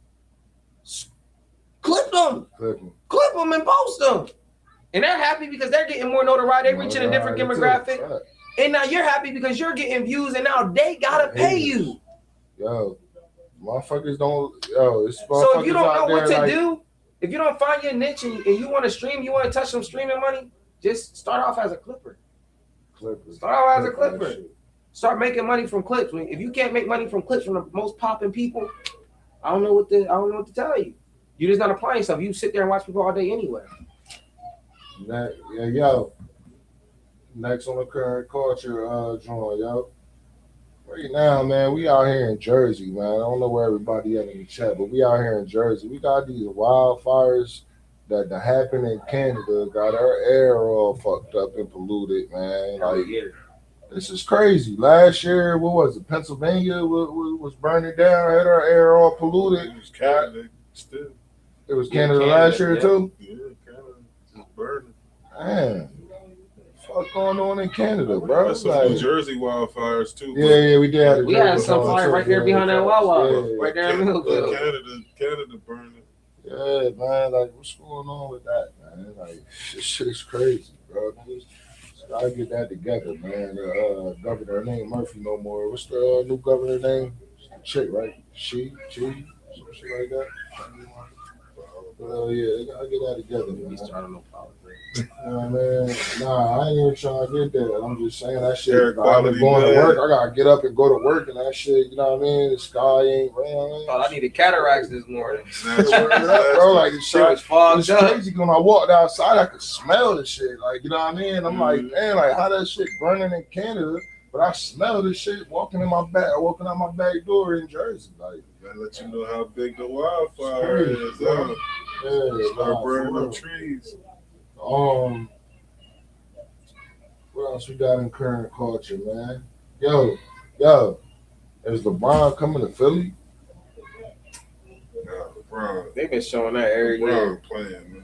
clip them and post them, and they're happy because they're getting more notoriety. They're reaching a different demographic, and now you're happy because you're getting views, and now they gotta pay you. Yo, motherfuckers don't. Yo, it's So if you don't know what to like, do, if you don't find your niche and you want to stream, you want to touch some streaming money, just start off as a clipper. Start off as a clipper. Start making money from clips. If you can't make money from clips from the most popping people, I don't know what to tell you. You're just not applying yourself. You sit there and watch people all day anyway. Yo. Next on the current culture, joint, yo. Right now, man, we out here in Jersey, man. I don't know where everybody at in the chat, but we out here in Jersey. We got these wildfires that happen in Canada. Got our air all fucked up and polluted, man. Like, this is crazy. Last year, what was it? Pennsylvania was burning down, had our air all polluted. It was Canada still. It was Canada last year, too? Yeah, Canada is burning. Man. What's going on in Canada, bro? That's some New Jersey wildfires too. Yeah, we did. We had some fire right there behind that Wawa, Yeah. right there in Millville. Canada burning. Yeah, man. Like, what's going on with that, man? Like, this shit is crazy, bro. Just gotta get that together, man. Governor name Murphy no more. What's the new governor name? It's the chick, right? She, some shit like that. Yeah, they gotta get that together, man. Man, nah, I ain't even trying to get that. I'm just saying that shit. I've been going to work. I gotta get up and go to work, and that shit. You know what I mean? The sky ain't rain. Thought I needed cataracts this morning. Bro, like the shit was fogged it's up. crazy. When I walked outside, I could smell the shit. Like, you know what I mean? I'm like, man, like how that shit burning in Canada, but I smell this shit walking out my back door in Jersey. Like, gotta let you know how big the wildfire is. Yeah, start burning them trees. What else we got in current culture, man? Yo, is LeBron coming to Philly? Yeah, LeBron. They've been showing that every year. LeBron playing, man.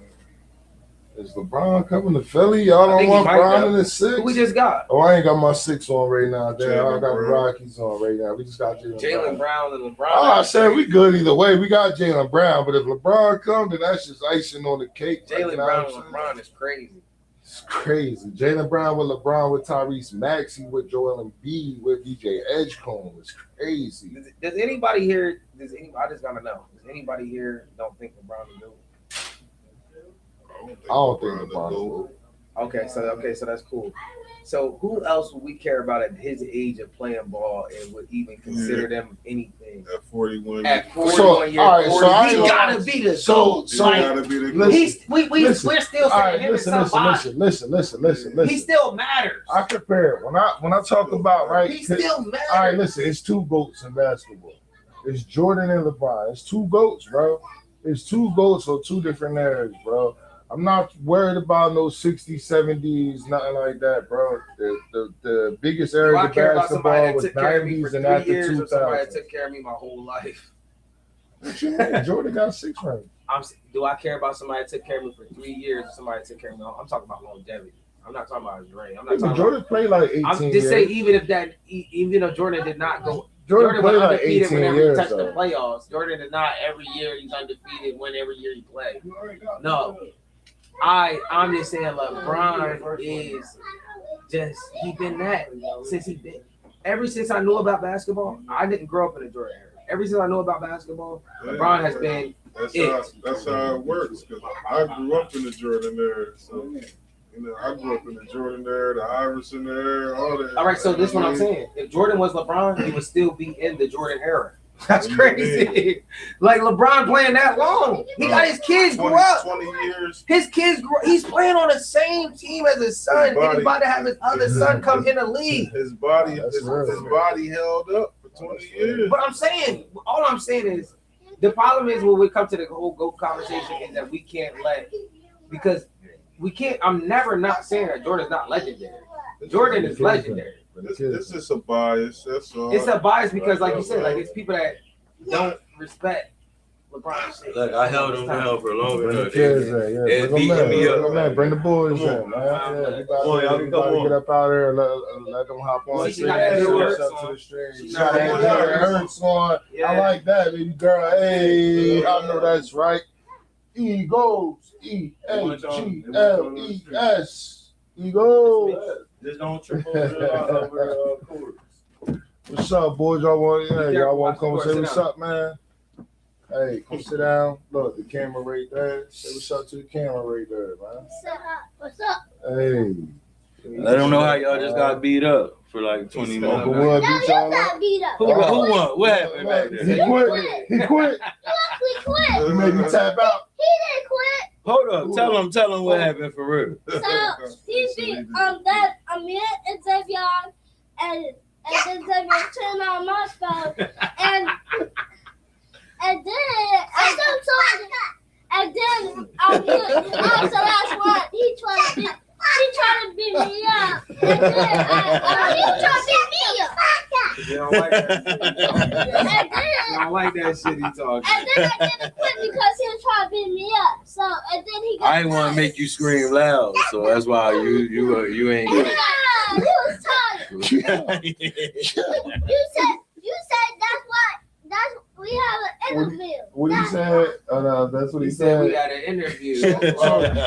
Is LeBron coming to Philly? Y'all I don't think he want might Bron go. in the 6? Who we just got? Oh, I ain't got my 6 on right now. Damn, I Jaylen got the Brown. Rockies on right now. We just got Jaylen Brown and LeBron. Oh, I said we good either way. We got Jaylen Brown, but if LeBron comes, then that's just icing on the cake. Jaylen You know Brown what and I'm LeBron is crazy. It's crazy. Jaylen Brown with LeBron, with Tyrese Maxey, with Joel Embiid, with DJ Edgecombe. It's crazy. Does anybody here? I just gotta know. Does anybody here don't think LeBron will do it? I don't think LeBron will. Okay, so that's cool. So who else would we care about at his age of playing ball and would even consider them anything? At 41 At 41 So, years all right, old, so I he ain't gotta gonna- be the so- GOAT. so- Like, gotta be the Listen, we're still All saying right, him listen. and somebody. He still matters. I compare when I talk about right. He still matters. All right, listen. It's 2 GOATs in basketball. It's Jordan and LeBron. It's 2 GOATs, bro. It's 2 GOATs on 2 different eras, bro. I'm not worried about no 60s, 70s, nothing like that, bro. The biggest Do era I of care about somebody basketball that was took care of me for 90s and 3 after years or somebody that 2000. took care of me my whole life? What you mean? Jordan got 6 rings. Do I care about somebody that took care of me for 3 years or somebody that took care of me? I'm talking about longevity. I'm not talking about his ring. I'm not talking Jordan played like 18 I'm just years. saying, even if Jordan did not go, Jordan Jordan played was like undefeated 18 whenever years. he touched the though. playoffs. Jordan did not every year he's undefeated when every year he played. No, I'm just saying LeBron is just he been that since he been. Ever since I knew about basketball, I didn't grow up in the Jordan era. Ever since I knew about basketball, LeBron has been That's how it works. Because I grew up in the Jordan era, so I grew up in the Jordan era, the Iverson era, all that. All right, so this is what I'm saying. If Jordan was LeBron, he would still be in the Jordan era. That's crazy. Like LeBron playing that long. He got his kids grew up. 20 years. His kids grew. He's playing on the same team as his son. His body- He's about to have his other son come in the league. His body, That's his real. body held up for 20 years. But all I'm saying is, the problem is when we come to the whole GOAT conversation is that we can't because we can't. I'm never not saying that Jordan's not legendary. Jordan is legendary. This is a bias. That's all. It's a bias because, like you said, like it's people that don't respect LeBron's shit. Look, I held him down for long Bring the enough. kids in, yeah. They Bring them beat me up. in, man. Bring the boys Come on. in, man. Yeah, everybody, Come on, y'all, everybody come on. get up out here and let them hop on. Well, she Stream, got that and Hurts up on. to the stream. She She got got that that Hurts Hurts on. Yeah. I like that, baby girl. Hey, I know that's right. Eagles, EAGLES, Eagles. Just don't trip over quarters. What's up, boys? Y'all want to come Watch say the what's court, up, man? Hey, come sit down. Look, the camera right there. Say what's up to the camera right there, man. What's up? Hey. Let them know how y'all just got beat up for like 20 Uncle minutes. Wood No, beat you y'all up. got beat up. Who won? What happened back He there? quit. He quit. We quit. He made me tap out. He didn't quit. Hold up, tell them what happened for real. So he beat that Amir and Xavier and then Xavier turned on my phone and then I was the last one. He tried to beat me up. And then he tried to beat me up. You don't like that. And then You don't like that shit he talking. And then I didn't quit because he was trying to beat me up. So and then he got I ain't want to make you scream loud, so that's why you ain't. Yeah, he was tired. You said that's we have an interview. What he said? That's what He he said we said. got an interview.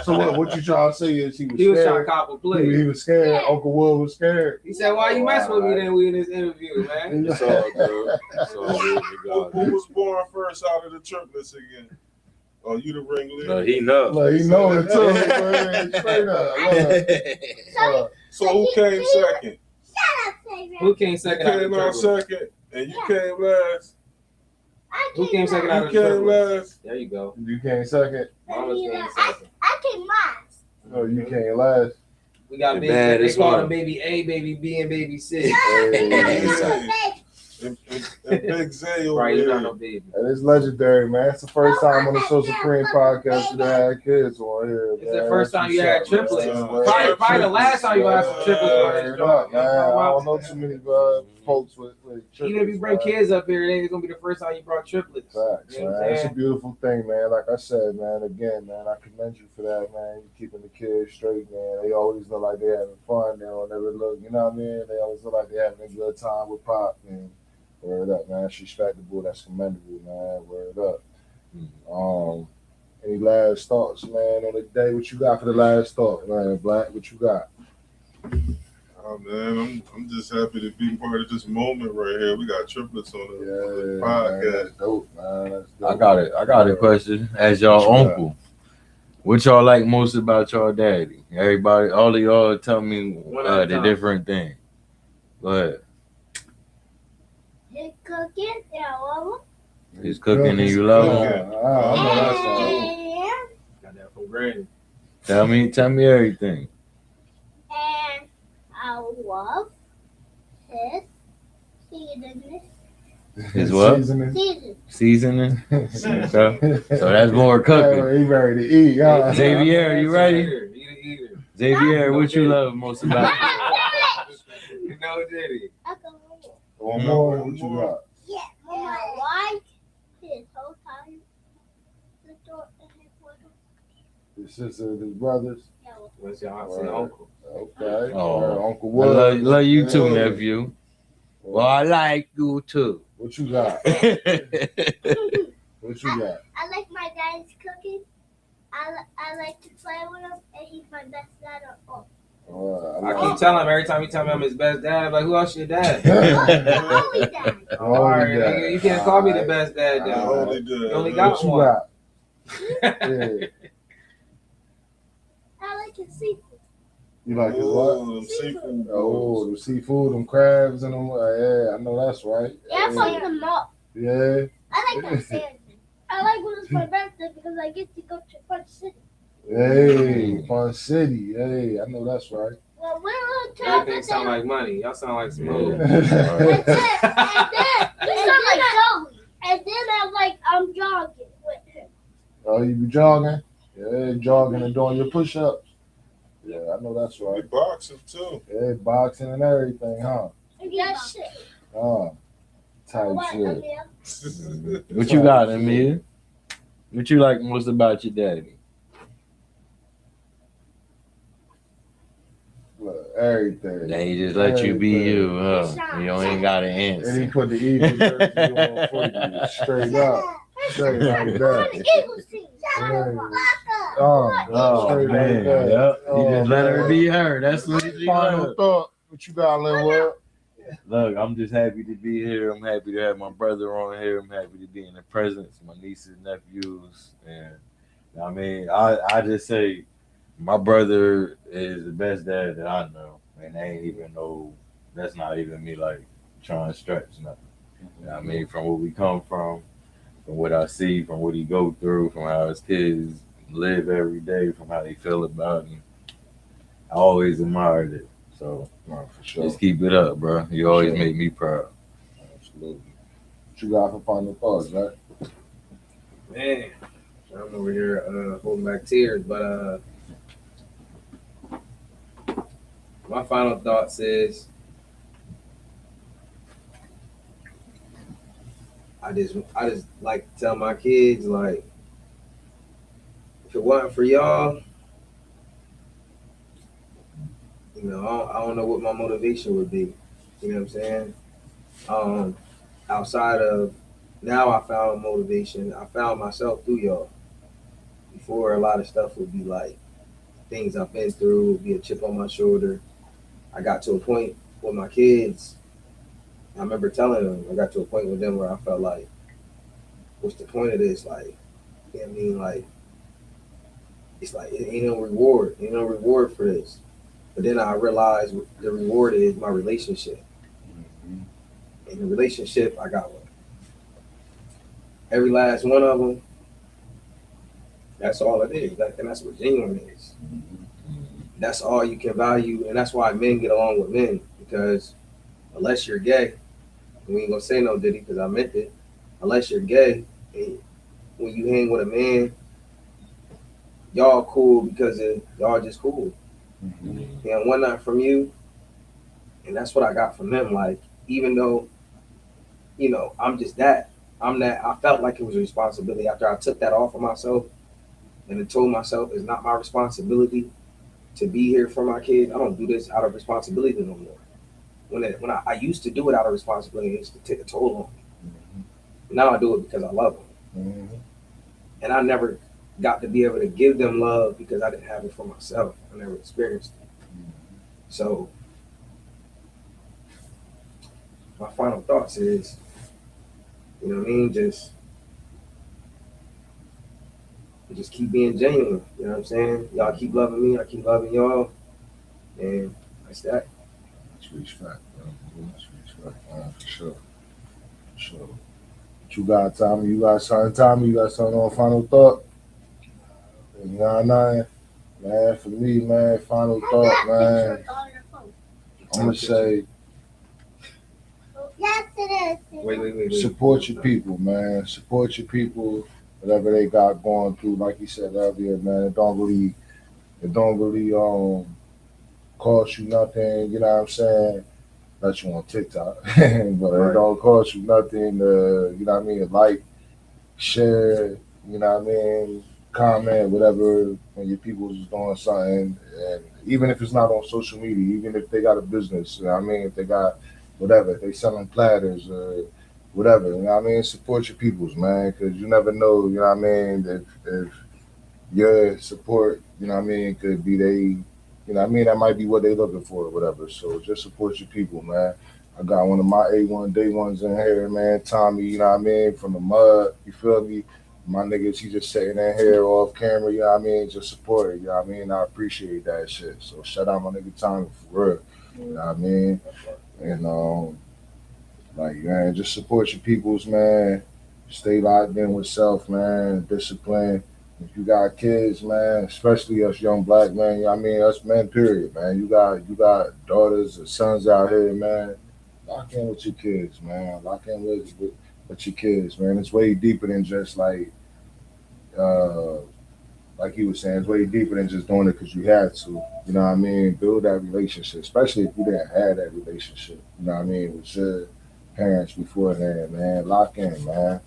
So what you trying to say is he was He was trying to scared. cop a He play. was scared. Yeah. Uncle Wood was scared. He said, "Why you mess with me then? We in this interview, man." It's all good. It's all good. We got Who it. was born first out of the triplets again? Oh, you the ringleader. No, he know. Like, he know it too. Man. Straight up. Look. So who came second? Who came You second out of came the out triple? second, and you came last. Who came second out You of the came triple? last. There you go. You came second. Mama's came second. I came last. No, you came last. We got The baby. They baddest call one. him baby A, baby B, and baby C. And Big Zay over Right, you got there. no baby. And it's legendary, man. It's the first time on the SoSupreme Podcast that I had kids on here. It's the first time you had triplets. man. Probably the last time you had some triplets. Word up, man. I don't know too many folks with triplets. Even if you bring kids up here, it ain't gonna be the first time you brought triplets. Facts, You know what man. I'm It's a saying? beautiful thing, man. Like I said, man, again, man, I commend you for that, man. You keeping the kids straight, man. They always look like they're having fun. They don't ever look, you know what I mean? They always look like they're having a good time with Pop, man. Word up, man. That's respectable. That's commendable, man. Word up. Any last thoughts, man, on the day? What you got for the last thought, man? Black, what you got? Oh man, I'm just happy to be part of this moment right here. We got triplets on the podcast. Man, that's dope, man. That's dope. I got a question. As y'all uncle, what y'all like most about y'all daddy? Everybody, all of y'all tell me the different thing. Go ahead. His cooking, I love He's cooking and you love him. I know that's all. him. Got that from Granny. Tell me everything. And I love his seasoning. His what? Seasoning. Seasoning. Seasoning. Okay. So that's more cooking. He ready to eat. Huh? Xavier, you ready? Eater. Xavier, what you love most about You know, Diddy. One more. What you got? Yeah, why his whole time the door and his window. His sister and his brothers. What's your aunt and uncle? Okay. Oh. Uncle I Wood. love you too, nephew. Well, I like you too. What you got? That's What you got? I like my dad's cooking. I like to play with him, and he's my best dad of all. I keep telling him every time he tell me I'm his best dad. I'm like, who else your dad? Only dad. All right, nigga, you can't call me the best dad though. Only did. You only got What you one. got? Yeah. I like his seafood. You like his what? Them seafood. Oh, the seafood, them crabs and them. Yeah, I know that's right. Yeah, I fucked them up. Yeah. I like that sandwich. I like when it's my birthday because I get to go to Fun City. Hey, Fun City. Hey, I know that's right. Well, we're on Everything sound like money. Y'all sound like smooth. And then I'm jogging with him. Oh, you be jogging? Yeah, jogging and doing your push-ups. Yeah, I know that's We right. boxing too. Yeah, boxing and everything, huh? That shit. Type What, shit. Emil? What you got, Amir? What you like most about your daddy? Look, everything. That he just let you be you, huh? You ain't got an And he answer. put the Eagle jersey on for you, straight up. Straight like that. Eagles team. Oh straight man, like that. yep. He Oh, just let her man. be her. That's what he Final did. thought. What you got, Linwood? Look, I'm just happy to be here. I'm happy to have my brother on here. I'm happy to be in the presence, my nieces, nephews, and I mean, I just say my brother is the best dad that I know, and they ain't even know. That's not even me like trying to stretch nothing. You know what I mean, from where we come from what I see, from what he go through, from how his kids live every day, from how they feel about him, I always admired it. So No, for sure. just keep it up, bro. You always Sure. make me proud. Absolutely. What you got for final thoughts, man? Man, I'm over here holding back tears, but my final thoughts is I just like to tell my kids, like, if it wasn't for y'all, you know, I don't know what my motivation would be. You know what I'm saying? Outside of now, I found motivation. I found myself through y'all. Before, a lot of stuff would be like things I've been through, would be a chip on my shoulder. I got to a point with my kids. I remember telling them, I got to a point with them where I felt like, what's the point of this? Like, you know what I mean? Like, it's like, it ain't no reward. Ain't no reward for this. But then I realized the reward is my relationship. In the relationship, I got one. Every last one of them, that's all it is. And that's what genuine is. That's all you can value. And that's why men get along with men. Because unless you're gay, we ain't gonna say no Diddy because I meant it. Unless you're gay, and when you hang with a man, y'all cool because y'all just cool. And one night from you, and that's what I got from them. Like, even though, you know, I'm just that. I'm that. I felt like it was a responsibility after I took that off of myself and I told myself it's not my responsibility to be here for my kids. I don't do this out of responsibility no more. When I used to do it out of responsibility, it used to take a toll on me. Now I do it because I love them. And I never got to be able to give them love because I didn't have it for myself. I never experienced it. So my final thoughts is, you know what I mean, just keep being genuine. You know what I'm saying? Y'all keep loving me, I keep loving y'all, and that's that. That's respect, bro. That's respect, man, for sure. For sure. What you got, Tommy? You got something on final thought? You know what I mean? Man, for me, man, final thought, man. I'm gonna say Wait. support your people, man. Support your people, whatever they got going through. Like you said earlier, man, it don't really cost you nothing, you know what I'm saying? Unless you on TikTok. But it don't cost you nothing to, you know what I mean, like, share, you know what I mean, comment, whatever, when your people is doing something. And even if it's not on social media, even if they got a business, you know what I mean, if they got whatever, if they selling platters or whatever, you know what I mean, support your peoples, man, because you never know, you know what I mean, if your support, you know what I mean, could be they, you know what I mean, that might be what they looking for or whatever. So just support your people, man. I got one of my A1 day ones in here, man, Tommy, you know what I mean, from the mud, you feel me? My niggas, he just sitting in here off camera, you know what I mean, just support it, you know what I mean? I appreciate that shit. So shout out my nigga Tommy for real, you know what I mean? And like, man, just support your peoples, man. Stay locked in with self, man. Discipline. If you got kids, man, especially us young black men, you know what I mean, us men, period, man. You got daughters or sons out here, man. Lock in with your kids, man. Lock in with your kids, man. It's way deeper than just like he was saying, it's way deeper than just doing it because you had to. You know what I mean? Build that relationship, especially if you didn't have that relationship. You know what I mean? With your parents beforehand, man. Lock in, man.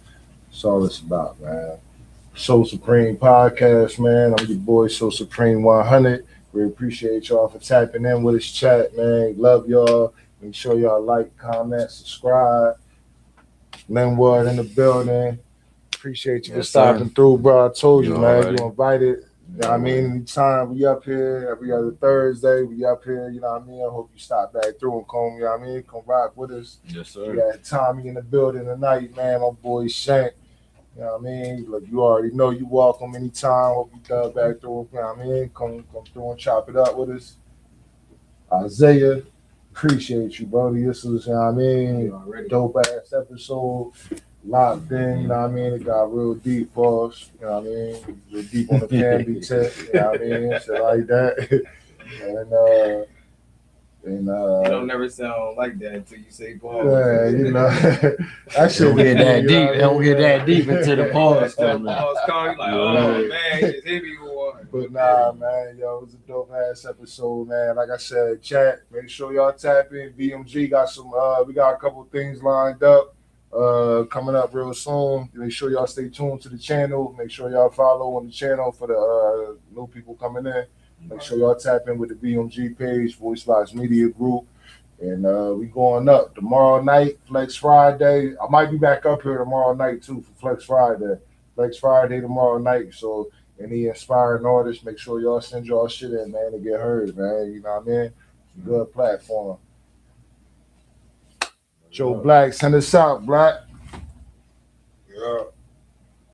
That's all it's about, man. SoSupreme Podcast, man. I'm your boy, SoSupreme 100. We appreciate y'all for tapping in with us, chat, man. Love y'all. Make sure y'all like, comment, subscribe. Linwood in the building. Appreciate you for stopping through, bro. I told you, man, you invited. You know what I mean? Anytime we up here, every other Thursday, we up here, you know what I mean? I hope you stop back through and come, you know what I mean? Come rock with us. Yes, sir. We got Tommy in the building tonight, man. My boy Shank. You know what I mean? Look, you already know you welcome anytime. Hope you come back through, you know what I mean? Come through and chop it up with us. Isaiah, appreciate you, brother. This was, you know what I mean? Dope ass episode. Locked in, you know what I mean? It got real deep for us, you know what I mean? Real deep on the family tip, you know what I mean? Shit like that. And you don't never sound like that until you say pause. Yeah, you know. That shit don't get that deep. They Don't get that deep into the pause. Pause call, you like, oh man, just hit me one. But nah, man, yo, it was a dope ass episode, man. Like I said, chat, make sure y'all tap in. BMG got some we got a couple things lined up coming up real soon. Make sure y'all stay tuned to the channel. Make sure y'all follow on the channel for the new people coming in. Make sure y'all tap in with the BMG page, Voice Box Media Group. And we going up tomorrow night, Flex Friday. I might be back up here tomorrow night too for Flex Friday. Flex Friday tomorrow night. So any inspiring artists, make sure y'all send y'all shit in, man, to get heard, man. You know what I mean? Good platform. Joe Black, send us out, Black. Yeah.